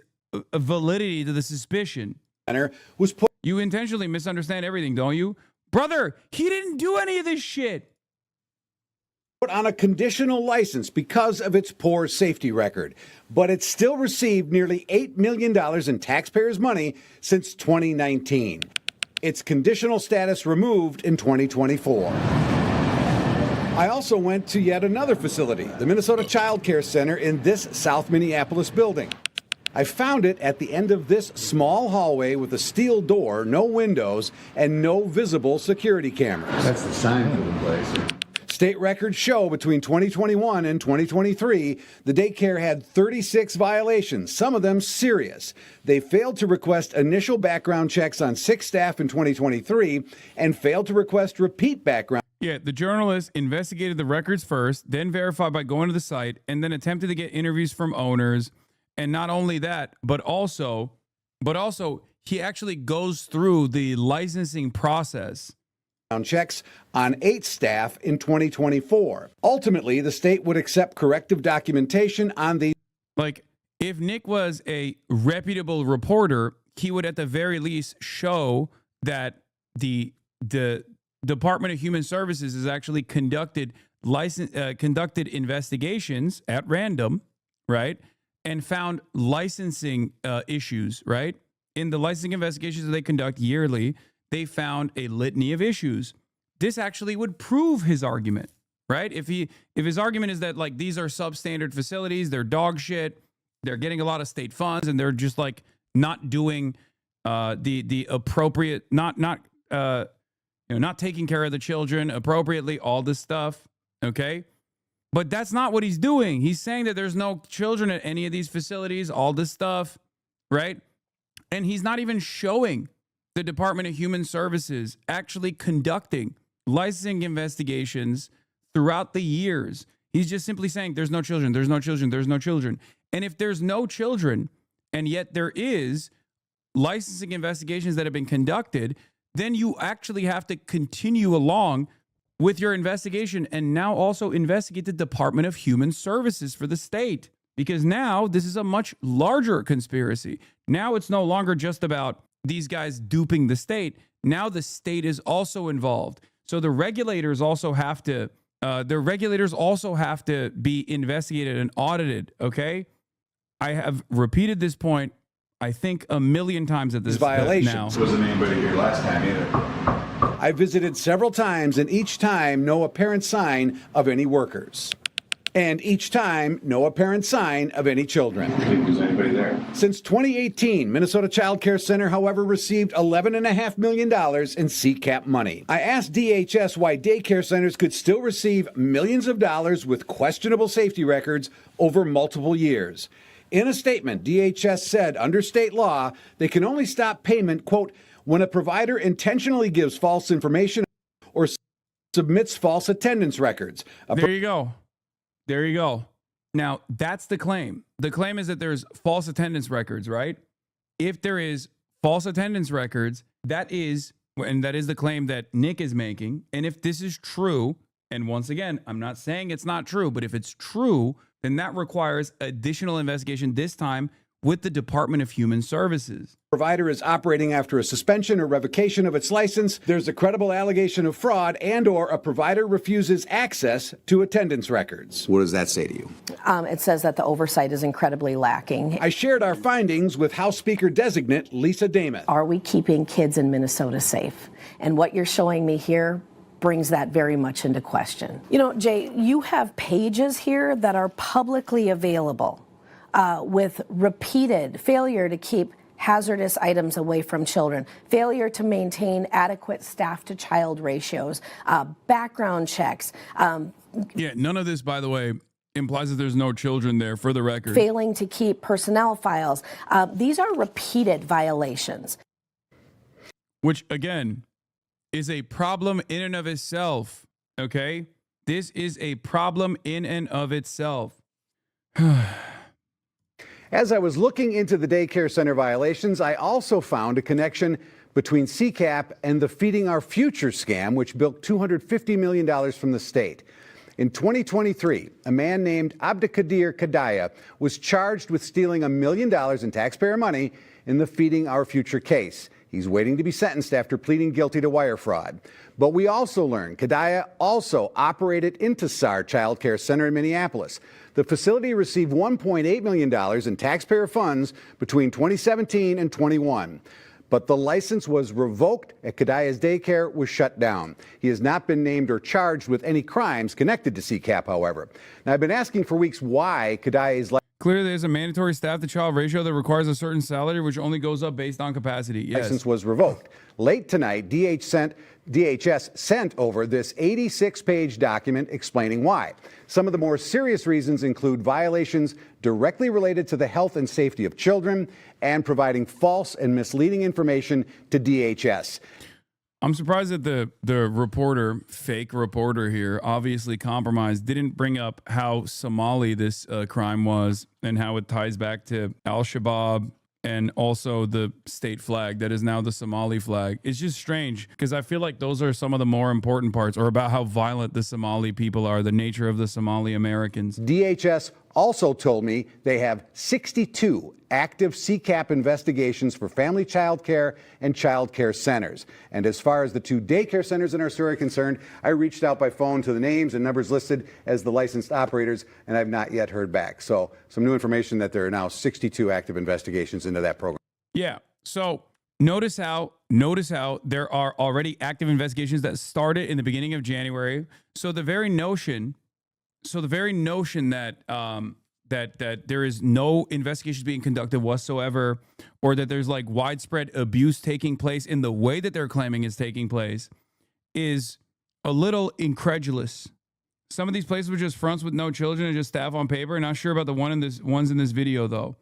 a validity to the suspicion. You intentionally misunderstand everything, don't you? Brother, he didn't do any of this shit. Put on a conditional license because of its poor safety record, but it still received nearly $8 million in taxpayers' money since 2019. Its conditional status removed in 2024. I also went to yet another facility, the Minnesota Child Care Center in this South Minneapolis building. I found it at the end of this small hallway with a steel door, no windows, and no visible security cameras. That's the sign for the place. State records show between 2021 and 2023, the daycare had 36 violations, some of them serious. They failed to request initial background checks on 6 staff in 2023 and failed to request repeat background. Yeah, the journalist investigated the records first, then verified by going to the site, and then attempted to get interviews from owners. And not only that, but also he actually goes through the licensing process. Checks on 8 staff in 2024. Ultimately, the state would accept corrective documentation on the. Like, if Nick was a reputable reporter, he would at the very least show that the Department of Human Services has actually conducted investigations at random, right? And found licensing issues, right? In the licensing investigations that they conduct yearly, they found a litany of issues. This actually would prove his argument, right? If his argument is that like these are substandard facilities, they're dog shit, they're getting a lot of state funds, and they're just like not doing the appropriate, not taking care of the children appropriately, all this stuff, okay? But that's not what he's doing. He's saying that there's no children at any of these facilities, all this stuff, right? And he's not even showing the Department of Human Services actually conducting licensing investigations throughout the years. He's just simply saying there's no children, there's no children, there's no children. And if there's no children, and yet there is licensing investigations that have been conducted, then you actually have to continue along with your investigation and now also investigate the Department of Human Services for the state. Because now this is a much larger conspiracy. Now it's no longer just about these guys duping the state. Now the state is also involved. So the regulators also have to be investigated and audited, okay? I have repeated this point, I think, a million times at this violations. Now. Wasn't anybody here last time either. I visited several times, and each time, no apparent sign of any workers. And each time, no apparent sign of any children. I think there's anybody there. Since 2018, Minnesota Child Care Center, however, received $11.5 million in CCAP money. I asked DHS why daycare centers could still receive millions of dollars with questionable safety records over multiple years. In a statement, DHS said under state law, they can only stop payment, quote, when a provider intentionally gives false information or submits false attendance records. There you go. There you go. Now, that's the claim. The claim is that there's false attendance records, right? If there is false attendance records, that is the claim that Nick is making. And if this is true, and once again, I'm not saying it's not true, but if it's true, then that requires additional investigation, this time with the Department of Human Services. Provider is operating after a suspension or revocation of its license. There's a credible allegation of fraud and/or a provider refuses access to attendance records. What does that say to you? It says that the oversight is incredibly lacking. I shared our findings with House Speaker designate Lisa Damon. Are we keeping kids in Minnesota safe? And what you're showing me here brings that very much into question. You know, Jay, you have pages here that are publicly available with repeated failure to keep hazardous items away from children, failure to maintain adequate staff to child ratios, background checks. Yeah, none of this, by the way, implies that there's no children there, for the record. Failing to keep personnel files. These are repeated violations. Which, again, is a problem in and of itself, okay? This is a problem in and of itself. As I was looking into the daycare center violations, I also found a connection between CCAP and the Feeding Our Future scam, which bilked $250 million from the state. In 2023, a man named Abdikadir Kadaya was charged with stealing $1 million in taxpayer money in the Feeding Our Future case. He's waiting to be sentenced after pleading guilty to wire fraud. But we also learned Kadaya also operated Intisar Child Care Center in Minneapolis. The facility received $1.8 million in taxpayer funds between 2017 and 21. But the license was revoked and Kadaya's daycare was shut down. He has not been named or charged with any crimes connected to CCAP, however. Now, I've been asking for weeks why Kadaya's Clearly, there's a mandatory staff-to-child ratio that requires a certain salary, which only goes up based on capacity. Yes. License was revoked. Late tonight, DHS sent over this 86-page document explaining why. Some of the more serious reasons include violations directly related to the health and safety of children and providing false and misleading information to DHS. I'm surprised that the reporter, fake reporter here, obviously compromised, didn't bring up how Somali this crime was and how it ties back to Al-Shabaab and also the state flag that is now the Somali flag. It's just strange because I feel like those are some of the more important parts, or about how violent the Somali people are, the nature of the Somali Americans. DHS also told me they have 62 active CCAP investigations for family child care and child care centers. And as far as the 2 daycare centers in our story are concerned, I reached out by phone to the names and numbers listed as the licensed operators, and I've not yet heard back. So some new information that there are now 62 active investigations into that program. Yeah. So notice how there are already active investigations that started in the beginning of January. So the very notion that that there is no investigations being conducted whatsoever, or that there's like widespread abuse taking place in the way that they're claiming is taking place, is a little incredulous. Some of these places were just fronts with no children and just staff on paper. Not sure about the ones in this video though.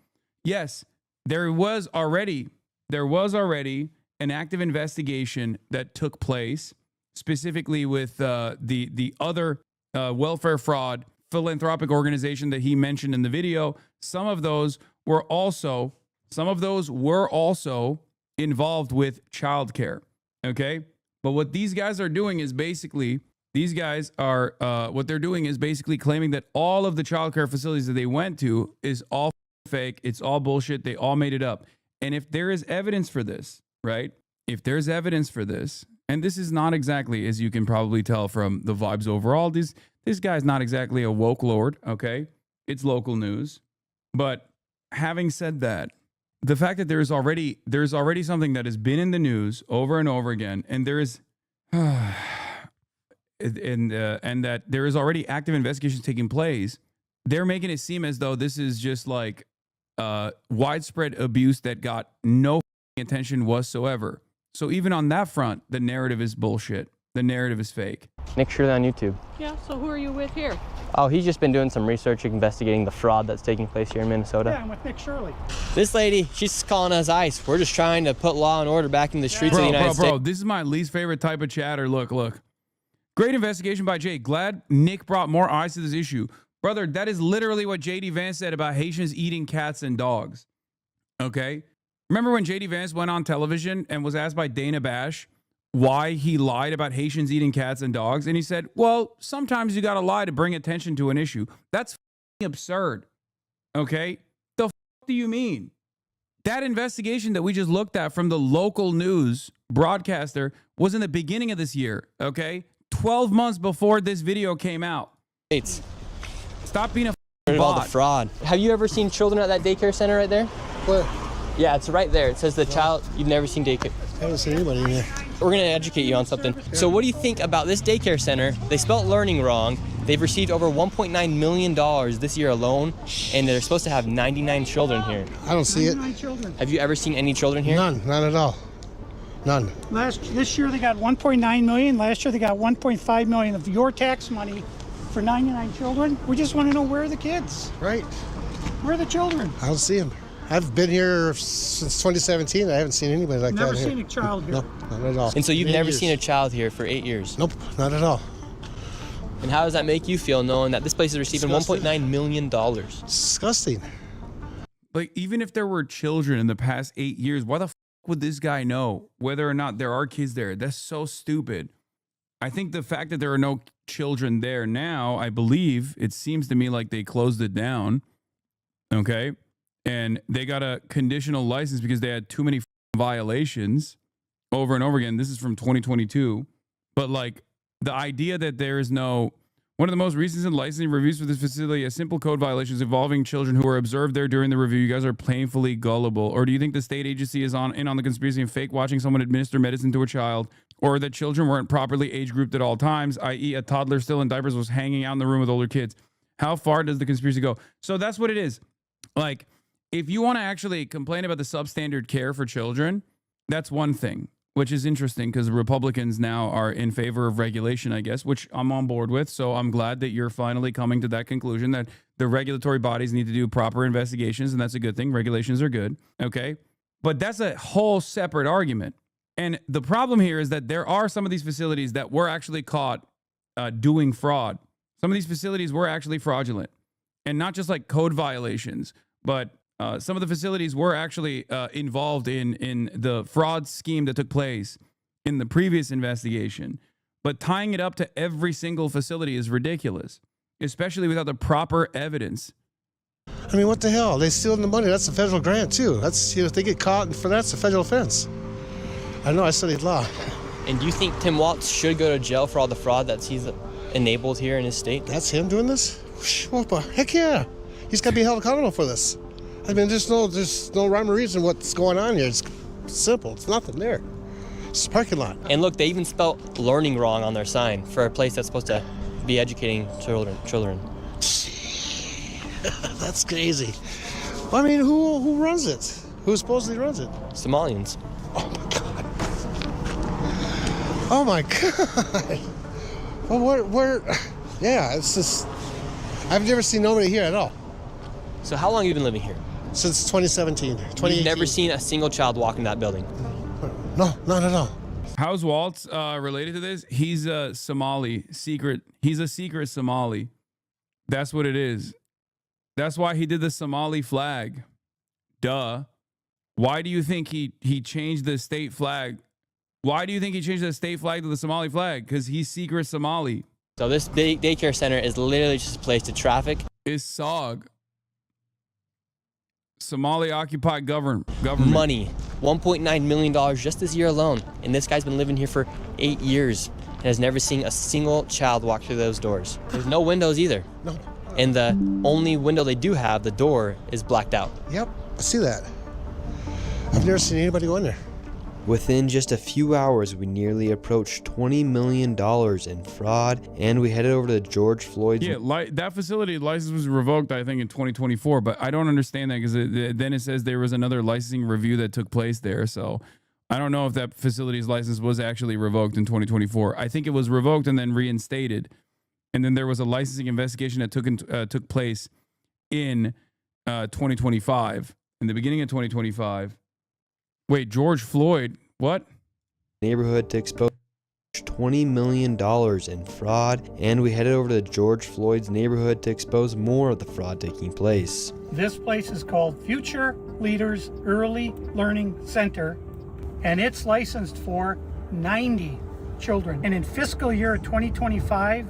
Yes, there was already an active investigation that took place, specifically with the other welfare fraud philanthropic organization that he mentioned in the video. Some of those were also involved with childcare. Okay, but what these guys are doing is basically claiming that all of the childcare facilities that they went to is all fake. It's all bullshit. They all made it up. And if there is evidence for this, right? If there's evidence for this, and this is not exactly, as you can probably tell from the vibes overall, this guy's not exactly a woke lord, okay? It's local news. But having said that, the fact that there's already something that has been in the news over and over again, and there is and that there is already active investigations taking place, they're making it seem as though this is just like widespread abuse that got no attention whatsoever. So even on that front, the narrative is bullshit. The narrative is fake. Nick Shirley on YouTube. Yeah, so who are you with here? Oh, he's just been doing some research investigating the fraud that's taking place here in Minnesota. Yeah, I'm with Nick Shirley. This lady, she's calling us ICE. We're just trying to put law and order back in the streets of the United States. Bro, this is my least favorite type of chatter. Look. Great investigation by Jay. Glad Nick brought more eyes to this issue. Brother, that is literally what J.D. Vance said about Haitians eating cats and dogs. Okay? Remember when J.D. Vance went on television and was asked by Dana Bash why he lied about Haitians eating cats and dogs? And he said, well, sometimes you got to lie to bring attention to an issue. That's absurd. Okay? The f do you mean? That investigation that we just looked at from the local news broadcaster was in the beginning of this year. Okay? 12 months before this video came out. Stop being a bot. All the fraud. Have you ever seen children at that daycare center right there? Where? Yeah, it's right there. It says the child. You've never seen daycare. I haven't seen anybody in there. We're going to educate you on something. So what do you think about this daycare center? They spelt learning wrong. They've received over $1.9 million this year alone, and they're supposed to have 99 children here. I don't see it. Have you ever seen any children here? None at all. None. This year they got 1.9 million. Last year they got 1.5 million of your tax money for 99 children. We just want to know where are the kids. Right. Where are the children? I don't see them. I've been here since 2017. I haven't seen anybody like Never that here. seen a child here. No, not at all. And so you've 8 never years. seen a child here for 8 years? Nope, not at all. And how does that make you feel knowing that this place is receiving $1.9 million? Disgusting. Like, even if there were children in the past 8 years, why the f would this guy know whether or not there are kids there? That's so stupid. I think the fact that there are no children there now, I believe, it seems to me like they closed it down. Okay. And they got a conditional license because they had too many violations over and over again. This is from 2022. But like the idea that there is no, one of the most recent licensing reviews for this facility, a simple code violations involving children who were observed there during the review. You guys are painfully gullible. Or do you think the state agency is in on the conspiracy and fake watching someone administer medicine to a child, or that children weren't properly age grouped at all times, i.e. a toddler still in diapers was hanging out in the room with older kids? How far does the conspiracy go? So that's what it is. Like, if you want to actually complain about the substandard care for children, that's one thing, which is interesting because Republicans now are in favor of regulation, I guess, which I'm on board with. So I'm glad that you're finally coming to that conclusion that the regulatory bodies need to do proper investigations, and that's a good thing. Regulations are good, okay? But that's a whole separate argument. And the problem here is that there are some of these facilities that were actually caught doing fraud. Some of these facilities were actually fraudulent, and not just like code violations, but some of the facilities were actually involved in the fraud scheme that took place in the previous investigation. But tying it up to every single facility is ridiculous, especially without the proper evidence. I mean, what the hell? They stealing the money. That's a federal grant, too. That's, if they get caught for that, it's a federal offense. I know, I studied law. And do you think Tim Walz should go to jail for all the fraud that he's enabled here in his state? That's him doing this? Well, heck yeah. He's got to be held accountable for this. I mean, there's no rhyme or reason what's going on here. It's simple. It's nothing there. It's a parking lot. And look, they even spelled learning wrong on their sign for a place that's supposed to be educating children. That's crazy. I mean, who runs it? Who supposedly runs it? Somalians. Oh my God. Well, where? Yeah, it's just, I've never seen nobody here at all. So how long have you been living here? Since 2017, 2018. You've never seen a single child walk in that building? No, not at all. How's Waltz related to this? He's a Somali secret. He's a secret Somali. That's what it is. That's why he did the Somali flag. Duh. Why do you think he changed the state flag? Why do you think he changed the state flag to the Somali flag? Because he's secret Somali. So this daycare center is literally just a place to traffic. Is SOG. Somali occupied government. Money. $1.9 million just this year alone. And this guy's been living here for 8 years and has never seen a single child walk through those doors. There's no windows either. No. And the only window they do have, the door, is blacked out. Yep, I see that. I've never seen anybody go in there. Within just a few hours, we nearly approached $20 million in fraud, and we headed over to George Floyd's. Yeah, that facility license was revoked, I think, in 2024, but I don't understand that because then it says there was another licensing review that took place there. So I don't know if that facility's license was actually revoked in 2024. I think it was revoked and then reinstated. And then there was a licensing investigation that took place in 2025, in the beginning of 2025. Wait, George Floyd, what? Neighborhood to expose $20 million in fraud, and we headed over to George Floyd's neighborhood to expose more of the fraud taking place. This place is called Future Leaders Early Learning Center, and it's licensed for 90 children. And in fiscal year 2025,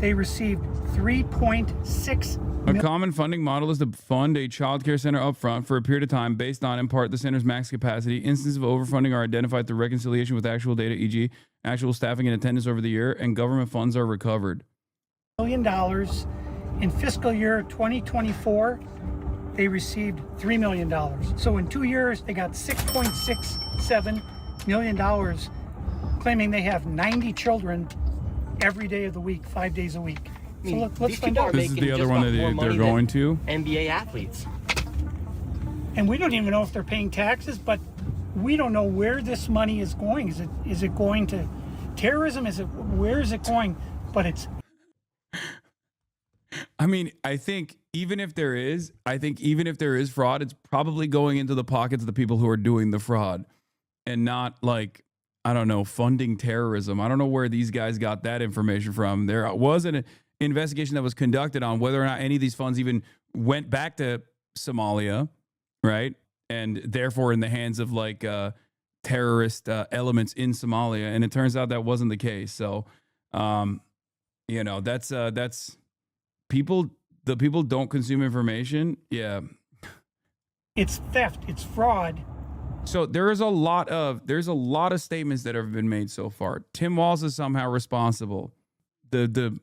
they received $3.6 A common funding model is to fund a child care center upfront for a period of time based on, in part, the center's max capacity. Instances of overfunding are identified through reconciliation with actual data, e.g. actual staffing and attendance over the year, and government funds are recovered. $1 million. In fiscal year 2024, they received $3 million. So in 2 years, they got $6.67 million, claiming they have 90 children every day of the week, 5 days a week. So let's find out. This is the other one that they're going to. NBA athletes. And we don't even know if they're paying taxes, but we don't know where this money is going. Is it going to terrorism? Where is it going? But it's mean, I think even if there is fraud, it's probably going into the pockets of the people who are doing the fraud and not like, I don't know, funding terrorism. I don't know where these guys got that information from. There was an investigation that was conducted on whether or not any of these funds even went back to Somalia, right? And therefore in the hands of like terrorist elements in Somalia. And it turns out that wasn't the case. So, you know, that's people. The people don't consume information. Yeah. It's theft. It's fraud. So there's a lot of statements that have been made so far. Tim Walz is somehow responsible. The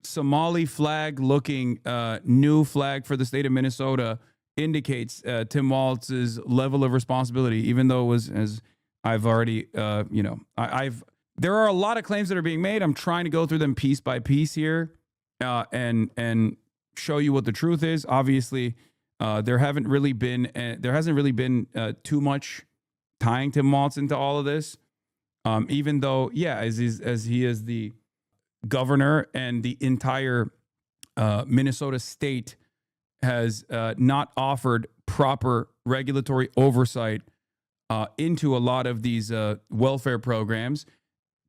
Somali flag looking new flag for the state of Minnesota indicates Tim Walz's level of responsibility, even though it was, as I've already, there are a lot of claims that are being made. I'm trying to go through them piece by piece here and show you what the truth is. Obviously, there hasn't really been too much tying Tim Walz into all of this. Even though, yeah, as he is the governor and the entire Minnesota state has not offered proper regulatory oversight into a lot of these welfare programs.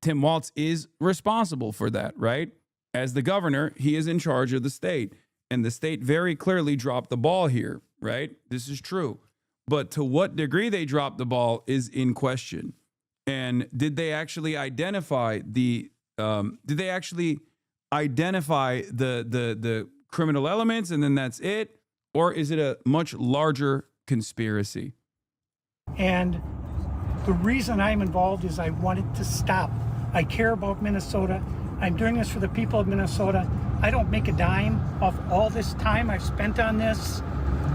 Tim Walz is responsible for that, right? As the governor, he is in charge of the state. And the state very clearly dropped the ball here, right? This is true. But to what degree they dropped the ball is in question. And did they actually identify the criminal elements and then that's it? Or is it a much larger conspiracy? And the reason I'm involved is I wanted to stop. I care about Minnesota. I'm doing this for the people of Minnesota. I don't make a dime off all this time I've spent on this.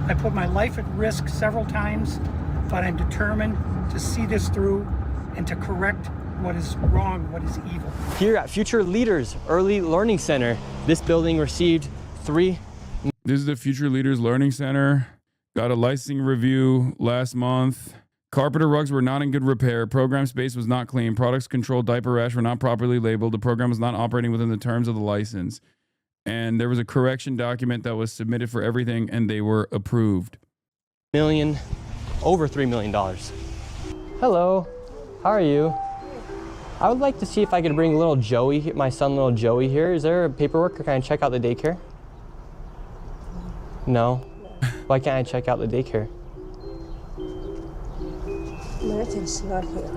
I put my life at risk several times, but I'm determined to see this through and to correct what is wrong, what is evil. Here at Future Leaders Early Learning Center, this building received 3. This is the Future Leaders Learning Center. Got a licensing review last month. Carpet or rugs were not in good repair. Program space was not clean. Products controlled diaper rash were not properly labeled. The program was not operating within the terms of the license. And there was a correction document that was submitted for everything, and they were approved. Over $3 million. Hello, how are you? I would like to see if I could bring little Joey, my son little Joey here. Is there paperwork or can I check out the daycare? No? Why can't I check out the daycare? Milton's not here.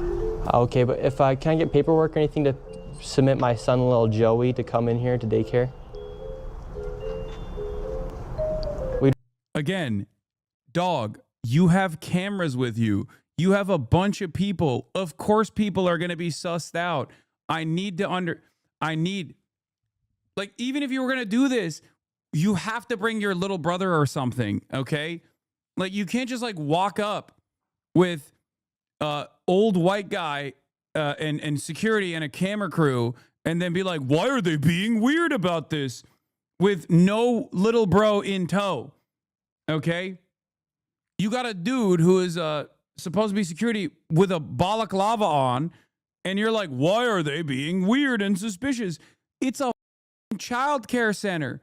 Okay, but if I can't get paperwork or anything to submit my son little Joey to come in here to daycare? Again, dog, you have cameras with you. You have a bunch of people. Of course, people are going to be sussed out. Even if you were going to do this, you have to bring your little brother or something, okay? Like, you can't just like walk up with old white guy and security and a camera crew and then be like, why are they being weird about this? With no little bro in tow, okay? You got a dude who is supposed to be security with a balaclava on, and you're like, why are they being weird and suspicious? It's a child care center.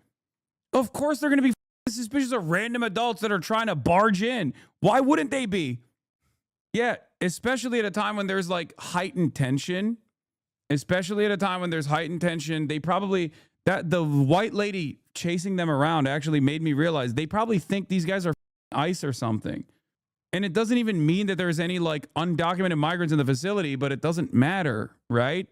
Of course they're going to be suspicious of random adults that are trying to barge in. Why wouldn't they be? Yeah, especially at a time when there's like heightened tension. They probably, that the white lady chasing them around actually made me realize they probably think these guys are ICE or something. And it doesn't even mean that there's any like undocumented migrants in the facility, but it doesn't matter, right?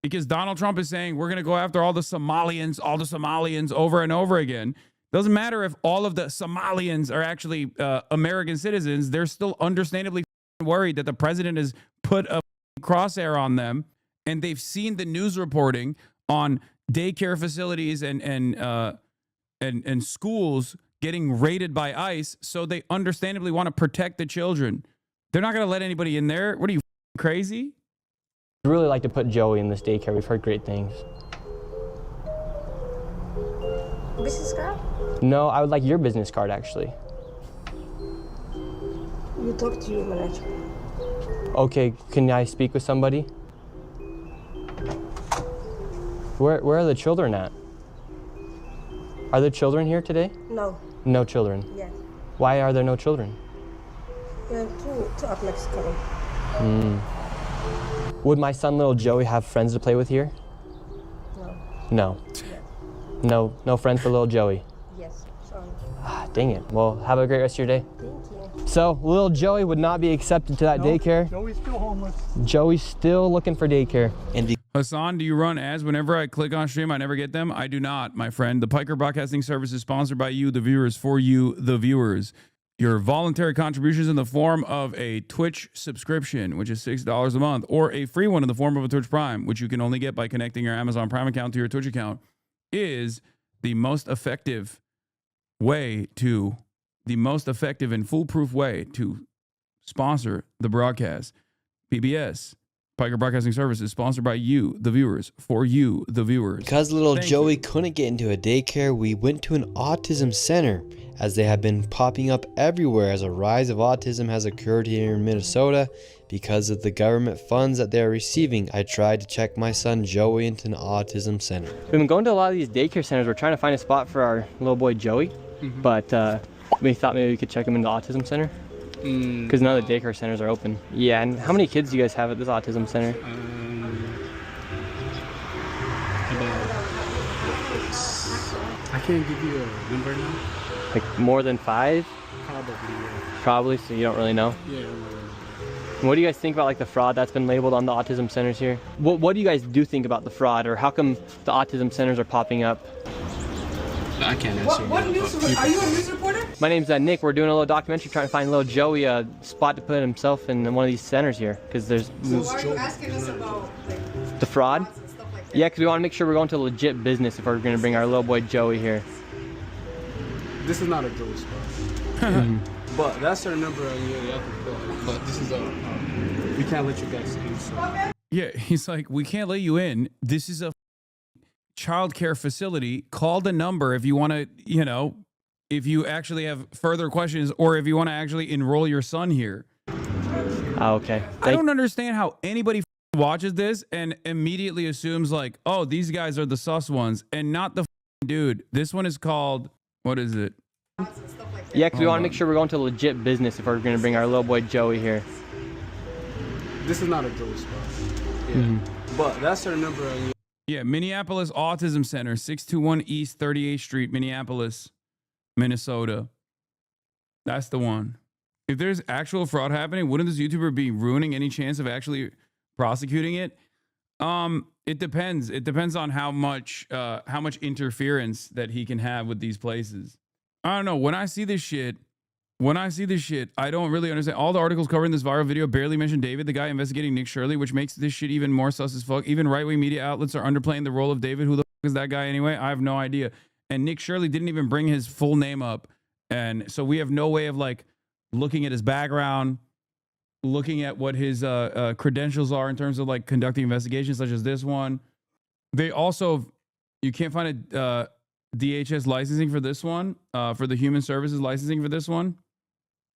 Because Donald Trump is saying we're going to go after all the Somalians over and over again. Doesn't matter if all of the Somalians are actually American citizens. They're still understandably worried that the president has put a crosshair on them, and they've seen the news reporting on daycare facilities and schools getting raided by ICE, so they understandably want to protect the children. They're not going to let anybody in there. What are you, crazy? I'd really like to put Joey in this daycare. We've heard great things. Business card? No, I would like your business card, actually. You talk to your manager. Okay, can I speak with somebody? Where are the children at? Are there children here today? No. No children. Yes. Why are there no children? Yeah, two of Mexico. Would my son, little Joey, have friends to play with here? No. No. No friends for little Joey. Yes. Sorry. Ah, dang it. Well, have a great rest of your day. Thank you. So, little Joey would not be accepted to that daycare. Joey's still homeless. Joey's still looking for daycare. And Hassan, do you run ads whenever I click on stream? I never get them. I do not, my friend. The Piker Broadcasting Service is sponsored by you, the viewers, for you, the viewers. Your voluntary contributions in the form of a Twitch subscription, which is $6 a month, or a free one in the form of a Twitch Prime, which you can only get by connecting your Amazon Prime account to your Twitch account, is the most effective and foolproof way to sponsor the broadcast. PBS, Piker Broadcasting Services, sponsored by you, the viewers, for you, the viewers. Because little Joey couldn't get into a daycare, we went to an autism center, as they have been popping up everywhere as a rise of autism has occurred here in Minnesota because of the government funds that they are receiving. I tried to check my son Joey into an autism center. We've been going to a lot of these daycare centers. We're trying to find a spot for our little boy Joey, but we thought maybe we could check him in the autism center because none of the daycare centers are open. Yeah, and how many kids do you guys have at this autism center? I can't give you a number now. Like more than 5? Probably, yeah. Probably, so you don't really know? Yeah, I don't really know. What do you guys think about like the fraud that's been labeled on the autism centers here? What do you guys do think about the fraud, or how come the autism centers are popping up? I can't answer. What news? Are you a news reporter? My name's Nick. We're doing a little documentary trying to find little Joey a spot to put himself in one of these centers here, because there's So why are you asking us about like the fraud. and stuff like that? Yeah, because we want to make sure we're going to legit business if we're going to bring our little boy Joey here. This is not a Joey spot. But that's our number on the other bill. But this is we can't let you guys in. So. Yeah, he's like, we can't let you in. This is a childcare facility. Call the number if you want to, if you actually have further questions or if you want to actually enroll your son here. Okay. I don't understand how anybody watches this and immediately assumes like, oh, these guys are the sus ones and not the dude. This one is called, what is it? Yeah, because we want to make sure we're going to legit business if we're going to bring our little boy Joey here. This is not a Joey spot. Yeah. But that's our number on the Yeah, Minneapolis Autism Center, 621 East 38th Street, Minneapolis, Minnesota. That's the one. If there's actual fraud happening, wouldn't this YouTuber be ruining any chance of actually prosecuting it? It depends. It depends on how much interference that he can have with these places. I don't know. When I see this shit, I don't really understand. All the articles covering this viral video barely mention David, the guy investigating Nick Shirley, which makes this shit even more sus as fuck. Even right-wing media outlets are underplaying the role of David. Who the fuck is that guy anyway? I have no idea. And Nick Shirley didn't even bring his full name up. And so we have no way of like looking at his background, looking at what his credentials are in terms of like conducting investigations such as this one. They also, you can't find a DHS licensing for this one, for the human services licensing for this one.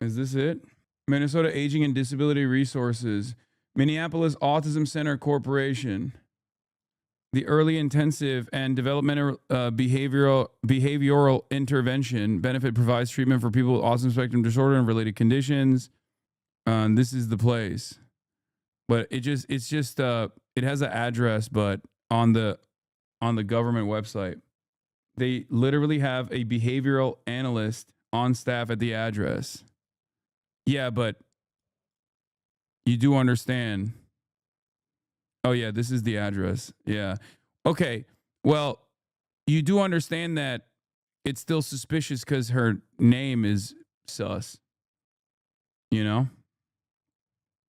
Is this it? Minnesota Aging and Disability Resources, Minneapolis Autism Center Corporation, the Early Intensive and Developmental Behavioral Intervention benefit provides treatment for people with autism spectrum disorder and related conditions. This is the place, but it has an address, but on the government website, they literally have a behavioral analyst on staff at the address. Yeah, but you do understand. Oh, yeah, this is the address. Yeah. Okay. Well, you do understand that it's still suspicious because her name is sus. You know?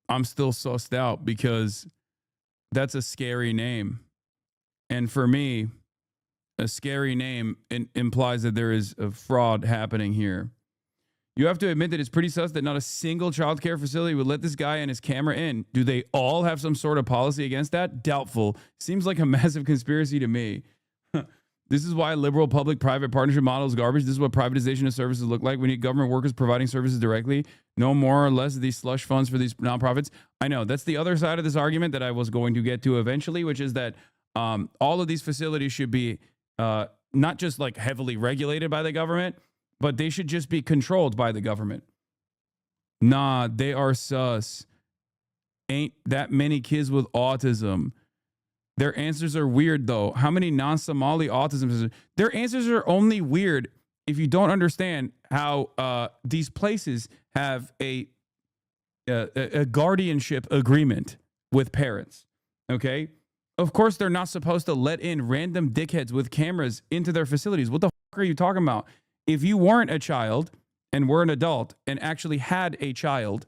I'm still sussed out because that's a scary name. And for me, a scary name implies that there is a fraud happening here. You have to admit that it's pretty sus that not a single child care facility would let this guy and his camera in. Do they all have some sort of policy against that? Doubtful. Seems like a massive conspiracy to me. This is why liberal public-private partnership model is garbage. This is what privatization of services look like. We need government workers providing services directly. No more or less of these slush funds for these nonprofits. I know. That's the other side of this argument that I was going to get to eventually, which is that all of these facilities should be not just like heavily regulated by the government, but they should just be controlled by the government. Nah, they are sus. Ain't that many kids with autism. Their answers are weird, though. How many non-Somali autism? Their answers are only weird if you don't understand how these places have a guardianship agreement with parents. Okay? Of course, they're not supposed to let in random dickheads with cameras into their facilities. What the fuck are you talking about? If you weren't a child and were an adult and actually had a child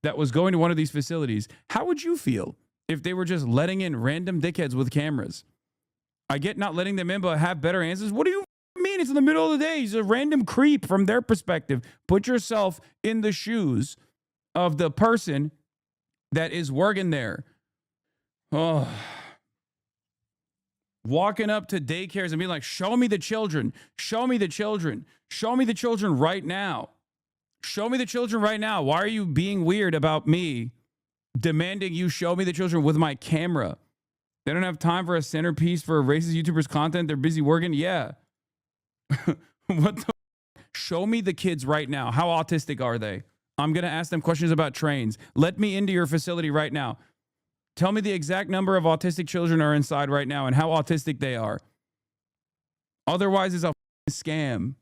that was going to one of these facilities, how would you feel if they were just letting in random dickheads with cameras? I get not letting them in, but have better answers. What do you mean? It's in the middle of the day. He's a random creep from their perspective. Put yourself in the shoes of the person that is working there. Oh, walking up to daycares and being like, show me the children. Show me the children. Show me the children right now. Show me the children right now. Why are you being weird about me demanding you show me the children with my camera? They don't have time for a centerpiece for a racist YouTuber's content. They're busy working. Yeah. What the? Show me the kids right now. How autistic are they? I'm going to ask them questions about trains. Let me into your facility right now. Tell me the exact number of autistic children are inside right now and how autistic they are. Otherwise, it's a scam.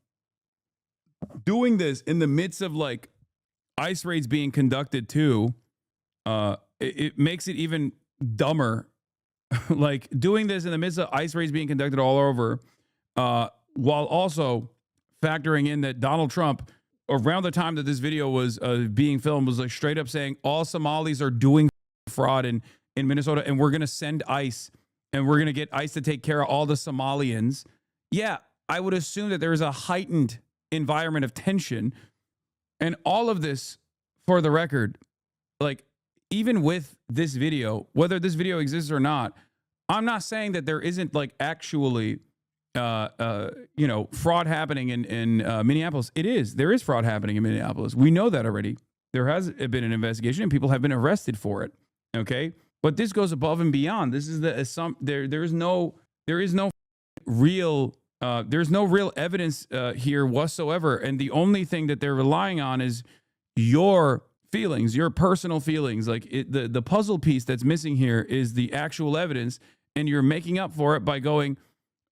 Doing this in the midst of like ICE raids being conducted too, it makes it even dumber. Like doing this in the midst of ICE raids being conducted all over, while also factoring in that Donald Trump, around the time that this video was being filmed, was like straight up saying all Somalis are doing fraud in Minnesota, and we're going to send ICE, and we're going to get ICE to take care of all the Somalians. Yeah, I would assume that there is a heightened environment of tension. And all of this, for the record, like, even with this video, whether this video exists or not, I'm not saying that there isn't like actually fraud happening in Minneapolis. It is. There is fraud happening in Minneapolis. We know that already. There has been an investigation and people have been arrested for it. Okay? But this goes above and beyond. This is there's no real evidence here whatsoever. And the only thing that they're relying on is your feelings, your personal feelings. Like the puzzle piece that's missing here is the actual evidence, and you're making up for it by going,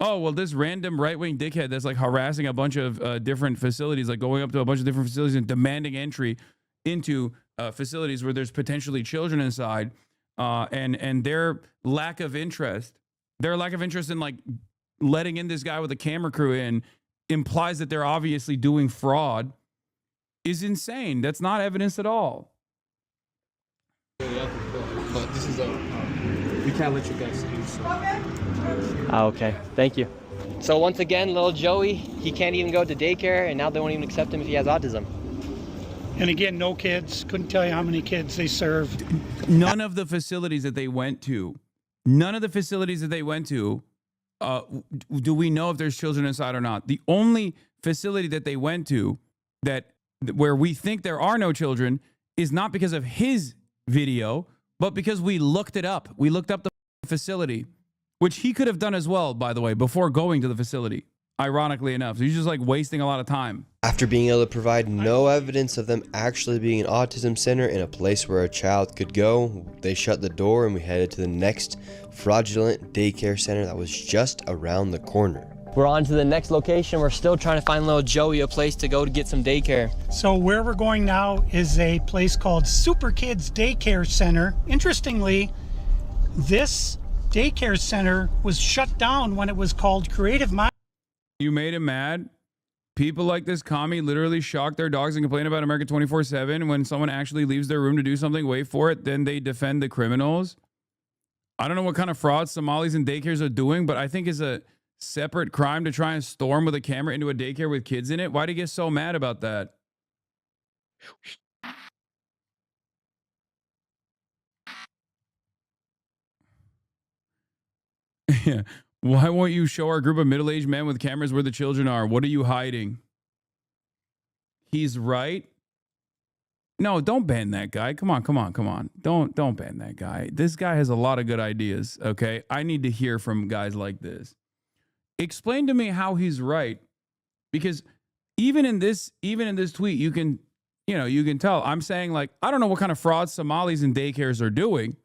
oh, well, this random right-wing dickhead that's like harassing a bunch of different facilities, like going up to a bunch of different facilities and demanding entry into facilities where there's potentially children inside, and their lack of interest in like letting in this guy with a camera crew in implies that they're obviously doing fraud is insane. That's not evidence at all. But this is we can't let you guys in. So. Okay, thank you. So once again, little Joey, he can't even go to daycare, and now they won't even accept him if he has autism. And again, no kids. Couldn't tell you how many kids they served. None of the facilities that they went to, do we know if there's children inside or not? The only facility that they went to where we think there are no children is not because of his video, but because we looked it up. We looked up the facility, which he could have done as well, by the way, before going to the facility, ironically enough. So he's just like wasting a lot of time. After being able to provide no evidence of them actually being an autism center in a place where a child could go, they shut the door and we headed to the next fraudulent daycare center that was just around the corner. We're on to the next location. We're still trying to find little Joey a place to go to get some daycare. So where we're going now is a place called Super Kids Daycare Center. Interestingly, this daycare center was shut down when it was called Creative Minds. You made him mad? People like this commie literally shock their dogs and complain about America 24/7. When someone actually leaves their room to do something, wait for it, then they defend the criminals. I don't know what kind of fraud Somalis and daycares are doing, but I think it's a separate crime to try and storm with a camera into a daycare with kids in it. Why do you get so mad about that? Yeah. Why won't you show our group of middle-aged men with cameras where the children are? What are you hiding? He's right. No, don't ban that guy. Come on. Don't ban that guy. This guy has a lot of good ideas, okay? I need to hear from guys like this. explain to me how he's right, because even in this tweet, you can tell I'm saying, like, I don't know what kind of fraud Somalis in daycares are doing.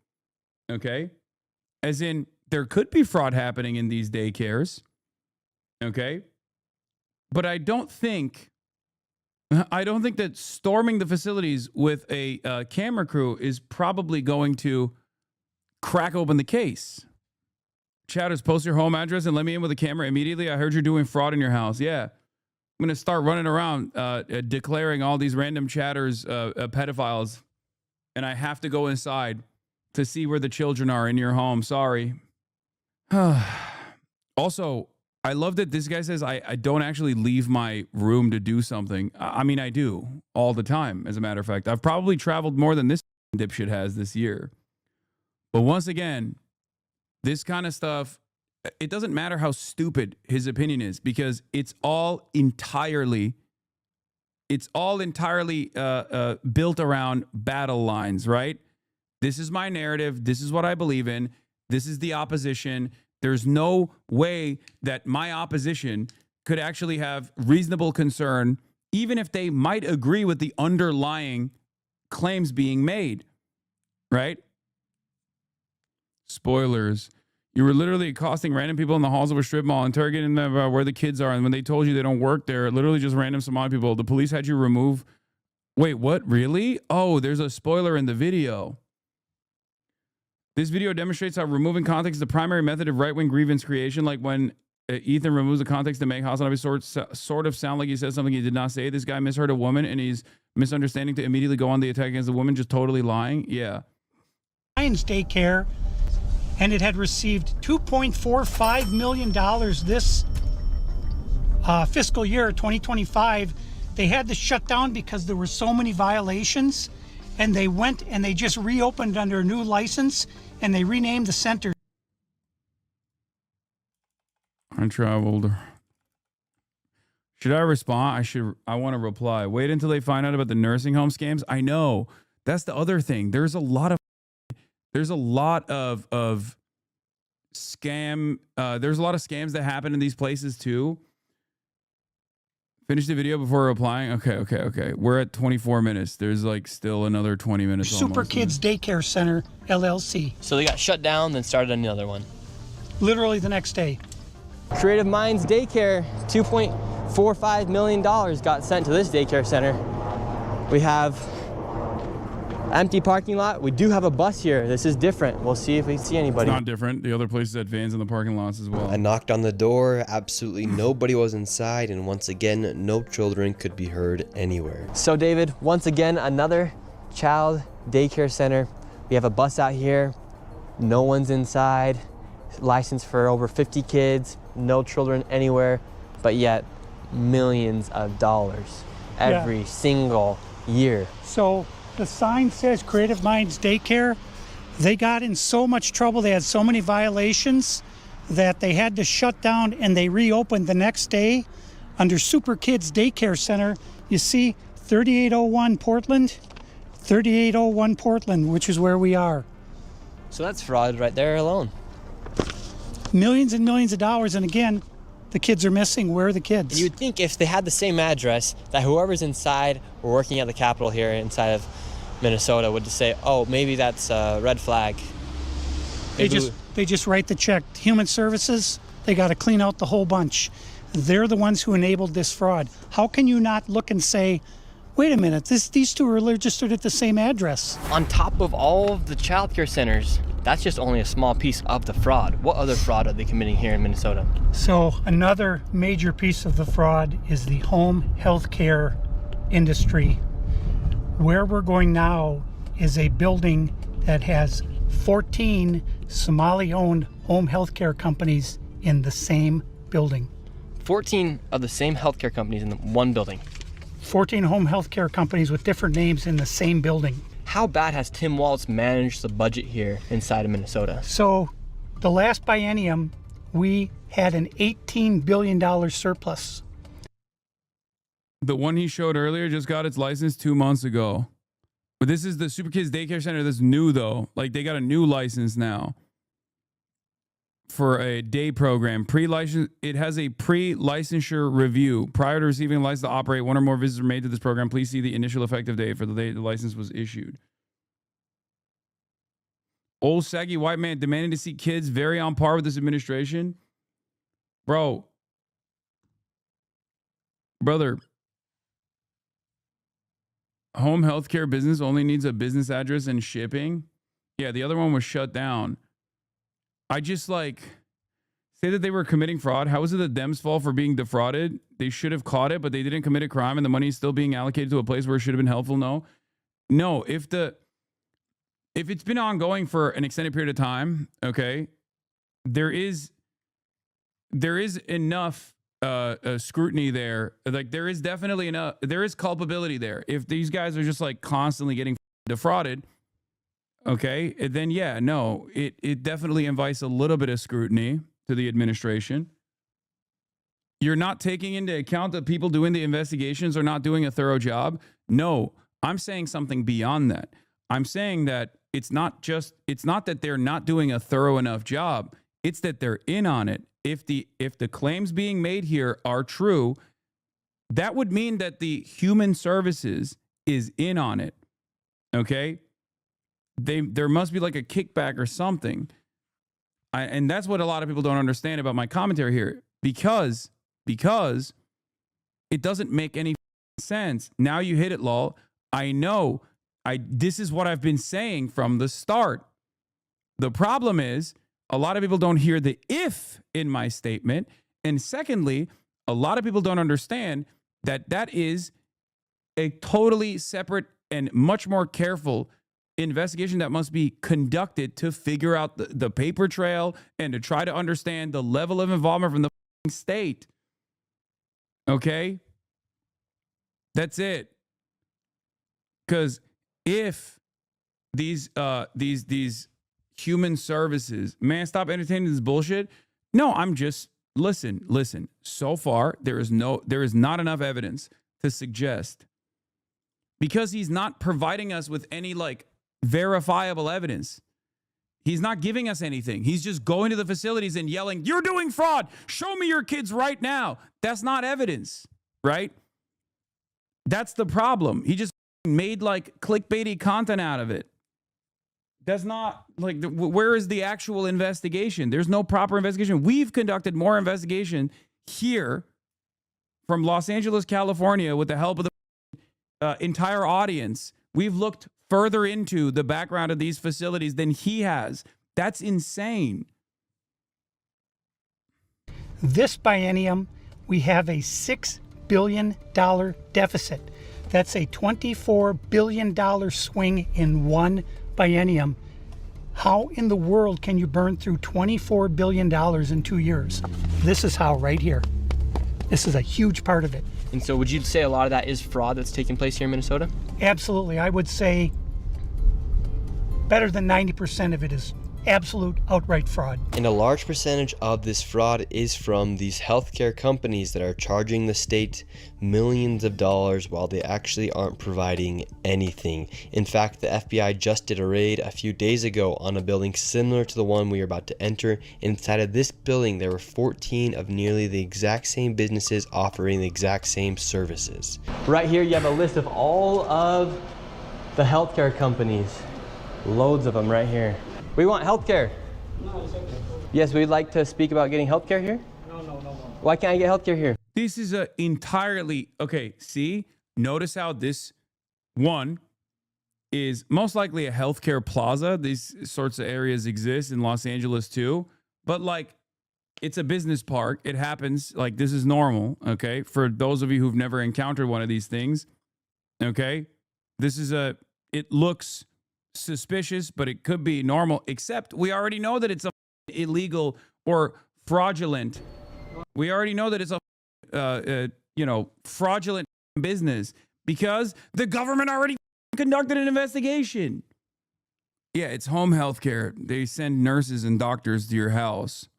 Okay. As in, there could be fraud happening in these daycares. Okay. But I don't think that storming the facilities with a camera crew is probably going to crack open the case. Chatters, post your home address and let me in with a camera immediately. I heard you're doing fraud in your house. Yeah. I'm going to start running around declaring all these random chatters pedophiles, and I have to go inside to see where the children are in your home. Sorry. Also, I love that this guy says I don't actually leave my room to do something. I mean, I do all the time, as a matter of fact. I've probably traveled more than this dipshit has this year. But once again, this kind of stuff, it doesn't matter how stupid his opinion is, because it's all entirely built around battle lines, right? This is my narrative. This is what I believe in. This is the opposition. There's no way that my opposition could actually have reasonable concern, even if they might agree with the underlying claims being made, right? Spoilers. You were literally accosting random people in the halls of a strip mall, interrogating them about where the kids are. And when they told you they don't work there, literally just random Somali people, the police had you remove. Wait, what? Really? Oh, there's a spoiler in the video. This video demonstrates how removing context is the primary method of right-wing grievance creation. Like when Ethan removes the context to make Hasanabi sort of sound like he said something he did not say. This guy misheard a woman and he's misunderstanding to immediately go on the attack against the woman, just totally lying. Yeah. Lions Daycare, and it had received $2.45 million this fiscal year, 2025. They had to shut down because there were so many violations, and they went and they just reopened under a new license, and they renamed the center. I traveled. Should I respond? I want to reply. Wait until they find out about the nursing home scams. I know. That's the other thing. There's a lot of scam. There's a lot of scams that happen in these places too. Finish the video before replying. Okay. We're at 24 minutes. There's like still another 20 minutes. Super Kids Daycare Center, LLC. So they got shut down, then started another one. Literally the next day. Creative Minds Daycare, $2.45 million got sent to this daycare center. We have empty parking lot. We do have a bus here. This is different. We'll see if we see anybody. It's not different. The other places had vans in the parking lots as well. I knocked on the door. Absolutely nobody was inside. And once again, no children could be heard anywhere. So David, once again, another child daycare center. We have a bus out here. No one's inside. Licensed for over 50 kids. No children anywhere. But yet, millions of dollars every single year. So the sign says Creative Minds Daycare. They got in so much trouble, they had so many violations that they had to shut down, and they reopened the next day under Super Kids Daycare Center. You see 3801 Portland, 3801 Portland, which is where we are. So that's fraud right there alone. Millions and millions of dollars, and again, the kids are missing. Where are the kids? You'd think if they had the same address, that whoever's inside or working at the Capitol here inside of Minnesota would just say, oh, maybe that's a red flag. They just write the check. Human Services, they got to clean out the whole bunch. They're the ones who enabled this fraud. How can you not look and say, wait a minute, these two are registered at the same address? On top of all of the child care centers, that's just only a small piece of the fraud. What other fraud are they committing here in Minnesota? So another major piece of the fraud is the home health care industry. Where we're going now is a building that has 14 Somali-owned home health care companies in the same building. 14 of the same healthcare companies in one building. 14 home health care companies with different names in the same building. How bad has Tim Walz managed the budget here inside of Minnesota? So the last biennium, we had an $18 billion surplus. The one he showed earlier just got its license 2 months ago. But this is the Super Kids Daycare Center that's new, though. Like, they got a new license now. for a day program. Pre-license. It has a pre-licensure review. Prior to receiving a license to operate, one or more visits are made to this program. Please see the initial effective date for the day the license was issued. Old saggy white man demanding to see kids very on par with this administration. Brother, home healthcare business only needs a business address and shipping. Yeah, the other one was shut down. I just like say that they were committing fraud. How is it the Dems' fault for being defrauded? They should have caught it, but they didn't commit a crime and the money is still being allocated to a place where it should have been helpful. No, if it's been ongoing for an extended period of time, okay, there is enough scrutiny there. Like there is definitely enough. There is culpability there. If these guys are just like constantly getting defrauded, okay, then yeah, no, it definitely invites a little bit of scrutiny to the administration. You're not taking into account that people doing the investigations are not doing a thorough job. No, I'm saying something beyond that. I'm saying that it's not that they're not doing a thorough enough job. It's that they're in on it. If the claims being made here are true, that would mean that the human services is in on it. Okay? There must be like a kickback or something. And that's what a lot of people don't understand about my commentary here. Because it doesn't make any sense. Now you hit it, lol. I know. This is what I've been saying from the start. The problem is a lot of people don't hear the if in my statement. And secondly, a lot of people don't understand that is a totally separate and much more careful investigation that must be conducted to figure out the paper trail and to try to understand the level of involvement from the state. Okay? That's it. Because if these human services, man, stop entertaining this bullshit. No, I'm just listen. So far, there is not enough evidence to suggest, because he's not providing us with any like verifiable evidence. He's not giving us anything. He's just going to the facilities and yelling, "You're doing fraud. Show me your kids right now." That's not evidence, right? That's the problem. He just made like clickbaity content out of it. That's not like, where is the actual investigation? There's no proper investigation. We've conducted more investigation here from Los Angeles, California, with the help of the entire audience. We've looked further into the background of these facilities than he has. That's insane. This biennium, we have a $6 billion deficit. That's a $24 billion swing in one biennium. How in the world can you burn through $24 billion in 2 years? This is how, right here. This is a huge part of it. And so would you say a lot of that is fraud that's taking place here in Minnesota? Absolutely. I would say better than 90% of it is absolute outright fraud. And a large percentage of this fraud is from these healthcare companies that are charging the state millions of dollars while they actually aren't providing anything. In fact, the FBI just did a raid a few days ago on a building similar to the one we are about to enter. Inside of this building, there were 14 of nearly the exact same businesses offering the exact same services. Right here, you have a list of all of the healthcare companies. Loads of them right here. We want healthcare. No, it's okay. Yes, we'd like to speak about getting healthcare here. No. Why can't I get healthcare here? This is a entirely, okay, see? Notice how this one is most likely a healthcare plaza. These sorts of areas exist in Los Angeles too. But like, it's a business park. It happens, like this is normal, okay? For those of you who've never encountered one of these things, okay? This is it looks suspicious, but it could be normal, except we already know that it's a illegal or fraudulent. We already know that it's a fraudulent business because the government already conducted an investigation. Yeah, it's home health care. They send nurses and doctors to your house.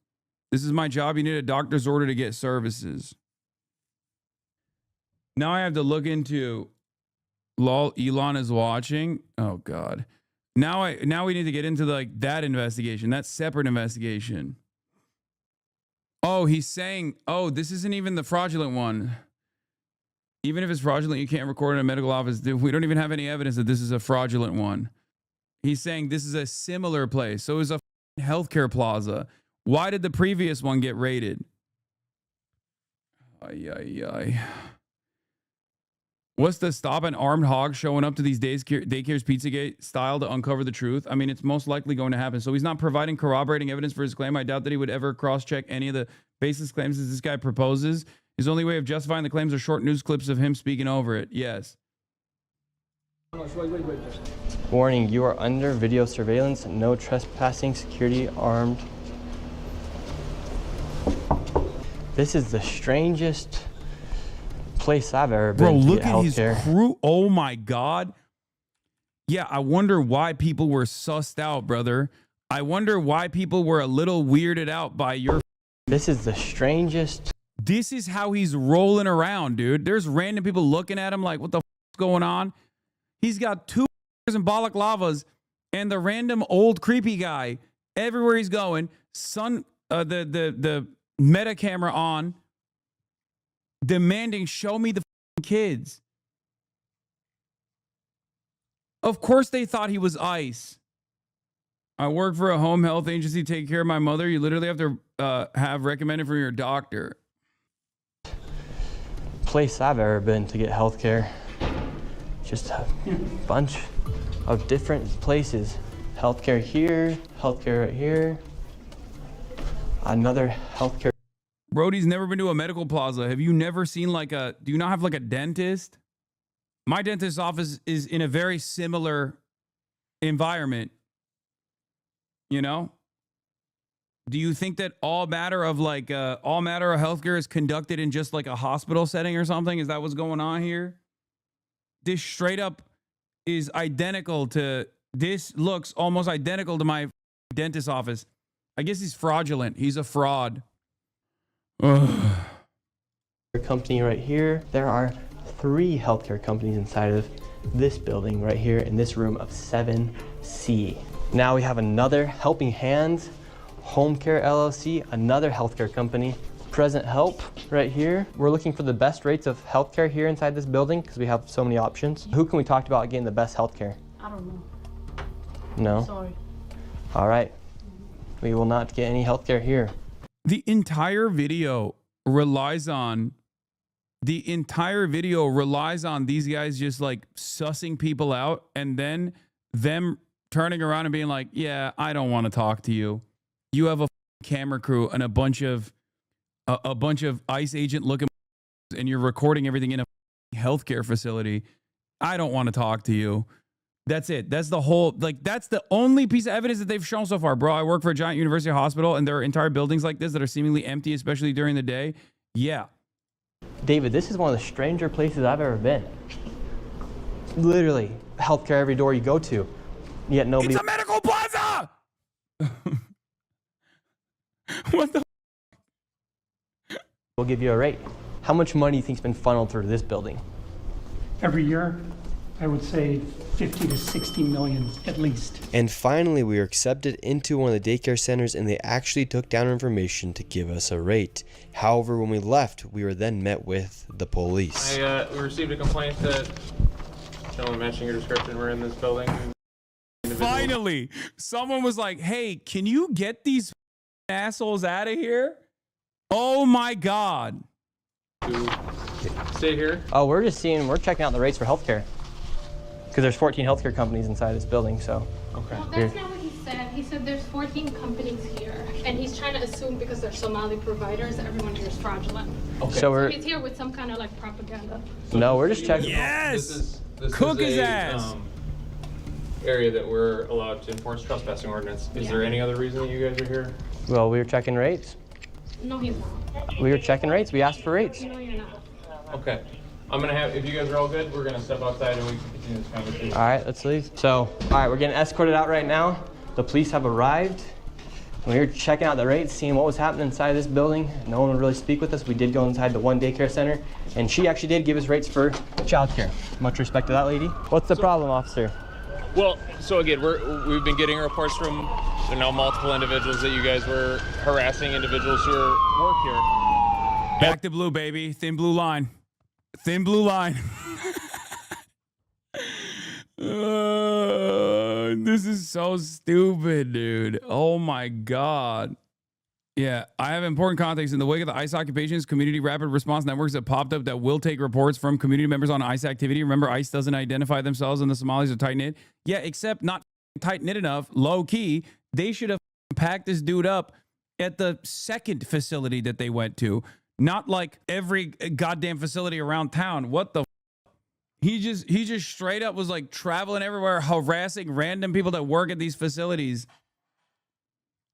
This is my job. You need a doctor's order to get services. Now I have to look into lol, Elon is watching. Oh God. Now we need to get into like that investigation, that separate investigation. Oh, he's saying, oh, this isn't even the fraudulent one. Even if it's fraudulent, you can't record in a medical office. We don't even have any evidence that this is a fraudulent one. He's saying this is a similar place. So it was a healthcare plaza. Why did the previous one get raided? Ay, ay, ay. What's the stop an armed hog showing up to these daycares Pizzagate style to uncover the truth? I mean, it's most likely going to happen. So he's not providing corroborating evidence for his claim. I doubt that he would ever cross-check any of the baseless claims that this guy proposes. His only way of justifying the claims are short news clips of him speaking over it. Yes. Warning, you are under video surveillance. No trespassing, security armed. This is the strangest place I've ever been. Bro, to look get at his healthcare. crew. Oh my God. Yeah, I wonder why people were sussed out, brother. I wonder why people were a little weirded out by your. This is the strangest. This is how he's rolling around, dude. There's random people looking at him like, what the is going on? He's got two and balaclavas and the random old creepy guy everywhere he's going. The meta camera on, demanding, show me the kids. Of course they thought he was ICE. I work for a home health agency, take care of my mother. You literally have to have recommended from your doctor. Place I've ever been to get healthcare. Just a bunch of different places. Healthcare here, healthcare right here. Another healthcare. Brody's never been to a medical plaza. Have you never seen do you not have like a dentist? My dentist's office is in a very similar environment. You know? Do you think that all matter of healthcare is conducted in just like a hospital setting or something? Is that what's going on here? This straight up is identical to, this looks almost identical to my dentist's office. I guess he's fraudulent. He's a fraud. Company right here. There are 3 healthcare companies inside of this building right here in this room of 7C. Now we have another Helping Hands Home Care LLC, another healthcare company. Present Help right here. We're looking for the best rates of healthcare here inside this building because we have so many options. Who can we talk about getting the best healthcare? I don't know. No? Sorry. All right. We will not get any healthcare here. The entire video relies on these guys just like sussing people out and then them turning around and being like, yeah, I don't want to talk to you. You have a camera crew and a bunch of ICE agent looking and you're recording everything in a healthcare facility. I don't want to talk to you. That's it. That's the whole, that's the only piece of evidence that they've shown so far. Bro, I work for a giant university hospital and there are entire buildings like this that are seemingly empty, especially during the day. Yeah. David, this is one of the stranger places I've ever been. Literally, healthcare every door you go to. Yet nobody. It's a medical plaza! What the? We'll give you a rate. How much money do you think's been funneled through this building? Every year, I would say 50 to 60 million at least. And finally, we were accepted into one of the daycare centers and they actually took down our information to give us a rate. However, when we left, we were then met with the police. We received a complaint that gentleman matching your description were in this building. Finally, someone was like, hey, can you get these assholes out of here? Oh my God. Stay here. Oh, we're checking out the rates for healthcare. Because there's 14 healthcare companies inside this building, so. Okay. Well, that's not what he said. He said there's 14 companies here. And he's trying to assume because they're Somali providers, everyone here is fraudulent. Okay. So he's here with some kind of propaganda. No, we're just checking. Yes! This Cook is his a, ass! Area that we're allowed to enforce trespassing ordinance. Is there any other reason that you guys are here? Well, we were checking rates. No, he's not. We were checking rates. We asked for rates. No, you're not. Okay. I'm gonna have, if you guys are all good, we're gonna step outside and we can continue this conversation. All right, let's leave. So, all right, we're getting escorted out right now. The police have arrived. We were checking out the rates, seeing what was happening inside this building. No one would really speak with us. We did go inside the one daycare center, and she actually did give us rates for childcare. Much respect to that lady. What's the problem, officer? Well, so again, we've been getting reports from multiple individuals that you guys were harassing individuals who work here. Back to blue, baby. Thin blue line. Thin blue line. This is so stupid, dude. Oh my God. Yeah, I have important context. In the wake of the ICE occupations, community rapid response networks that popped up that will take reports from community members on ICE activity. Remember, ICE doesn't identify themselves and the Somalis are tight-knit. Yeah, except not tight-knit enough, low-key. They should have packed this dude up at the second facility that they went to. Not like every goddamn facility around town. What the He just straight up was like traveling everywhere, harassing random people that work at these facilities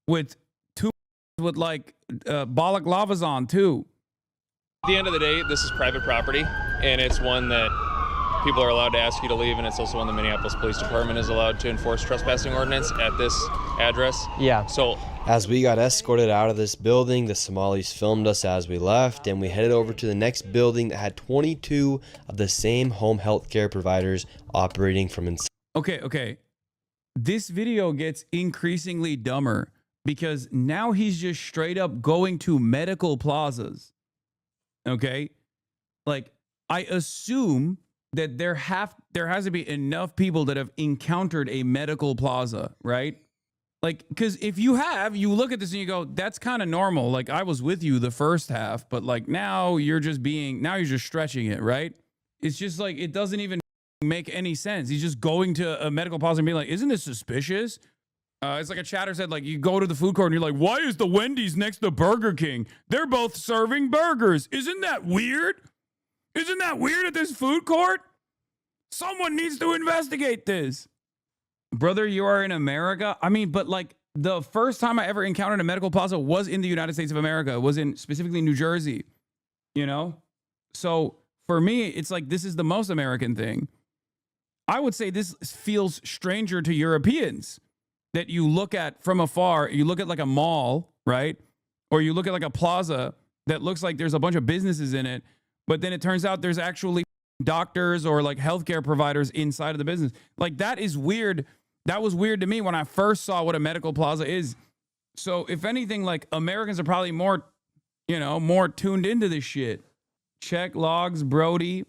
with like balaclavas on too. At the end of the day, this is private property, and it's one that people are allowed to ask you to leave, and it's also one the Minneapolis Police Department is allowed to enforce trespassing ordinance at this address. Yeah. So as we got escorted out of this building, the Somalis filmed us as we left, and we headed over to the next building that had 22 of the same home health care providers operating from inside. Okay. This video gets increasingly dumber because now he's just straight up going to medical plazas. Okay? Like, I assume that there has to be enough people that have encountered a medical plaza, right? Like, because if you look at this and you go, that's kind of normal. Like, I was with you the first half, but like now you're just stretching it, right? It's just like, it doesn't even make any sense. He's just going to a medical plaza and being like, isn't this suspicious? It's like a chatter said, like, you go to the food court and you're like, why is the Wendy's next to Burger King? They're both serving burgers. Isn't that weird? Isn't that weird at this food court? Someone needs to investigate this. Brother, you are in America. I mean, but like the first time I ever encountered a medical plaza was in the United States of America. It was in specifically New Jersey, you know? So for me, it's like, this is the most American thing. I would say this feels stranger to Europeans that you look at from afar. You look at like a mall, right? Or you look at like a plaza that looks like there's a bunch of businesses in it, but then it turns out there's actually doctors or like healthcare providers inside of the business. Like, that is weird. That was weird to me when I first saw what a medical plaza is. So if anything, like, Americans are probably more tuned into this shit. Check logs, Brody.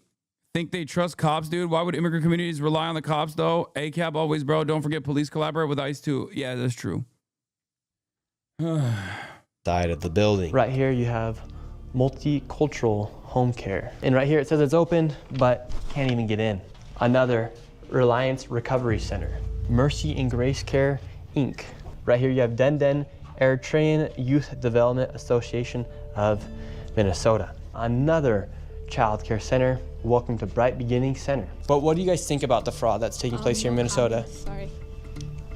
Think they trust cops, dude? Why would immigrant communities rely on the cops, though? ACAB always, bro. Don't forget police collaborate with ICE, too. Yeah, that's true. Side of the building. Right here you have multicultural home care. And right here it says it's open, but can't even get in. Another Reliance Recovery Center. Mercy and Grace Care, Inc. Right here you have Den Eritrean Youth Development Association of Minnesota. Another child care center. Welcome to Bright Beginning Center. But what do you guys think about the fraud that's taking place here in Minnesota? Sorry.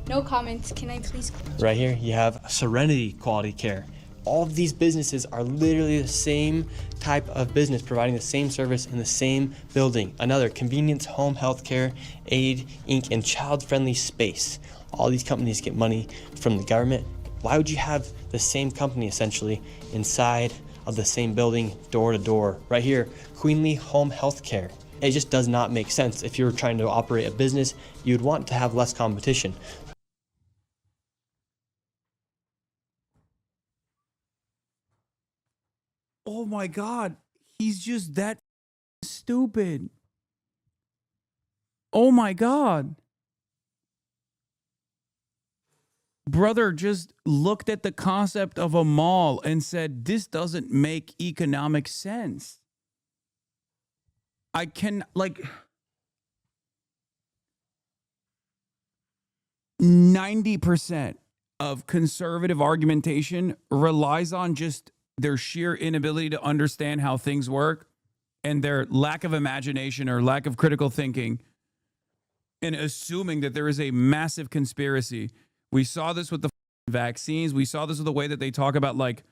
No comments. Can I please? Right here you have Serenity Quality Care. All of these businesses are literally the same type of business, providing the same service in the same building. Another Convenience Home Healthcare Aid Inc. and Child Friendly Space. All these companies get money from the government. Why would you have the same company essentially inside of the same building, door to door? Right here, Queenly Home Healthcare. It just does not make sense. If you're trying to operate a business, you'd want to have less competition. Oh my God, he's just that stupid. Oh my God. Brother just looked at the concept of a mall and said, this doesn't make economic sense. I can, like, 90% of conservative argumentation relies on just their sheer inability to understand how things work and their lack of imagination or lack of critical thinking, and assuming that there is a massive conspiracy. We saw this with the vaccines. We saw this with the way that they talk about like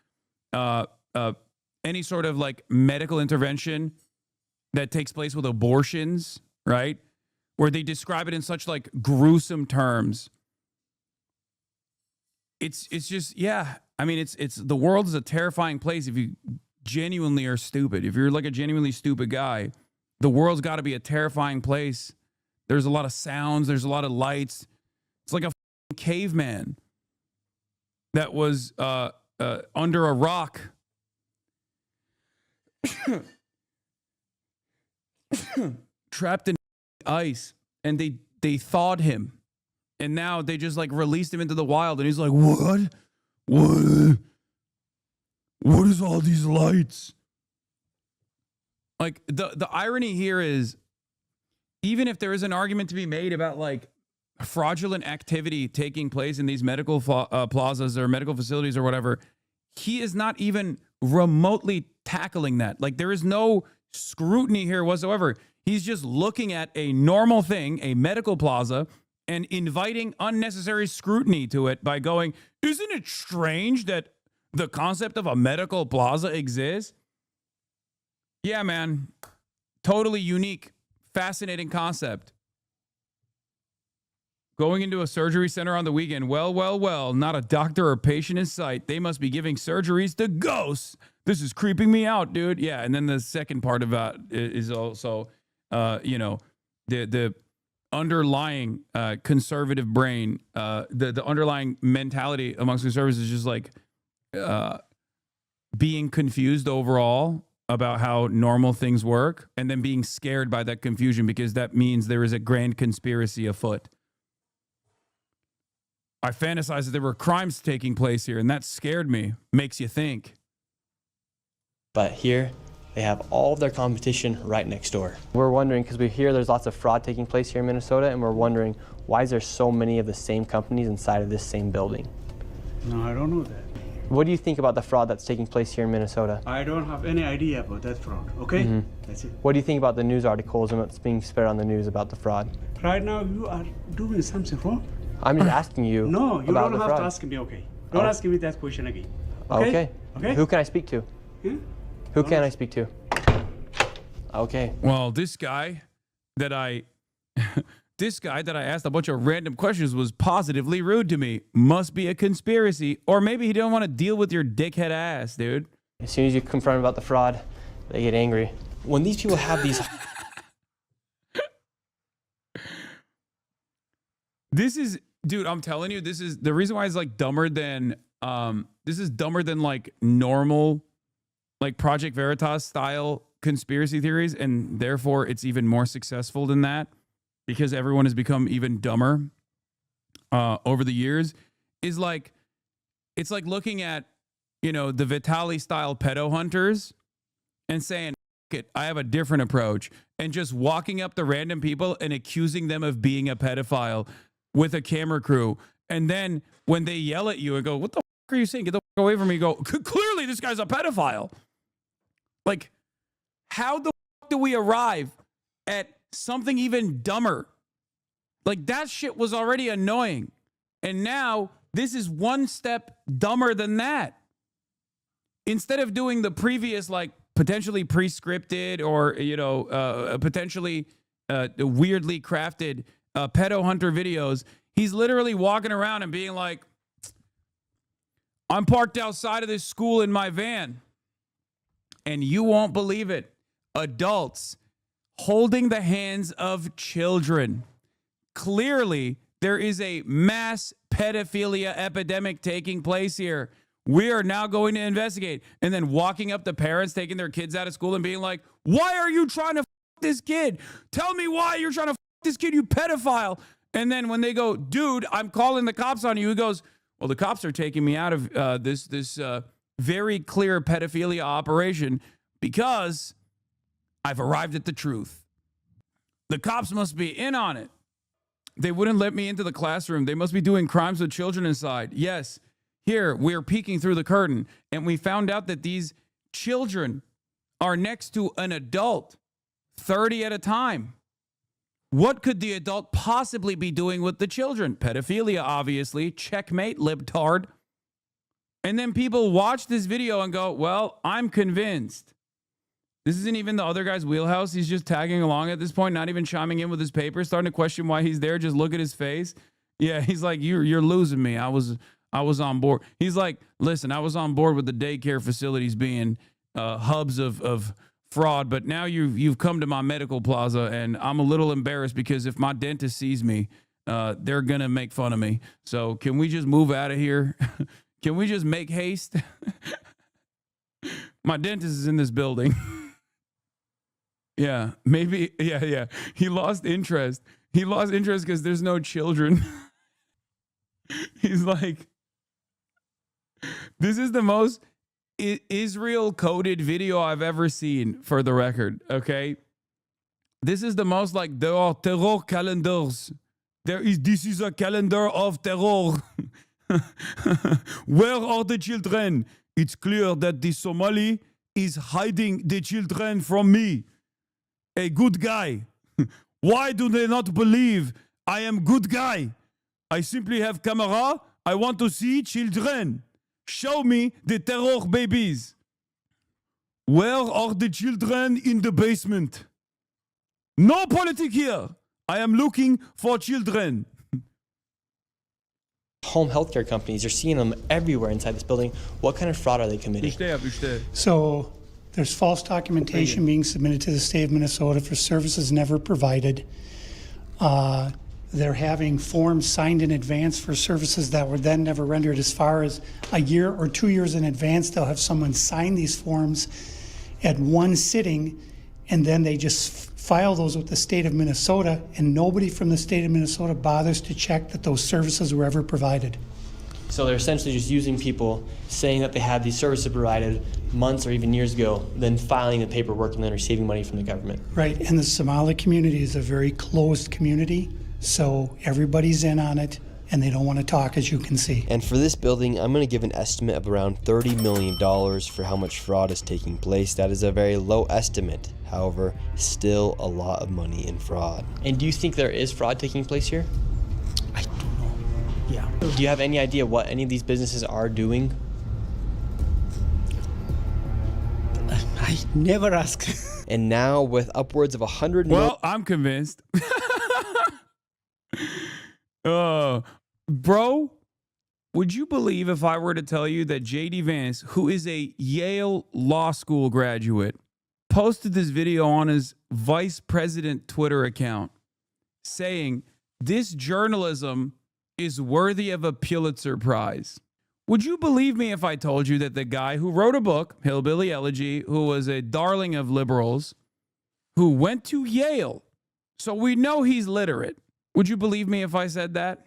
any sort of like medical intervention that takes place with abortions, right? Where they describe it in such like gruesome terms. It's just, yeah. I mean, it's the world is a terrifying place if you genuinely are stupid. If you're like a genuinely stupid guy, the world's got to be a terrifying place There's a lot of sounds. There's a lot of lights. It's like a caveman that was under a rock. Trapped in ice, and they thawed him, and now they just like released him into the wild, and he's like, what is all these lights? Like the irony here is, even if there is an argument to be made about like fraudulent activity taking place in these medical plazas or medical facilities or whatever, he is not even remotely tackling that. Like, there is no scrutiny here whatsoever. He's just looking at a normal thing, a medical plaza, and inviting unnecessary scrutiny to it by going, isn't it strange that the concept of a medical plaza exists? Yeah, man. Totally unique, fascinating concept. Going into a surgery center on the weekend. Well, not a doctor or patient in sight. They must be giving surgeries to ghosts. This is creeping me out, dude. Yeah, and then the second part of that is also, the underlying conservative brain, the underlying mentality amongst conservatives is just like being confused overall about how normal things work, and then being scared by that confusion because that means there is a grand conspiracy afoot. I fantasized that there were crimes taking place here, and that scared me. Makes you think. But here, they have all of their competition right next door. We're wondering, because we hear there's lots of fraud taking place here in Minnesota, and we're wondering, why is there so many of the same companies inside of this same building? No, I don't know that. What do you think about the fraud that's taking place here in Minnesota? I don't have any idea about that fraud, okay? Mm-hmm. That's it. What do you think about the news articles and what's being spread on the news about the fraud? Right now, you are doing something wrong. I'm just asking you No, you about don't the have fraud. to ask me, okay? Don't ask me that question again. Okay? Okay. Who can I speak to? Who can I speak to? Okay. Well, this guy that I asked a bunch of random questions was positively rude to me. Must be a conspiracy. Or maybe he didn't want to deal with your dickhead ass, dude. As soon as you confront them about the fraud, they get angry. When these people have these... This is, dude, I'm telling you, this is the reason why it's like dumber than, this is dumber than like normal, like Project Veritas style conspiracy theories. And therefore it's even more successful than that because everyone has become even dumber over the years. Is like, it's like looking at, the Vitali style pedo hunters and saying, it, I have a different approach, and just walking up to random people and accusing them of being a pedophile with a camera crew. And then when they yell at you and go, what the fuck are you saying? Get the fuck away from me. You go, clearly this guy's a pedophile. Like, how the fuck do we arrive at something even dumber? Like, that shit was already annoying. And now this is one step dumber than that. Instead of doing the previous, like, potentially pre-scripted or, potentially weirdly crafted pedo hunter videos, he's literally walking around and being like, I'm parked outside of this school in my van. And you won't believe it. Adults holding the hands of children. Clearly, there is a mass pedophilia epidemic taking place here. We are now going to investigate. And then walking up to parents taking their kids out of school and being like, why are you trying to f this kid? Tell me why you're trying to f this kid, you pedophile. And then when they go, dude, I'm calling the cops on you, he goes, well, the cops are taking me out of this very clear pedophilia operation because I've arrived at the truth. The cops must be in on it. They wouldn't let me into the classroom. They must be doing crimes with children inside. Yes, here we're peeking through the curtain, and we found out that these children are next to an adult, 30 at a time. What could the adult possibly be doing with the children? Pedophilia, obviously. Checkmate, libtard. And then people watch this video and go, well, I'm convinced. This isn't even the other guy's wheelhouse. He's just tagging along at this point, not even chiming in with his paper, starting to question why he's there. Just look at his face. Yeah, he's like, you're losing me. I was on board. He's like, listen, I was on board with the daycare facilities being hubs of fraud, but now you've come to my medical plaza, and I'm a little embarrassed because if my dentist sees me, they're gonna make fun of me. So can we just move out of here? Can we just make haste? My dentist is in this building. Yeah, maybe. Yeah. He lost interest. He lost interest because there's no children. He's like, this is the most Israel coded video I've ever seen, for the record. Okay. This is the most like, there are terror calendars. This is a calendar of terror. Where are the children? It's clear that the Somali is hiding the children from me. A good guy. Why do they not believe I am good guy? I simply have camera. I want to see children. Show me the terror babies. Where are the children in the basement? No politics here. I am looking for children. Home healthcare companies, you're seeing them everywhere inside this building. What kind of fraud are they committing? So there's false documentation being submitted to the state of Minnesota for services never provided. They're having forms signed in advance for services that were then never rendered. As far as a year or 2 years in advance, they'll have someone sign these forms at one sitting, and then they just file those with the state of Minnesota, and nobody from the state of Minnesota bothers to check that those services were ever provided. So they're essentially just using people saying that they had these services provided months or even years ago, then filing the paperwork and then receiving money from the government. Right, and the Somali community is a very closed community, so everybody's in on it, and they don't want to talk, as you can see. And for this building, I'm going to give an estimate of around $30 million for how much fraud is taking place. That is a very low estimate. However, still a lot of money in fraud. And do you think there is fraud taking place here? I don't know. Yeah. Do you have any idea what any of these businesses are doing? I never ask. And now with upwards of 100 Well, I'm convinced. Bro, would you believe if I were to tell you that JD Vance, who is a Yale Law School graduate, posted this video on his vice president Twitter account saying this journalism is worthy of a Pulitzer Prize? Would you believe me if I told you that the guy who wrote a book, Hillbilly Elegy, who was a darling of liberals, who went to Yale, so we know he's literate, would you believe me if I said that?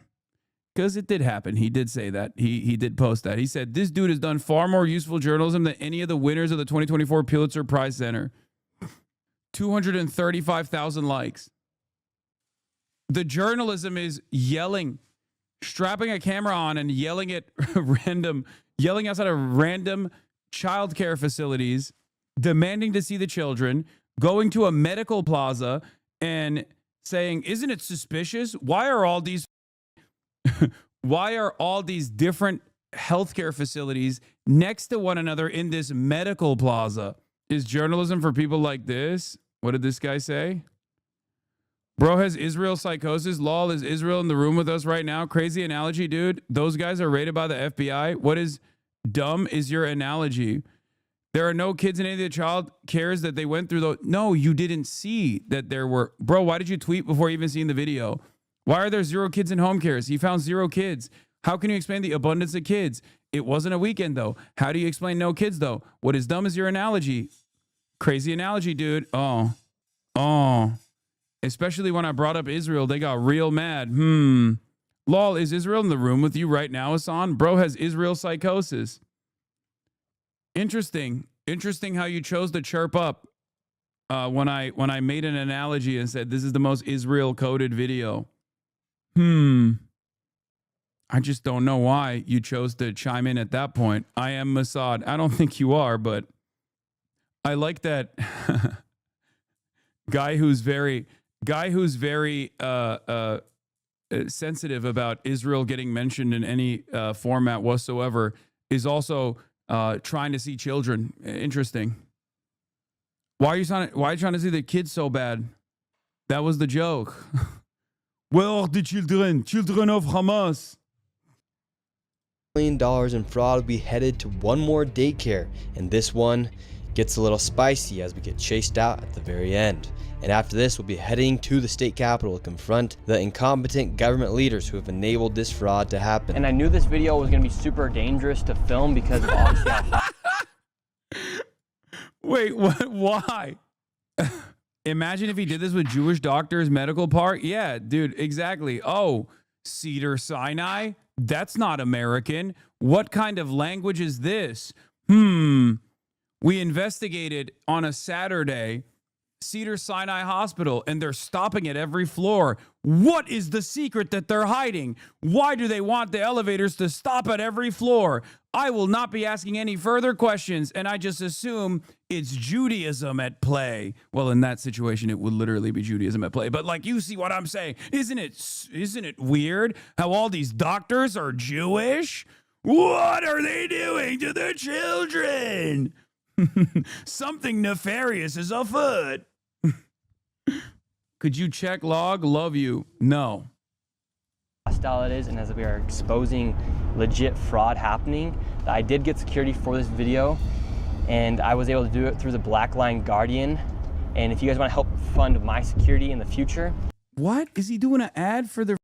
Because it did happen. He did say that. He did post that. He said, this dude has done far more useful journalism than any of the winners of the 2024 Pulitzer Prize Center. 235,000 likes. The journalism is yelling, strapping a camera on and yelling at yelling outside of random childcare facilities, demanding to see the children, going to a medical plaza and saying, isn't it suspicious? Why are all these different healthcare facilities next to one another in this medical plaza? Is journalism for people like this? What did this guy say? Bro has Israel psychosis. Lol, is Israel in the room with us right now? Crazy analogy, dude. Those guys are rated by the FBI. What is dumb is your analogy? There are no kids in any of the child cares that they went through. No, you didn't see that there were. Bro, why did you tweet before even seeing the video? Why are there 0 kids in home cares? He found 0 kids. How can you explain the abundance of kids? It wasn't a weekend, though. How do you explain no kids, though? What is dumb is your analogy. Crazy analogy, dude. Oh. Especially when I brought up Israel, they got real mad. Lol, is Israel in the room with you right now, Hassan? Bro has Israel psychosis. Interesting how you chose to chirp up when I made an analogy and said this is the most Israel coded video. I just don't know why you chose to chime in at that point. I am Mossad. I don't think you are, but I like that guy who's very sensitive about Israel getting mentioned in any format whatsoever is also trying to see children. Interesting. Why are you trying to see the kids so bad? That was the joke. Where are the children? Children of Hamas. $1 million in fraud will be headed to one more daycare, and this one Gets a little spicy as we get chased out at the very end. And after this, we'll be heading to the state capitol to confront the incompetent government leaders who have enabled this fraud to happen. And I knew this video was going to be super dangerous to film because of obviously how Wait, what? Why? Imagine if he did this with Jewish doctors, medical part. Yeah, dude, exactly. Oh, Cedar Sinai? That's not American. What kind of language is this? We investigated on a Saturday Cedar Sinai Hospital, and they're stopping at every floor. What is the secret that they're hiding? Why do they want the elevators to stop at every floor? I will not be asking any further questions, and I just assume it's Judaism at play. Well, in that situation, it would literally be Judaism at play. But like, you see what I'm saying? Isn't it weird how all these doctors are Jewish? What are they doing to the children? Something nefarious is afoot. Could you check log? Love you. No. hostile it is, and as we are exposing legit fraud happening, I did get security for this video, and I was able to do it through the Black Line Guardian. And if you guys want to help fund my security in the future. What? Is he doing an ad for the...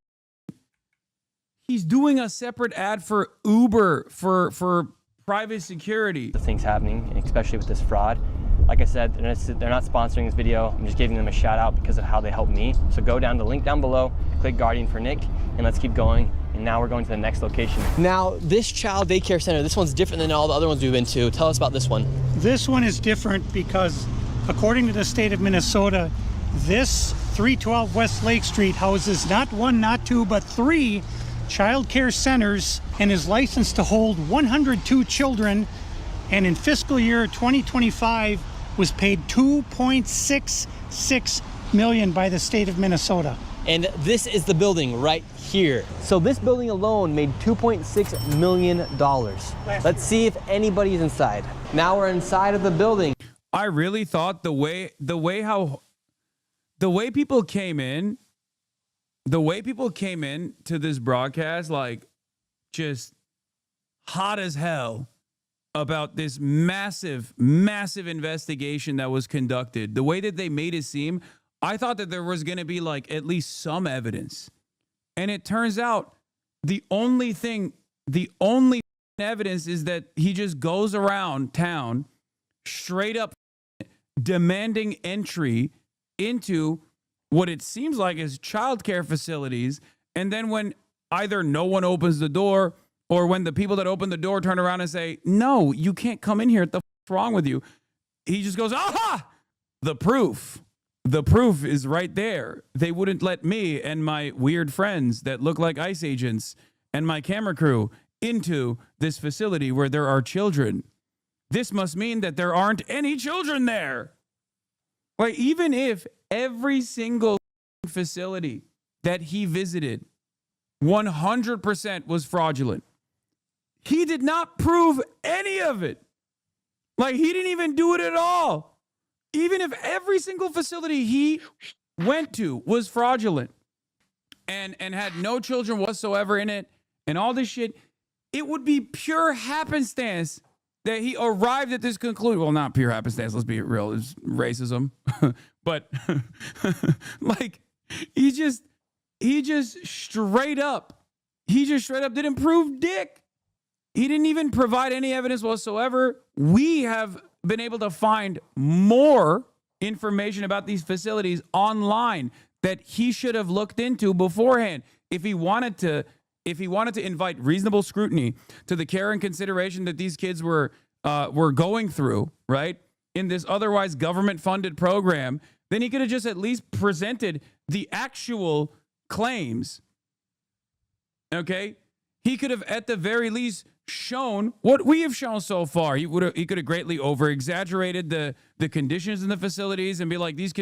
He's doing a separate ad for Uber for private security. The things happening, and especially with this fraud. Like I said, they're not sponsoring this video. I'm just giving them a shout out because of how they helped me. So go down to the link down below, click Guardian for Nick, and let's keep going. And now we're going to the next location. Now, this child daycare center, this one's different than all the other ones we've been to. Tell us about this one. This one is different because according to the state of Minnesota, this 312 West Lake Street houses not one, not two, but three child care centers and is licensed to hold 102 children, and in fiscal year 2025 was paid $2.66 million by the state of Minnesota. And this is the building right here. So this building alone made $2.6 million. Let's see if anybody is inside. Now we're inside of the building. I really thought the way people came in to this broadcast, like just hot as hell about this massive investigation that was conducted. The way that they made it seem, I thought that there was going to be like at least some evidence. And it turns out the only evidence is that he just goes around town straight up demanding entry into what it seems like is childcare facilities. And then when either no one opens the door, or when the people that open the door turn around and say, no, you can't come in here, what the f***'s wrong with you? He just goes, aha, the proof is right there. They wouldn't let me and my weird friends that look like ICE agents and my camera crew into this facility where there are children. This must mean that there aren't any children there. Like, even if every single facility that he visited 100% was fraudulent, he did not prove any of it. Like, he didn't even do it at all. Even if every single facility he went to was fraudulent and had no children whatsoever in it and all this shit, it would be pure happenstance that he arrived at this conclusion. Well, not pure happenstance, let's be real, it's racism. But like, he just straight up didn't prove dick. He didn't even provide any evidence whatsoever. We have been able to find more information about these facilities online that he should have looked into beforehand. If he wanted to invite reasonable scrutiny to the care and consideration that these kids were going through, right, in this otherwise government-funded program, then he could have just at least presented the actual claims. Okay? He could have at the very least shown what we have shown so far. He could have greatly over-exaggerated the conditions in the facilities and be like, these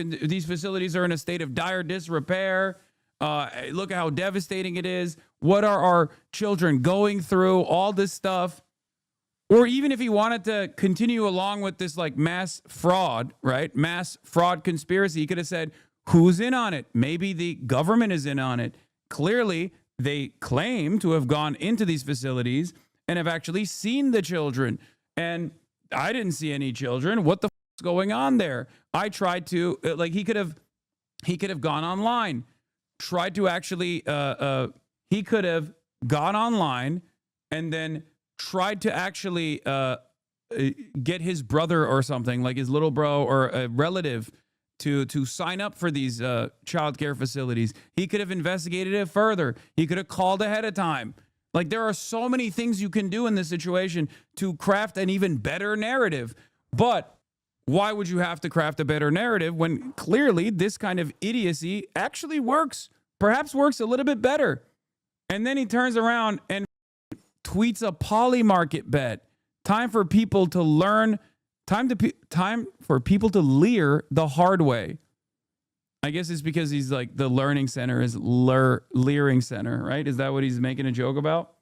facilities are in a state of dire disrepair. Look at how devastating it is. What are our children going through? All this stuff. Or even if he wanted to continue along with this like mass fraud, right? Mass fraud conspiracy, he could have said, who's in on it? Maybe the government is in on it. Clearly, they claim to have gone into these facilities and have actually seen the children. And I didn't see any children. What the f- is going on there? I tried to like he could have gone online, tried to actually he could have gone online and then tried to actually get his brother or something, like his little bro or a relative to sign up for these child care facilities. He could have investigated it further. He could have called ahead of time. Like, there are so many things you can do in this situation to craft an even better narrative. But why would you have to craft a better narrative when clearly this kind of idiocy actually works, perhaps works a little bit better? And then he turns around and tweets a poly market bet. Time for people to learn, time for people to leer the hard way. I guess it's because he's like the learning center is leering center, right? Is that what he's making a joke about?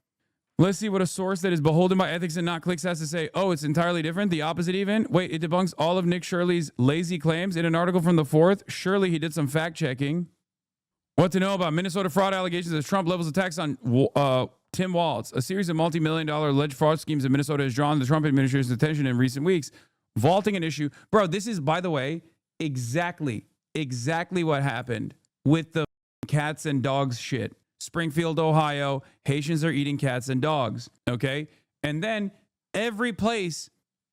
Let's see what a source that is beholden by ethics and not clicks has to say. Oh, it's entirely different. The opposite even. Wait, it debunks all of Nick Shirley's lazy claims in an article from the 4th. Surely he did some fact checking. What to know about Minnesota fraud allegations as Trump levels attacks on Tim Walz. A series of multi-million-dollar alleged fraud schemes in Minnesota has drawn the Trump administration's attention in recent weeks, vaulting an issue. Bro, this is, by the way, exactly what happened with the cats and dogs shit. Springfield, Ohio, Haitians are eating cats and dogs, okay? And then every place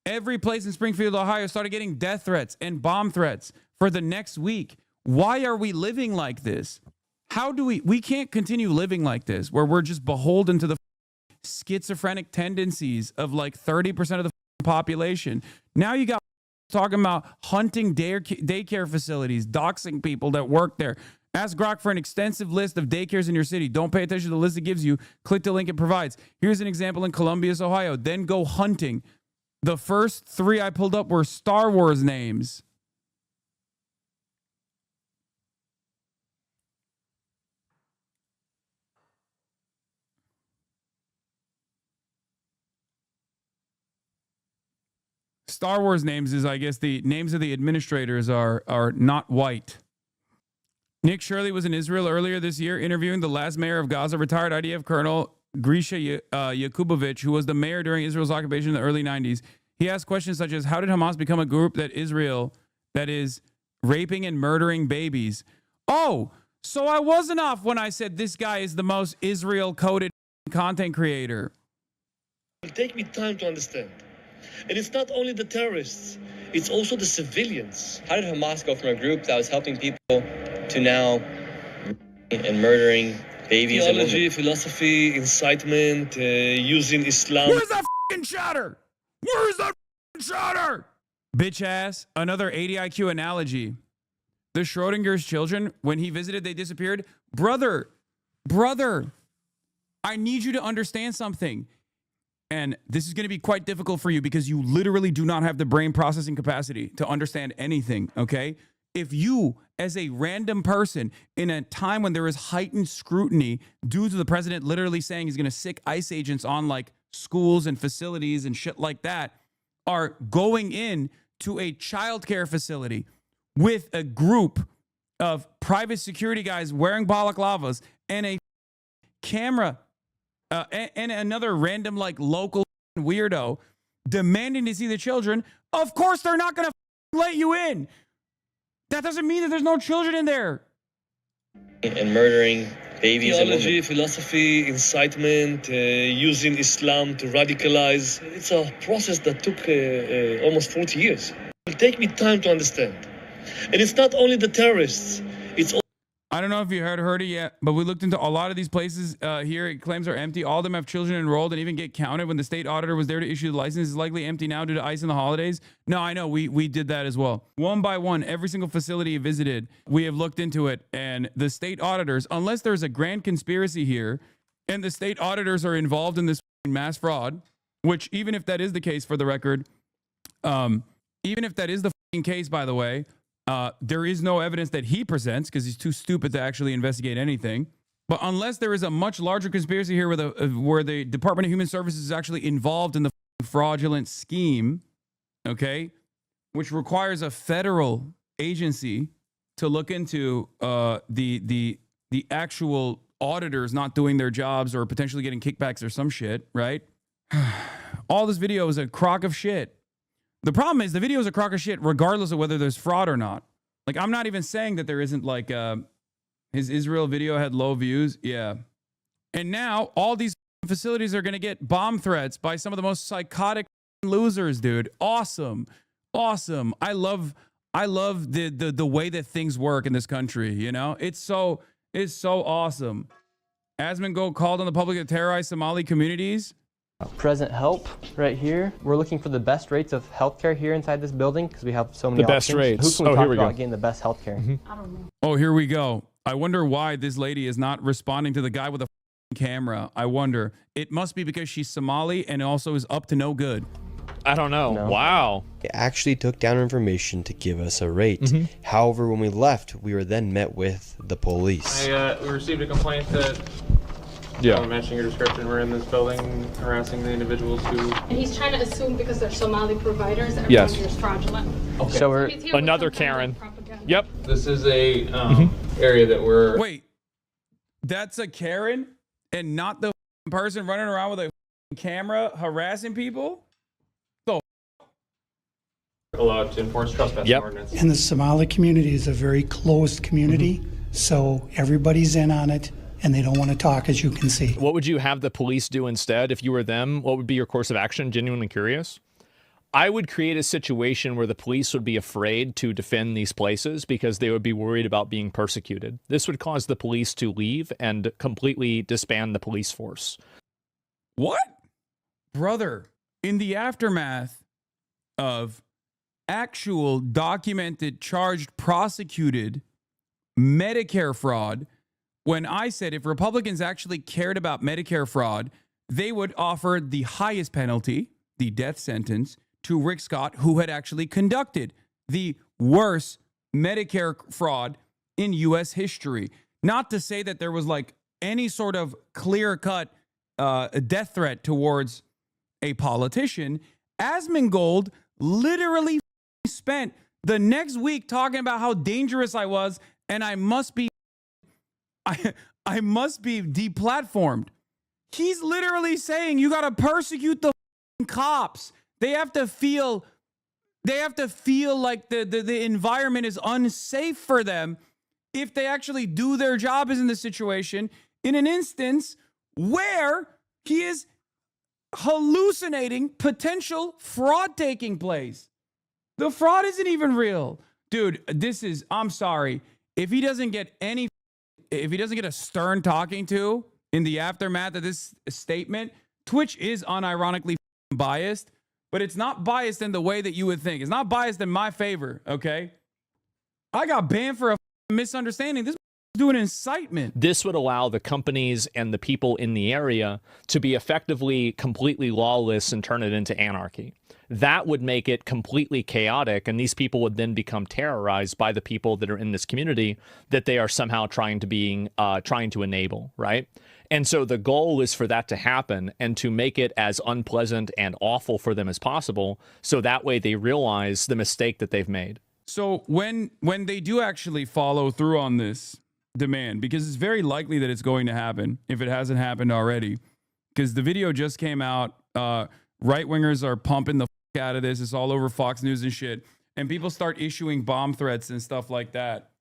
in Springfield, Ohio started getting death threats and bomb threats for the next week. Why are we living like this? How do we can't continue living like this where we're just beholden to the schizophrenic tendencies of like 30% of the population. Now you got talking about hunting daycare facilities, doxing people that work there. Ask Grok for an extensive list of daycares in your city. Don't pay attention to the list it gives you. Click the link it provides. Here's an example in Columbus, Ohio. Then go hunting. The first 3 I pulled up were Star Wars names. Star Wars names is, I guess, the names of the administrators are not white. Nick Shirley was in Israel earlier this year interviewing the last mayor of Gaza, retired IDF Colonel Grisha Yakubovich, who was the mayor during Israel's occupation in the early 90s. He asked questions such as, how did Hamas become a group that is raping and murdering babies? Oh, so I wasn't off when I said this guy is the most Israel-coded content creator. It'll take me time to understand. And it's not only the terrorists, it's also the civilians. How did Hamas go from a group that was helping people to now and murdering babies? Theology, philosophy, incitement, using Islam. Where's that fucking chatter? Where's that fucking chatter? Bitch ass. Another 80 IQ analogy. The Schrodinger's children, when he visited, they disappeared. Brother, I need you to understand something. And this is going to be quite difficult for you because you literally do not have the brain processing capacity to understand anything, okay? If you, as a random person, in a time when there is heightened scrutiny due to the president literally saying he's going to sick ICE agents on like schools and facilities and shit like that, are going in to a childcare facility with a group of private security guys wearing balaclavas and a camera and another random like local weirdo demanding to see the children, of course they're not going to let you in. That doesn't mean that there's no children in there. And murdering babies. Theology, philosophy, incitement, using Islam to radicalize. It's a process that took almost 40 years. It'll take me time to understand. And it's not only the terrorists, it's all. I don't know if you heard it yet, but we looked into a lot of these places here. It claims are empty. All of them have children enrolled and even get counted. When the state auditor was there to issue the license, is likely empty now due to ICE and the holidays. No, I know. We did that as well. One by one, every single facility visited, we have looked into it. And the state auditors, unless there's a grand conspiracy here and the state auditors are involved in this mass fraud, which even if that is the case, for the record, even if that is the case, by the way, there is no evidence that he presents because he's too stupid to actually investigate anything. But unless there is a much larger conspiracy here where the Department of Human Services is actually involved in the fraudulent scheme, okay, which requires a federal agency to look into the actual auditors not doing their jobs or potentially getting kickbacks or some shit, right? All this video is a crock of shit. The problem is the video is a crock of shit regardless of whether there's fraud or not. Like, I'm not even saying that there isn't, like, his Israel video had low views. Yeah. And now all these facilities are going to get bomb threats by some of the most psychotic losers, dude. Awesome. Awesome. I love the way that things work in this country, you know? It's so awesome. Asmongold called on the public to terrorize Somali communities. Present help right here. We're looking for the best rates of healthcare here inside this building because we have so many options. The best rates. Who can we talk here we about go. getting the best healthcare? I don't know. Oh, here we go. I wonder why this lady is not responding to the guy with the camera. I wonder. It must be because she's Somali and also is up to no good. I don't know. No. Wow. It actually took down information to give us a rate. However, when we left, we were then met with the police. We received a complaint that matching your description, we're in this building harassing the individuals who... And he's trying to assume because they're Somali providers, everyone here is fraudulent. Okay. So we're Another Karen. Yep. This is a area that we're... Wait, that's a Karen and not the person running around with a camera harassing people? allowed to enforce trespassing ordinance. And the Somali community is a very closed community, so everybody's in on it, and they don't want to talk, as you can see. What would you have the police do instead if you were them? What would be your course of action? Genuinely curious. I would create a situation where the police would be afraid to defend these places because they would be worried about being persecuted. This would cause the police to leave and completely disband the police force. What? Brother, in the aftermath of actual documented, charged, prosecuted Medicare fraud, when I said if Republicans actually cared about Medicare fraud, they would offer the highest penalty, the death sentence, to Rick Scott, who had actually conducted the worst Medicare fraud in U.S. history. Not to say that there was like any sort of clear-cut death threat towards a politician. Asmongold literally spent the next week talking about how dangerous I was and I must be deplatformed. He's literally saying you got to persecute the cops. They have to feel like the environment is unsafe for them if they actually do their job as in the situation in an instance where he is hallucinating potential fraud taking place. The fraud isn't even real. Dude, I'm sorry. If he doesn't get a stern talking to in the aftermath of this statement, Twitch is unironically biased, but it's not biased in the way that you would think. It's not biased in my favor, okay? I got banned for a misunderstanding. This is doing incitement. This would allow the companies and the people in the area to be effectively completely lawless and turn it into anarchy. That would make it completely chaotic, and these people would then become terrorized by the people that are in this community that they are somehow trying to enable, right? And so the goal is for that to happen and to make it as unpleasant and awful for them as possible, so that way they realize the mistake that they've made. So when they do actually follow through on this demand, because it's very likely that it's going to happen if it hasn't happened already, because the video just came out, right-wingers are pumping the out of this. It's all over Fox News and shit, and people start issuing bomb threats and stuff like that,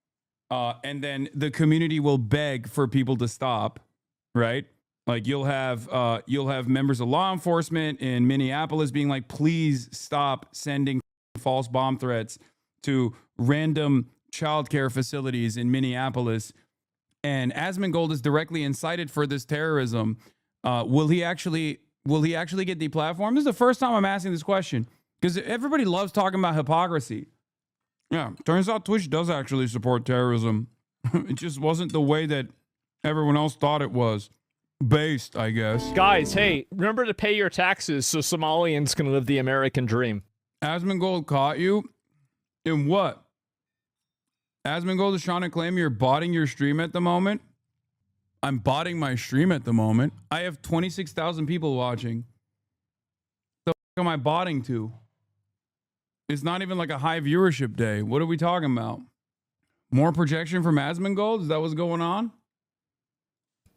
and then the community will beg for people to stop, right? Like you'll have members of law enforcement in Minneapolis being like, please stop sending false bomb threats to random childcare facilities in Minneapolis. And Asmongold is directly incited for this terrorism. Will he actually get deplatformed? This is the first time I'm asking this question because everybody loves talking about hypocrisy. Yeah, turns out Twitch does actually support terrorism. It just wasn't the way that everyone else thought it was. Based, I guess. Guys, hey, remember to pay your taxes so Somalians can live the American dream. Asmongold caught you in what? Asmongold is trying to claim you're botting your stream at the moment. I'm botting my stream at the moment. I have 26,000 people watching. The fuck am I botting to? It's not even like a high viewership day. What are we talking about? More projection from Asmongold? Is that what's going on?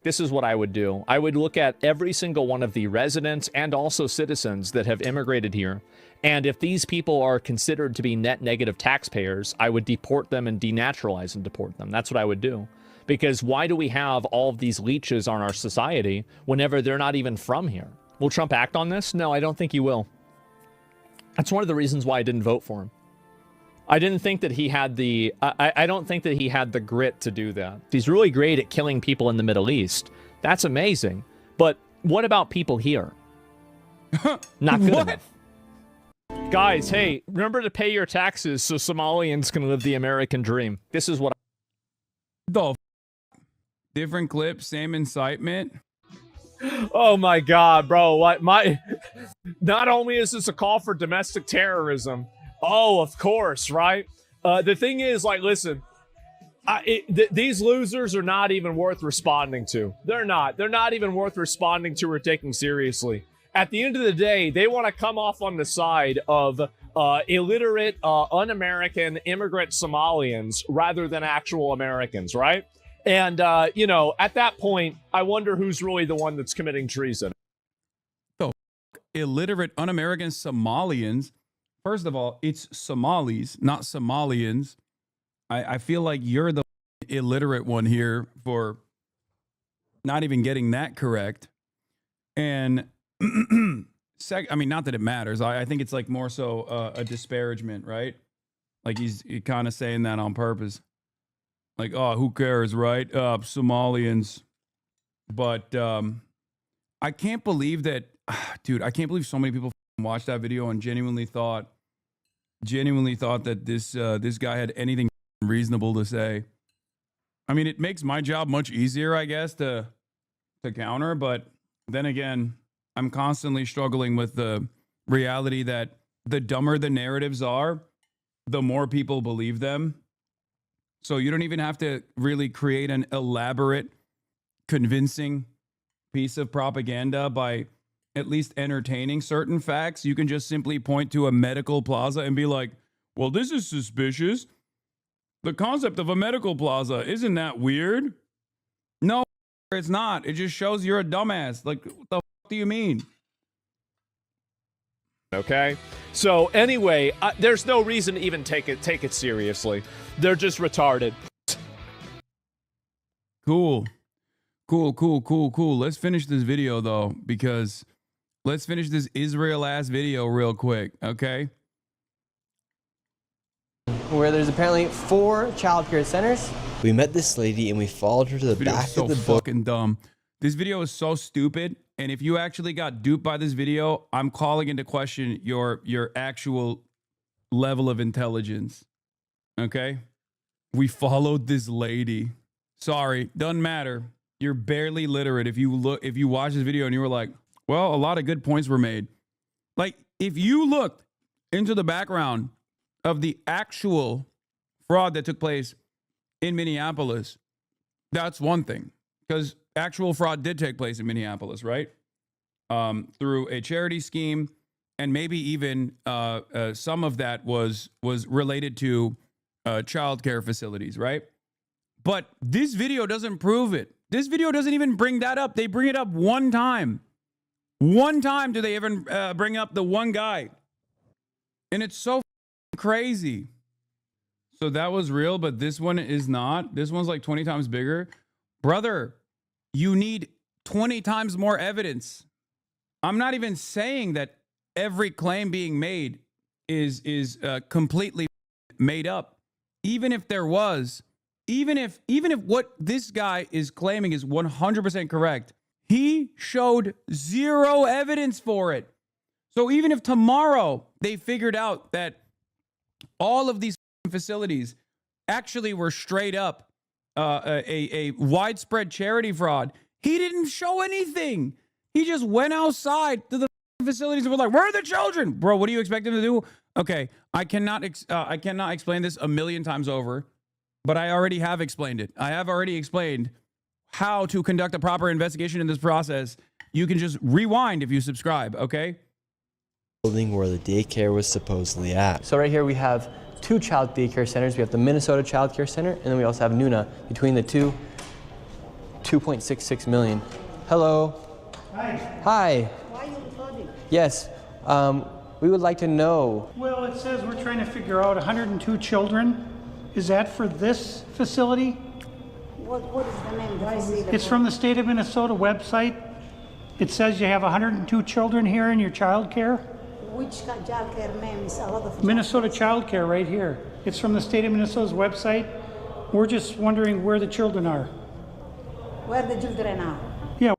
this is what I would do. I would look at every single one of the residents and also citizens that have immigrated here. And if these people are considered to be net negative taxpayers, I would deport them and denaturalize and deport them. That's what I would do. Because why do we have all of these leeches on our society whenever they're not even from here? Will Trump act on this? No, I don't think he will. That's one of the reasons why I didn't vote for him. I didn't think that he had the, I don't think that he had the grit to do that. He's really great at killing people in the Middle East. That's amazing. But what about people here? Not good enough. Guys, hey, remember to pay your taxes so Somalians can live the American dream. This is what different clip, same incitement. Oh my God, bro. Not only is this a call for domestic terrorism, oh, of course, right? The thing is, like, listen, these losers are not even worth responding to. They're not even worth responding to or taking seriously. At the end of the day, they want to come off on the side of illiterate, un-American immigrant Somalians rather than actual Americans, right? And, you know, at that point, I wonder who's really the one that's committing treason. Illiterate, un-American Somalians. First of all, it's Somalis, not Somalians. I feel like you're the illiterate one here for not even getting that correct. And I mean, not that it matters. I think it's like more so a disparagement, right? Like he's kind of saying that on purpose. Like, oh, who cares, right? Somalians. But I can't believe that, dude, I can't believe so many people watched that video and genuinely thought that this guy had anything reasonable to say. I mean, it makes my job much easier, I guess, to counter. But then again, I'm constantly struggling with the reality that the dumber the narratives are, the more people believe them. So you don't even have to really create an elaborate, convincing piece of propaganda by at least entertaining certain facts. You can just simply point to a medical plaza and be like, well, this is suspicious. The concept of a medical plaza, isn't that weird? No, it's not. It just shows you're a dumbass. Like, what the fuck do you mean? Okay, so anyway, there's no reason to even take it seriously. They're just retarded. Cool. Let's finish this video though, because let's finish this Israel ass video real quick, okay? Where there's apparently 4 childcare centers. We met this lady and we followed her to the back of the so fucking dumb. This video is so stupid. And if you actually got duped by this video, I'm calling into question your actual level of intelligence. Okay? We followed this lady. Sorry, doesn't matter. You're barely literate if you watch this video and you were like, well, a lot of good points were made. Like, if you looked into the background of the actual fraud that took place in Minneapolis, that's one thing. Because actual fraud did take place in Minneapolis, right? Through a charity scheme, and maybe even some of that was related to childcare facilities, right? But this video doesn't prove it. This video doesn't even bring that up. They bring it up one time. One time do they even bring up the one guy. And it's so crazy. So that was real, but this one is not. This one's like 20 times bigger. Brother, you need 20 times more evidence. I'm not even saying that every claim being made is completely made up. Even if there was, even if what this guy is claiming is 100% correct, he showed zero evidence for it. So even if tomorrow they figured out that all of these facilities actually were straight up a widespread charity fraud, he didn't show anything. He just went outside to the facilities and was like, where are the children? Bro, what do you expect him to do? Okay, I cannot explain this a million times over, but I already have explained it. I have already explained how to conduct a proper investigation in this process. You can just rewind if you subscribe, okay? Building where the daycare was supposedly at. So right here we have 2 child daycare centers. We have the Minnesota Child Care Center, and then we also have Nuna. Between the two 2.66 million. Hello. Hi. Hi. Why are you recording? Yes. We would like to know. Well, it says we're trying to figure out 102 children. Is that for this facility? What is the name? Do I see the It's from the state of Minnesota website. It says you have 102 children here in your child care. Which child care name is a lot of Minnesota Child Care right here. It's from the state of Minnesota's website. We're just wondering where the children are. Where the children are? Yeah.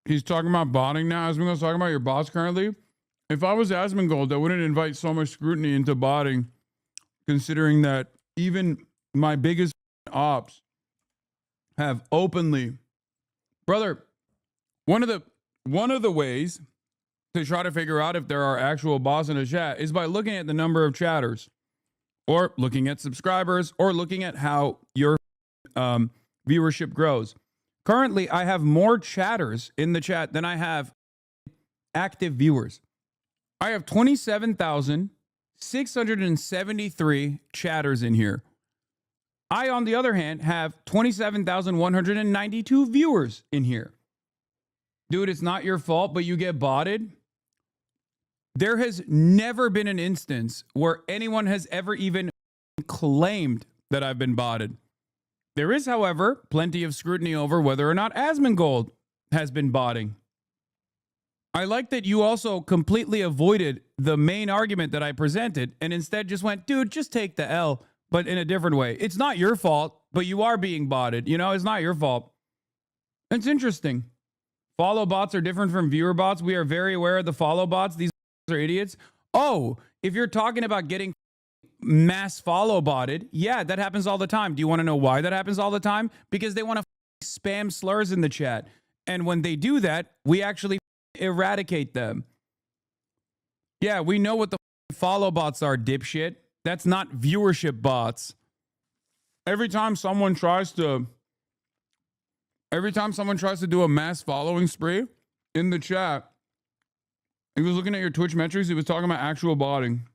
He's talking about botting now. Asmongold's talking about your bots currently. If I was Asmongold, I wouldn't invite so much scrutiny into botting, considering that even my biggest ops have openly, brother, one of the ways to try to figure out if there are actual bots in a chat is by looking at the number of chatters, or looking at subscribers, or looking at how your viewership grows. Currently, I have more chatters in the chat than I have active viewers. I have 27,673 chatters in here. I, on the other hand, have 27,192 viewers in here. Dude, it's not your fault, but you get botted. There has never been an instance where anyone has ever even claimed that I've been botted. There is, however, plenty of scrutiny over whether or not Asmongold has been botting. I like that you also completely avoided the main argument that I presented and instead just went, dude, just take the L, but in a different way. It's not your fault, but you are being botted. You know, it's not your fault. It's interesting. Follow bots are different from viewer bots. We are very aware of the follow bots. These are idiots. Oh, if you're talking about getting mass follow botted, yeah, that happens all the time. Do you want to know why that happens all the time? Because they want to spam slurs in the chat. And when they do that, we actually eradicate them. Yeah, we know what the follow bots are, dipshit. That's not viewership bots. Every time someone tries to do a mass following spree in the chat, he was looking at your Twitch metrics, he was talking about actual botting.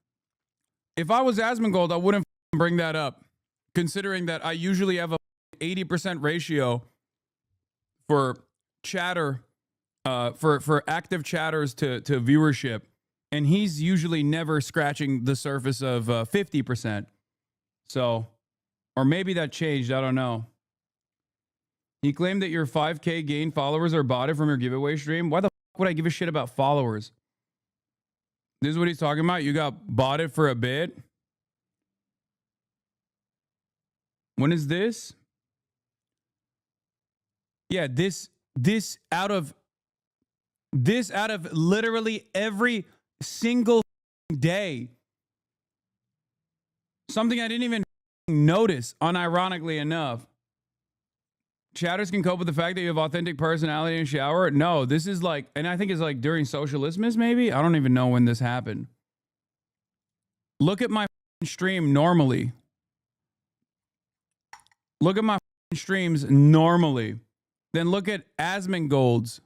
If I was Asmongold, I wouldn't bring that up, considering that I usually have a 80% ratio for chatter, for active chatters to viewership, and he's usually never scratching the surface of 50%. So, or maybe that changed, I don't know. He claimed that your 5K gain followers are botted from your giveaway stream. Why the fuck would I give a shit about followers? This is what he's talking about. You got botted for a bit. When is this? Yeah, this out of literally every single day. Something I didn't even notice, unironically enough. Chatters can cope with the fact that you have authentic personality in shower. No, this is like, and I think it's like during Socialismus, maybe. I don't even know when this happened. Look at my stream normally. Look at my streams normally. Then look at Asmongold's.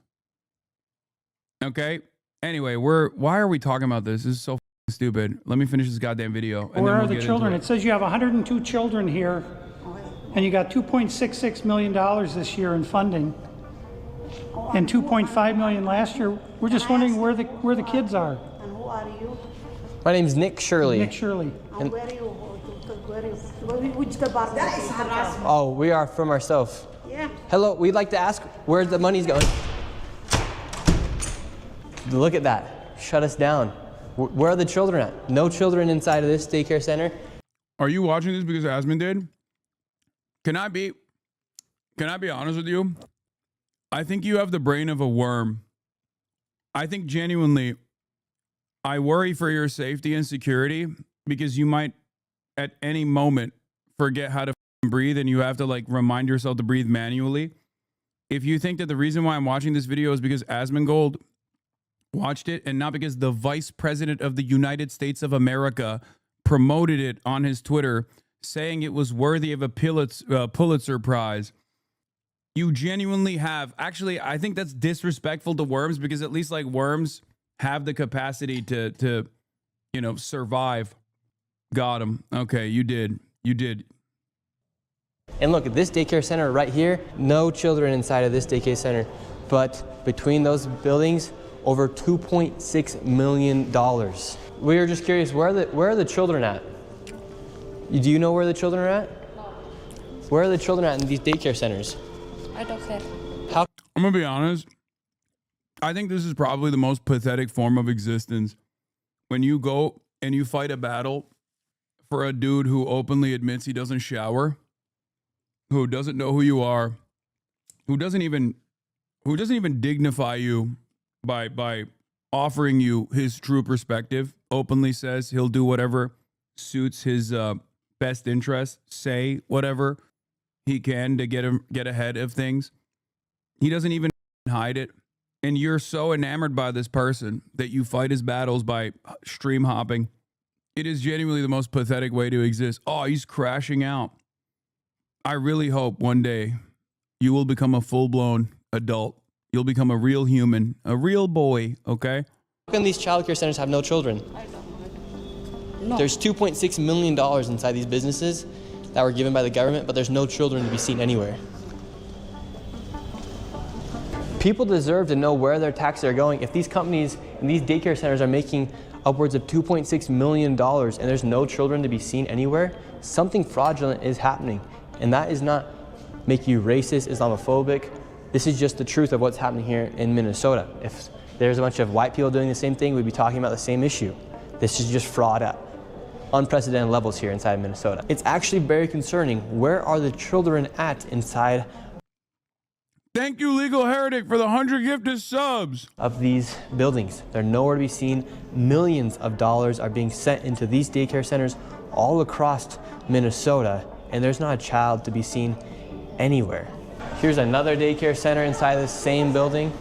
Okay. Anyway, why are we talking about this? This is so stupid. Let me finish this goddamn video. And Where then are the children? It says you have 102 children here. And you got $2.66 million this year in funding, and $2.5 million last year. We're just wondering where the kids are. And who are you? My name's Nick Shirley. Nick Shirley. And where are you? Which department? That is harassment. Oh, we are from ourselves. Yeah. Hello, we'd like to ask where the money's going. Look at that. Shut us down. Where are the children at? No children inside of this daycare center. Are you watching this because Asmon did? Can I be honest with you? I think you have the brain of a worm. I think genuinely, I worry for your safety and security because you might at any moment forget how to breathe and you have to like remind yourself to breathe manually. If you think that the reason why I'm watching this video is because Asmongold watched it and not because the Vice President of the United States of America promoted it on his Twitter, saying it was worthy of a Pulitzer Prize. You genuinely have. Actually, I think that's disrespectful to worms because at least like worms have the capacity to you know, survive. Got him. Okay, you did. And look, this daycare center right here, no children inside of this daycare center, but between those buildings, over $2.6 million. We were just curious, where are the children at? Do you know where the children are at? Where are the children at in these daycare centers? I don't care. How? I'm gonna be honest. I think this is probably the most pathetic form of existence. When you go and you fight a battle for a dude who openly admits he doesn't shower, who doesn't know who you are, who doesn't even dignify you by offering you his true perspective, openly says he'll do whatever suits his best interest, say whatever he can to get ahead of things. He doesn't even hide it. And you're so enamored by this person that you fight his battles by stream hopping. It is genuinely the most pathetic way to exist. Oh, he's crashing out. I really hope one day you will become a full-blown adult. You'll become a real human, a real boy, okay? How come these childcare centers have no children? No. There's $2.6 million inside these businesses that were given by the government, but there's no children to be seen anywhere. People deserve to know where their taxes are going. If these companies and these daycare centers are making upwards of $2.6 million and there's no children to be seen anywhere, something fraudulent is happening. And that is not make you racist, Islamophobic. This is just the truth of what's happening here in Minnesota. If there's a bunch of white people doing the same thing, we'd be talking about the same issue. This is just fraud at unprecedented levels here inside Minnesota. It's actually very concerning. Where are the children at inside? Thank you, Legal Heretic, for the 100 gifted subs. Of these buildings. They're nowhere to be seen. Millions of dollars are being sent into these daycare centers all across Minnesota, and there's not a child to be seen anywhere. Here's another daycare center inside this same building.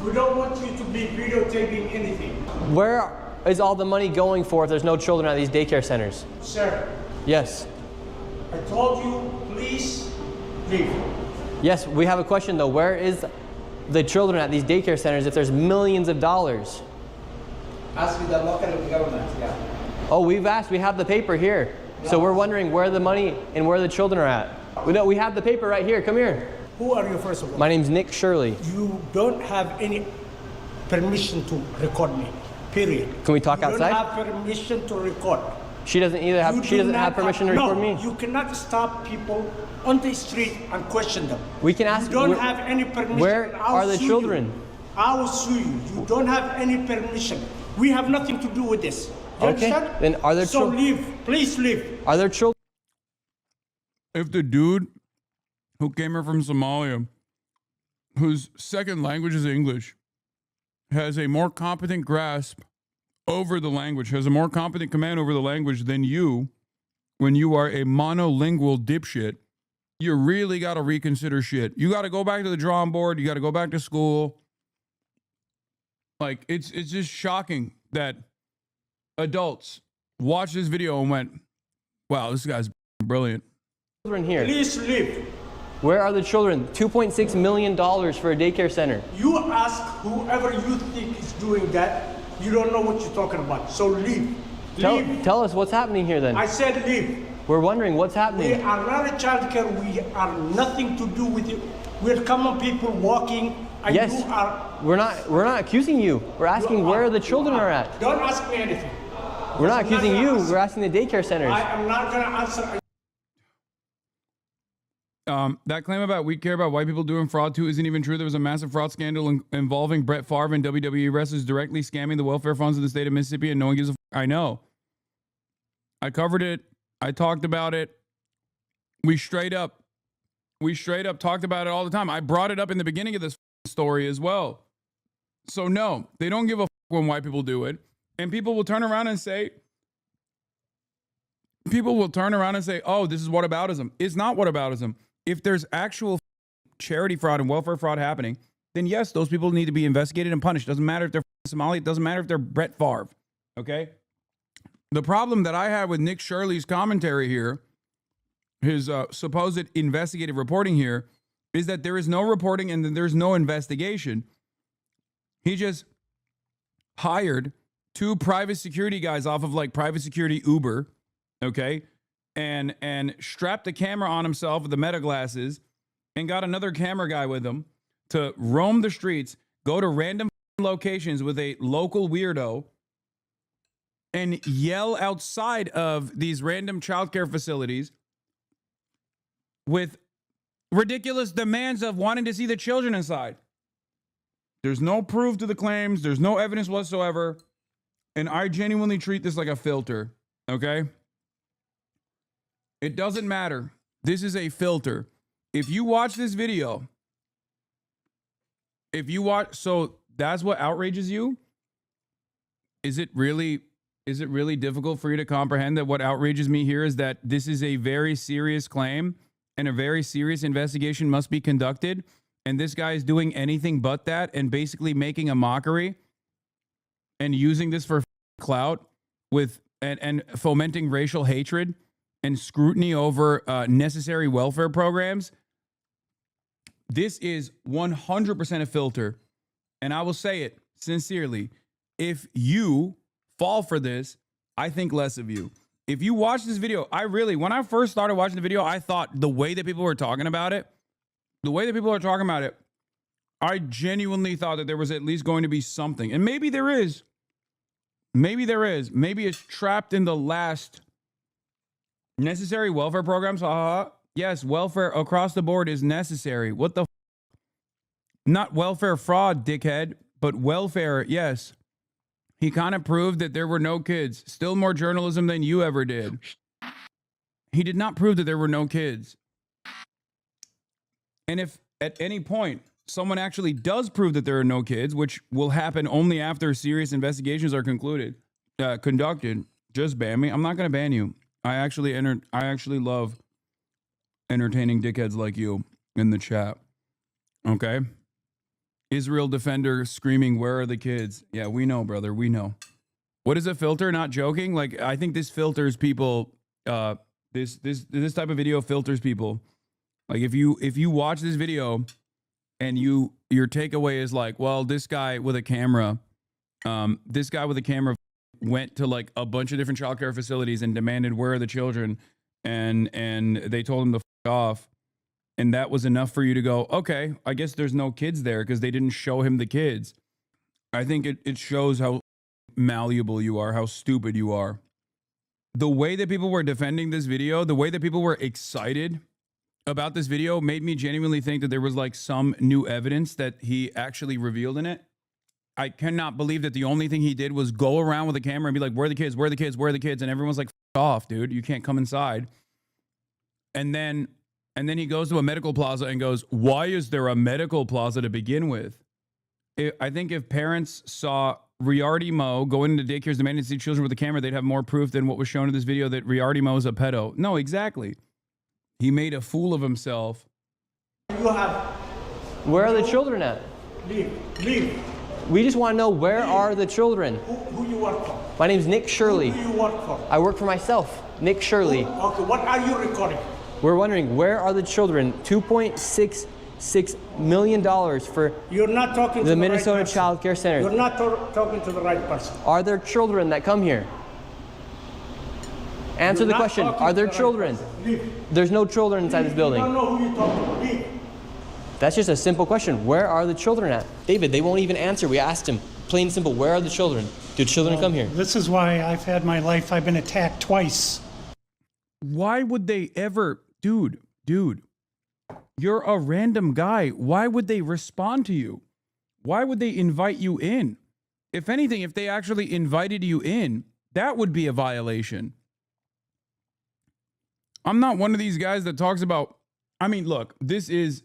We don't want you to be videotaping anything. Where is all the money going for if there's no children at these daycare centers? Sir, Yes. I told you, please leave. Yes, we have a question though. Where is the children at these daycare centers if there's millions of dollars? Ask the local government, yeah. Oh, we've asked. We have the paper here. So we're wondering where the money and where the children are at. We have the paper right here. Come here. Who are you, first of all? My name's Nick Shirley. You don't have any permission to record me, period. Can we talk outside? You don't have permission to record. She doesn't either have. She doesn't have permission to record me. You cannot stop people on the street and question them. We can ask. You don't have any permission. Where are the children? I will sue you. You don't have any permission. We have nothing to do with this. You understand? Then are there So children? leave. Please leave. Are there children? If the dude who came here from Somalia, whose second language is English, has a more competent grasp over the language, has a more competent command over the language than you, when you are a monolingual dipshit, you really got to reconsider shit. You got to go back to the drawing board. You got to go back to school. Like, it's just shocking that adults watched this video and went, wow, this guy's brilliant. Children here. Please leave. Where are the children? $2.6 million for a daycare center. You ask whoever you think is doing that. You don't know what you're talking about. So leave. Leave. Tell us what's happening here then. I said leave. We're wondering what's happening. We are not a child care. We are nothing to do with it. We're common people walking. And Yes. You are. We're not accusing you. We're asking where the children are at. Don't ask me anything. We're not accusing you. We're asking the daycare centers. I am not going to answer. That claim about we care about white people doing fraud too isn't even true. There was a massive fraud scandal involving Brett Favre and WWE wrestlers directly scamming the welfare funds of the state of Mississippi, and no one gives a I know. I covered it. I talked about it. We straight up talked about it all the time. I brought it up in the beginning of this story as well. So no, they don't give a when white people do it. And people will turn around and say, oh, this is whataboutism. It's not whataboutism. If there's actual charity fraud and welfare fraud happening, then yes, those people need to be investigated and punished. Doesn't matter if they're Somali. It doesn't matter if they're Brett Favre. Okay? The problem that I have with Nick Shirley's commentary here, his supposed investigative reporting here, is that there is no reporting and that there's no investigation. He just hired two private security guys off of like private security Uber, okay, and strapped the camera on himself with the meta glasses and got another camera guy with him to roam the streets, go to random locations with a local weirdo and yell outside of these random childcare facilities with ridiculous demands of wanting to see the children inside. There's no proof to the claims. There's no evidence whatsoever. And I genuinely treat this like a filter, okay? It doesn't matter. This is a filter. If you watch this video, so that's what outrages you? Is it really difficult for you to comprehend that what outrages me here is that this is a very serious claim and a very serious investigation must be conducted, and this guy is doing anything but that and basically making a mockery and using this for clout with and fomenting racial hatred and scrutiny over necessary welfare programs. This is 100% a filter. And I will say it sincerely. If you fall for this, I think less of you. If you watch this video, when I first started watching the video, I thought the way that people were talking about it, I genuinely thought that there was at least going to be something. And maybe there is. Maybe it's trapped in the last necessary welfare programs. Yes, welfare across the board is necessary. What the not welfare fraud, dickhead, but welfare, yes. He kind of proved that there were no kids. Still more journalism than you ever did. He did not prove that there were no kids. And if at any point someone actually does prove that there are no kids, which will happen only after serious investigations are conducted, just ban me. I'm not going to ban you. I actually love entertaining dickheads like you in the chat. Okay? Israel defender screaming, "Where are the kids?" Yeah, we know, brother. We know. What is a filter? Not joking. Like, I think this filters people. This type of video filters people. Like, if you watch this video and your takeaway is like, well, this guy with a camera went to like a bunch of different childcare facilities and demanded, "Where are the children?" And they told him to f off. And that was enough for you to go, okay, I guess there's no kids there because they didn't show him the kids. I think it shows how malleable you are, how stupid you are. The way that people were defending this video, the way that people were excited about this video made me genuinely think that there was like some new evidence that he actually revealed in it. I cannot believe that the only thing he did was go around with a camera and be like, "Where are the kids? Where are the kids? Where are the kids?" And everyone's like, "F off, dude. You can't come inside." And then he goes to a medical plaza and goes, "Why is there a medical plaza to begin with?" I think if parents saw Riarty Mo going into daycares demanding to see children with a camera, they'd have more proof than what was shown in this video that Riarty Mo is a pedo. No, exactly. He made a fool of himself. Where are the children at? Leave. We just want to know, where are the children? Who you work for? My name's Nick Shirley. Who do you work for? I work for myself, Nick Shirley. Okay, what are you recording? We're wondering, where are the children? $2.66 million for You're not talking to the Minnesota Child Care Center. You're not talking to the right person. Are there children that come here? Answer the question. Are there children? There's no children inside this building. You don't know who you're talking to. Leave. That's just a simple question. Where are the children at? David, they won't even answer. We asked him, plain and simple, where are the children? Do children come here? This is why I've had my life. I've been attacked twice. Why would they ever... Dude, you're a random guy. Why would they respond to you? Why would they invite you in? If anything, if they actually invited you in, that would be a violation. I'm not one of these guys that talks about... I mean, look, this is...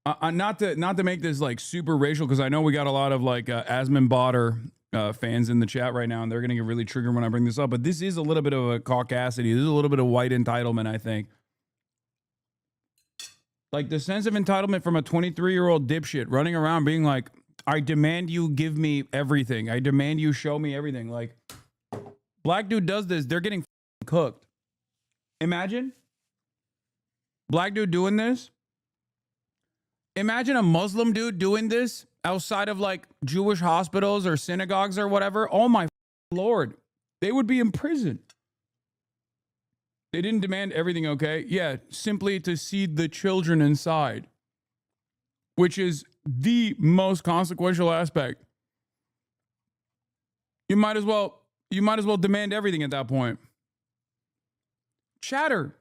not to make this like super racial, because I know we got a lot of like Asman Botter fans in the chat right now, and they're going to get really triggered when I bring this up. But this is a little bit of a caucasity. This is a little bit of white entitlement, I think. Like the sense of entitlement from a 23-year-old dipshit running around being like, "I demand you give me everything. I demand you show me everything." Like, black dude does this, they're getting cooked. Imagine black dude doing this. Imagine a Muslim dude doing this outside of like Jewish hospitals or synagogues or whatever. Oh my Lord. They would be in prison. They didn't demand everything, okay? Yeah, simply to see the children inside, which is the most consequential aspect. You might as well demand everything at that point. Chatter.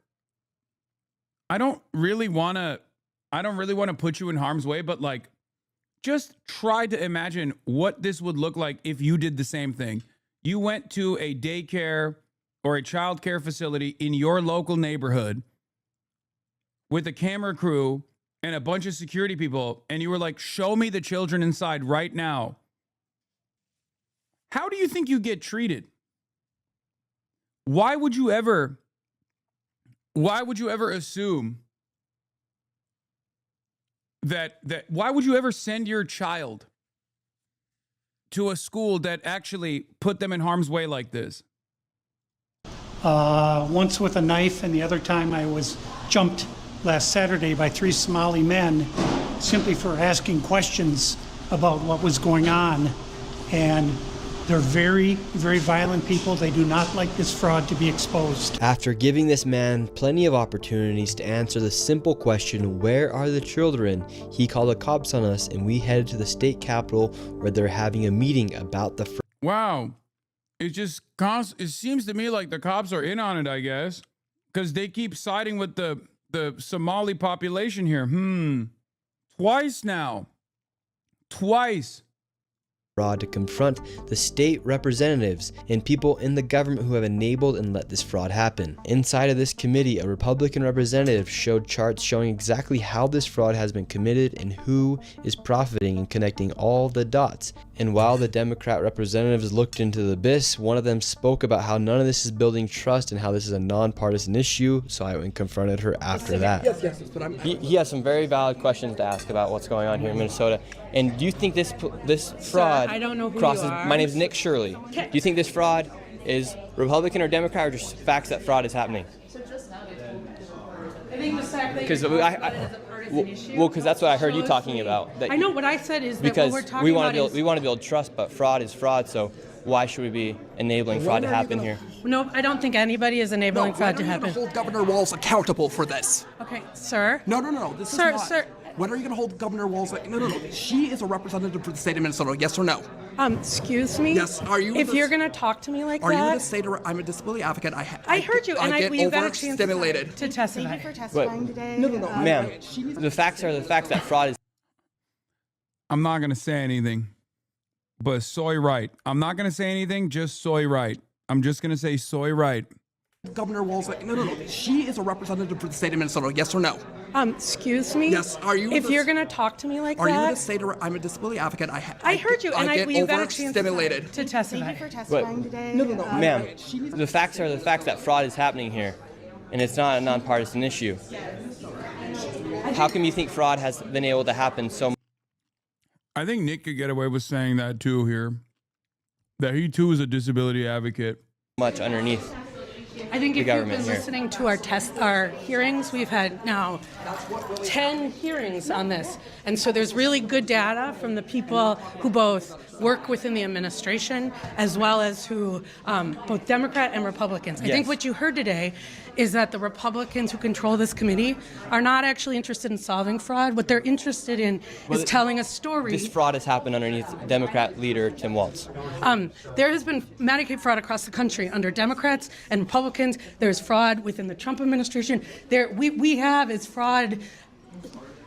I don't really want to put you in harm's way, but like, just try to imagine what this would look like if you did the same thing. You went to a daycare or a child care facility in your local neighborhood with a camera crew and a bunch of security people, and you were like, show me the children inside right now. How do you think you get treated? Why would you ever assume that why would you ever send your child to a school that actually put them in harm's way like this? Once with a knife, and the other time I was jumped last Saturday by 3 Somali men simply for asking questions about what was going on. And they're very, very violent people. They do not like this fraud to be exposed. After giving this man plenty of opportunities to answer the simple question, where are the children, he called the cops on us, and we headed to the state capitol where they're having a meeting about the fraud. Wow. It seems to me like the cops are in on it, I guess, because they keep siding with the Somali population here. Twice now. Twice. Fraud to confront the state representatives and people in the government who have enabled and let this fraud happen. Inside of this committee, a Republican representative showed charts showing exactly how this fraud has been committed and who is profiting and connecting all the dots. And while the Democrat representatives looked into the abyss, one of them spoke about how none of this is building trust and how this is a nonpartisan issue, so I went and confronted her after that. Yes, but he has some very valid questions to ask about what's going on here in Minnesota. And do you think this fraud I don't know who crosses? you are. My name is Nick Shirley. Okay. Do you think this fraud is Republican or Democrat, or just facts that fraud is happening? I think the fact that Because you're talking about it as a partisan issue. Well, because that's what I heard you talking about. That I know what I said is that because what we're talking we want about to build trust, but fraud is fraud. So why should we be enabling fraud to happen here? No, I don't think anybody is enabling fraud to happen. Hold Governor Walz accountable for this. Okay, sir. No. This is not. Sir. When are you going to hold Governor Walz? No. She is a representative for the state of Minnesota. Yes or no? Excuse me? Yes. Are you? If you're going to talk to me like are that. you going to say to her, I'm a disability advocate. I heard you, and get got a chance overstimulated. to testify. Thank you for testifying today. No. Ma'am, the facts are the facts that fraud is. I'm not going to say anything, but soy right. I'm not going to say anything, just soy right. I'm just going to say soy right. Governor Walz, no. She is a representative for the state of Minnesota. Yes or no? Excuse me? Yes. Are you? If you're going to talk to me like are that. you going to say to her, I'm a disability advocate? I heard you, and get you got a chance overstimulated. to testify. Thank you for testifying today. No. Ma'am, the facts are the facts that fraud is happening here, and it's not a nonpartisan issue. How come you think fraud has been able to happen so much? I think Nick could get away with saying that too here, that he too is a disability advocate. Much underneath. I think if the you've been government here. listening to our hearings, we've had now 10 hearings on this. And so there's really good data from the people who both work within the administration as well as who, both Democrat and Republicans. I think what you heard today is that the Republicans who control this committee are not actually interested in solving fraud. What they're interested in is telling a story. This fraud has happened underneath Democrat leader Tim Walz. There has been Medicaid fraud across the country under Democrats and Republicans. There's fraud within the Trump administration. We have is fraud.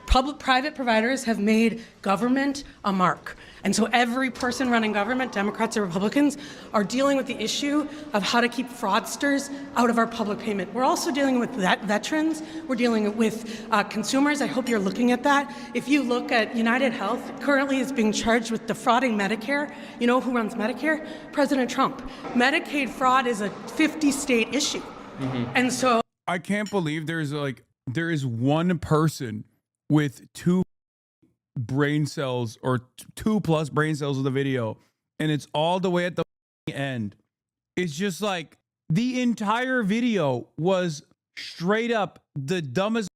Private providers have made government a mark. And so every person running government, Democrats or Republicans, are dealing with the issue of how to keep fraudsters out of our public payment. We're also dealing with veterans. We're dealing with consumers. I hope you're looking at that. If you look at United Health, currently is being charged with defrauding Medicare. You know who runs Medicare? President Trump. Medicaid fraud is a 50-state issue. And so I can't believe there is one person with 2 brain cells or 2+ brain cells of the video, and it's all the way at the end. It's just like the entire video was straight up the dumbest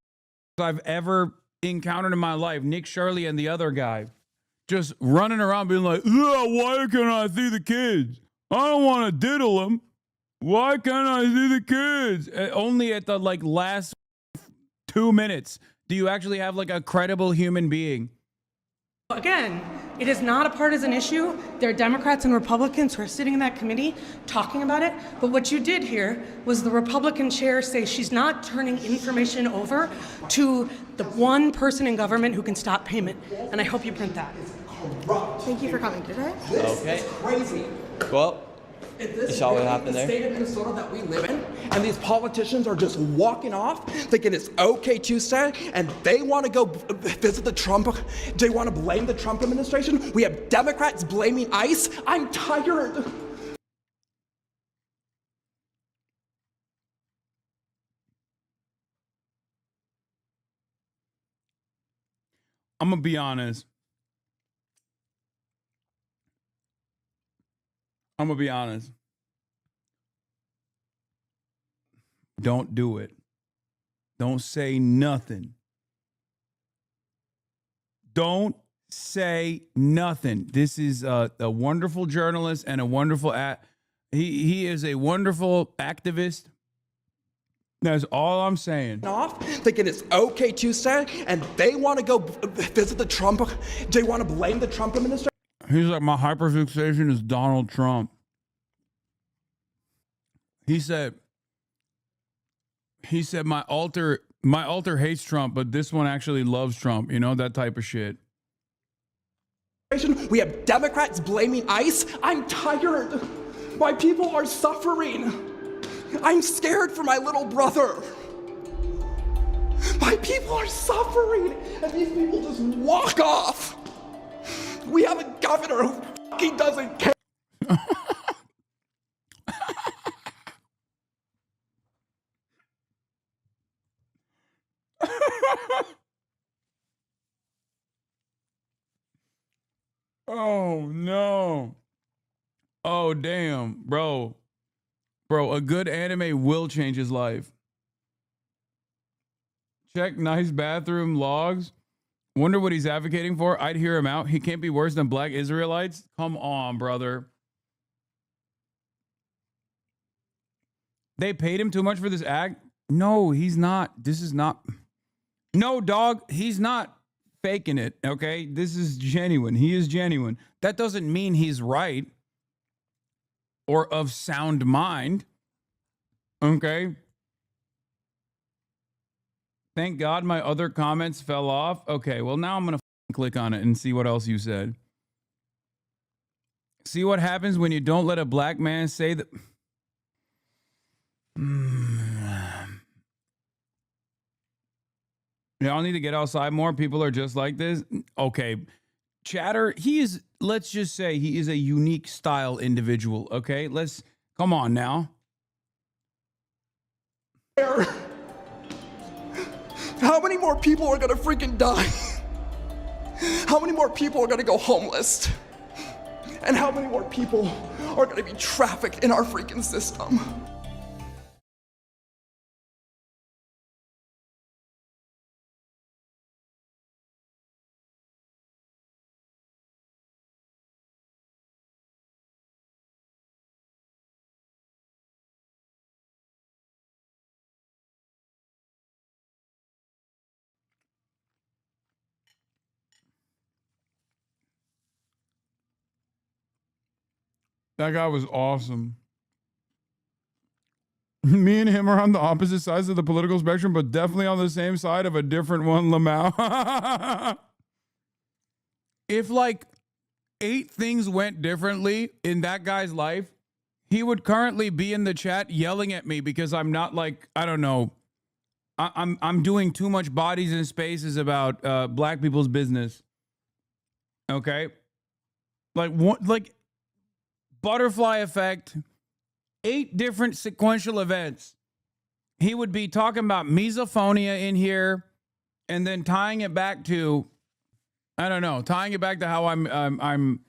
I've ever encountered in my life. Nick Shirley and the other guy just running around being like, why can't I see the kids? I don't want to diddle them. Why can't I see the kids? Only at the like last 2 minutes do you actually have like a credible human being. Again, it is not a partisan issue. There are Democrats and Republicans who are sitting in that committee talking about it. But what you did here was the Republican chair say she's not turning information over to the one person in government who can stop payment. And I hope you print that. Thank you for coming today. Okay. Crazy. Well, you saw what happened The there? state of Minnesota that we live in, and these politicians are just walking off, thinking it's okay Tuesday, and they want to go visit the Trump. They want to blame the Trump administration. We have Democrats blaming ICE. I'm tired. I'm gonna be honest. Don't do it. Don't say nothing. Don't say nothing. This is a wonderful journalist and a wonderful he is a wonderful activist. That's all I'm saying. Off, thinking it's okay Tuesday, and they want to go visit the Trump. They want to blame the Trump administration. He's like, my hyperfixation is Donald Trump. He said my altar hates Trump, but this one actually loves Trump. You know, that type of shit. We have Democrats blaming ICE. I'm tired. My people are suffering. I'm scared for my little brother. My people are suffering, and these people just walk off. We have a governor who fucking doesn't care. Oh no. Oh damn, bro. Bro, a good anime will change his life. Check nice bathroom logs. Wonder what he's advocating for. I'd hear him out. He can't be worse than black Israelites. Come on, brother. They paid him too much for this act? No, he's not. This is not. No, dog, he's not faking it, okay? This is genuine. He is genuine. That doesn't mean he's right or of sound mind, okay? Thank God my other comments fell off. Okay, well, now I'm going to click on it and see what else you said. See what happens when you don't let a black man say that. Y'all need to get outside more. People are just like this. Okay. Chatter, he is, let's just say he is a unique style individual. Okay. Come on now. How many more people are gonna freaking die? How many more people are gonna go homeless? And how many more people are gonna be trafficked in our freaking system? That guy was awesome. Me and him are on the opposite sides of the political spectrum, but definitely on the same side of a different one, Lamau. If like 8 things went differently in that guy's life, he would currently be in the chat yelling at me because I'm not like, I don't know, I'm doing too much bodies and spaces about black people's business. Okay? Like butterfly effect, 8 different sequential events. He would be talking about misophonia in here and then tying it back to, I don't know, tying it back to how I'm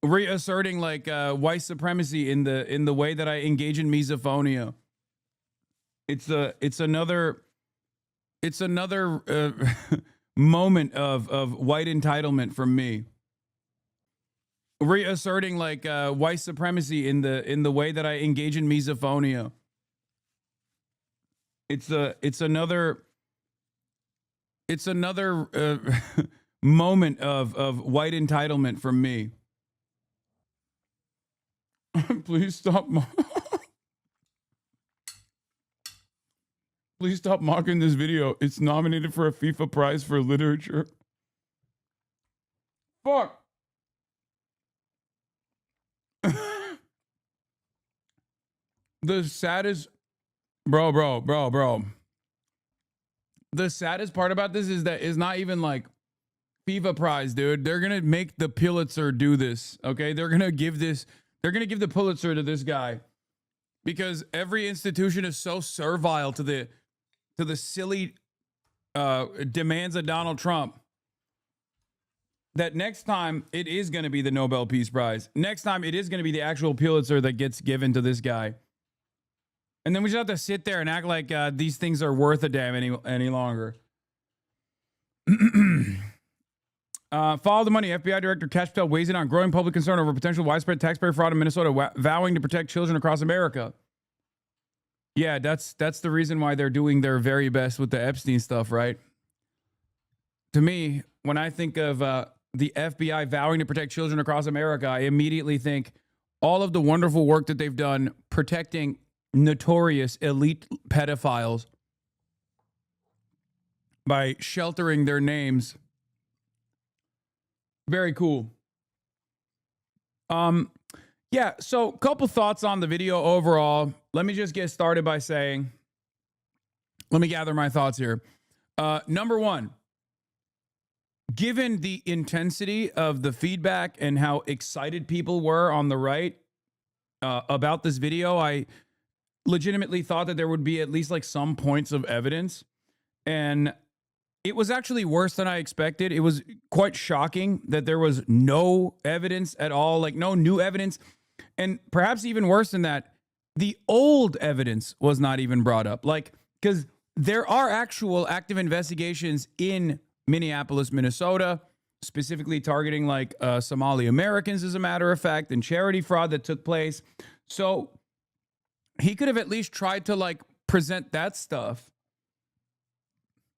reasserting like white supremacy in the way that I engage in misophonia. It's another moment of white entitlement from me. reasserting like white supremacy in the way that I engage in misophonia. It's another moment of white entitlement from me. Please stop. Please stop mocking this video. It's nominated for a FIFA prize for literature. Fuck. The saddest, bro. The saddest part about this is that it's not even like FIFA prize, dude. They're gonna make the Pulitzer do this. Okay, they're gonna give the Pulitzer to this guy because every institution is so servile to the silly demands of Donald Trump that next time it is going to be the Nobel Peace Prize. Next time it is going to be the actual Pulitzer that gets given to this guy. And then we just have to sit there and act like these things are worth a damn any longer. Follow the money. FBI Director Kash Patel weighs in on growing public concern over potential widespread taxpayer fraud in Minnesota, vowing to protect children across America. Yeah, that's the reason why they're doing their very best with the Epstein stuff, right? To me, when I think of the FBI vowing to protect children across America, I immediately think all of the wonderful work that they've done protecting notorious elite pedophiles by sheltering their names. Very cool. Yeah, so a couple thoughts on the video overall. Let me just get started by saying, let me gather my thoughts here. Number one, given the intensity of the feedback and how excited people were on the right about this video, I legitimately thought that there would be at least like some points of evidence. And it was actually worse than I expected. It was quite shocking that there was no evidence at all, like no new evidence. And perhaps even worse than that, the old evidence was not even brought up. Like, because there are actual active investigations in Minneapolis, Minnesota, specifically targeting like Somali Americans, as a matter of fact, and charity fraud that took place. So he could have at least tried to like present that stuff.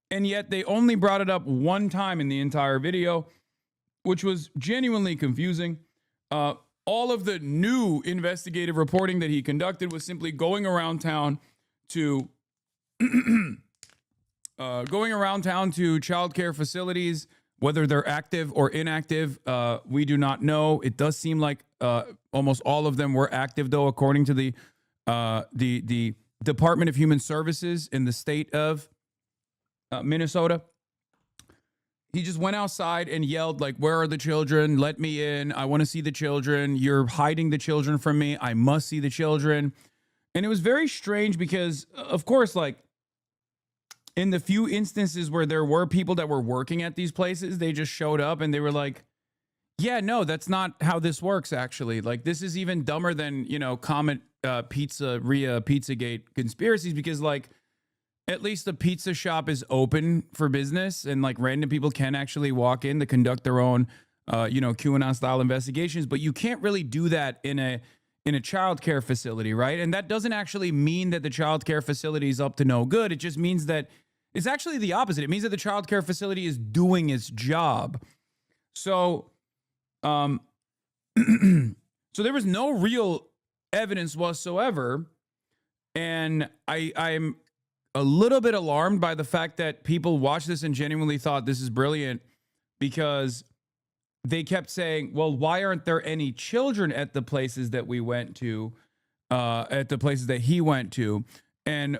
And yet they only brought it up one time in the entire video, which was genuinely confusing. All of the new investigative reporting that he conducted was simply going around town to child care facilities, whether they're active or inactive. We do not know. It does seem like almost all of them were active, though, according to the Department of Human Services in the state of Minnesota. He just went outside and yelled like, "Where are the children? Let me in. I want to see the children. You're hiding the children from me. I must see the children." And it was very strange because, of course, like in the few instances where there were people that were working at these places, they just showed up and they were like, "Yeah, no, that's not how this works, actually. Like, this is even dumber than, Comet Pizzeria, Pizzagate conspiracies, because like, at least the pizza shop is open for business and like random people can actually walk in to conduct their own, QAnon style investigations. But you can't really do that in a childcare facility, right? And that doesn't actually mean that the childcare facility is up to no good. It just means that it's actually the opposite. It means that the childcare facility is doing its job. So, so there was no real evidence whatsoever. And I'm a little bit alarmed by the fact that people watched this and genuinely thought this is brilliant, because they kept saying, well, why aren't there any children at the places that we went to, at the places that he went to? And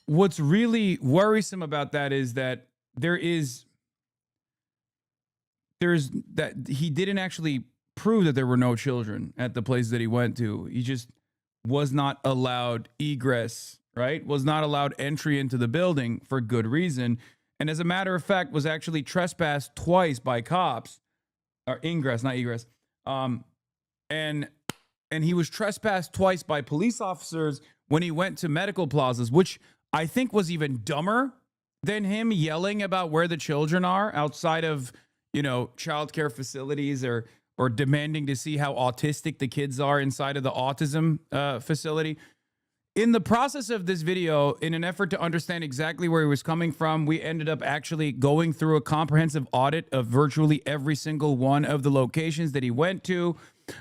what's really worrisome about that is that there's that he didn't actually prove that there were no children at the places that he went to. He just was not allowed egress, right? Was not allowed entry into the building for good reason. And as a matter of fact, was actually trespassed twice by cops, or ingress, not egress. And he was trespassed twice by police officers when he went to medical plazas, which I think was even dumber than him yelling about where the children are outside of, childcare facilities or or demanding to see how autistic the kids are inside of the autism facility. In the process of this video, in an effort to understand exactly where he was coming from, we ended up actually going through a comprehensive audit of virtually every single one of the locations that he went to,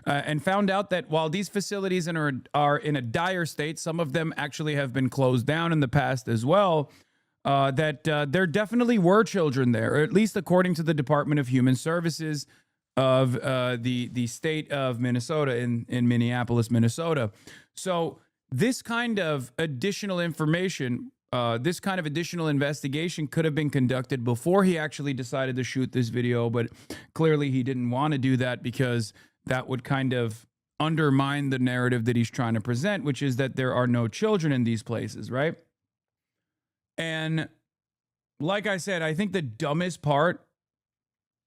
and found out that while these facilities are in a dire state, some of them actually have been closed down in the past as well, that there definitely were children there, or at least according to the Department of Human Services of the state of Minnesota, in Minneapolis, Minnesota. So this kind of additional information, this kind of additional investigation could have been conducted before he actually decided to shoot this video, but clearly he didn't want to do that because that would kind of undermine the narrative that he's trying to present, which is that there are no children in these places, right? And like I said, I think the dumbest part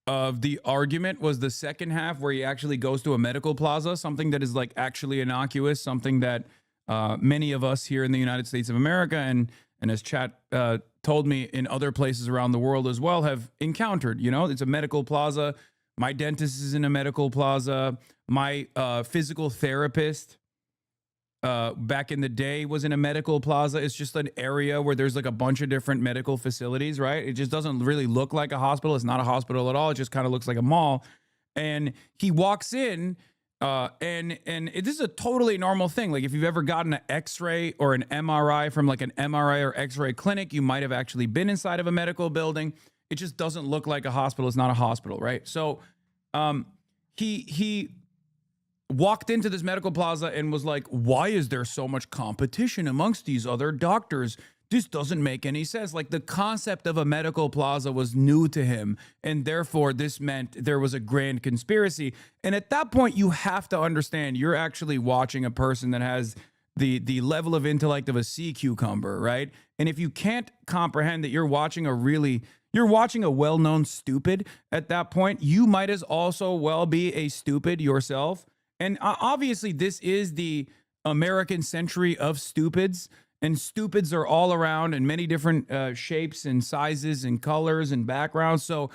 of the argument was the second half where he actually goes to a medical plaza, something that is like actually innocuous, something that many of us here in the United States of America and as Chat told me in other places around the world as well have encountered. You know, it's a medical plaza. My dentist is in a medical plaza. My physical therapist back in the day was in a medical plaza. It's just an area where there's like a bunch of different medical facilities, right? It just doesn't really look like a hospital. It's not a hospital at all. It just kind of looks like a mall. And he walks in, and this is a totally normal thing. Like if you've ever gotten an X-ray or an MRI from like an MRI or X-ray clinic, you might have actually been inside of a medical building. It just doesn't look like a hospital. It's not a hospital, right? So he walked into this medical plaza and was like, why is there so much competition amongst these other doctors? This doesn't make any sense. Like the concept of a medical plaza was new to him, and therefore this meant there was a grand conspiracy. And at that point, you have to understand you're actually watching a person that has the level of intellect of a sea cucumber, right? And if you can't comprehend that you're watching a well-known stupid at that point, you might as also well be a stupid yourself. And obviously, this is the American century of stupids. And stupids are all around in many different shapes and sizes and colors and backgrounds. So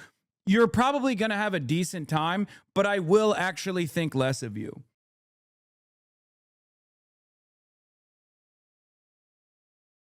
you're probably going to have a decent time, but I will actually think less of you.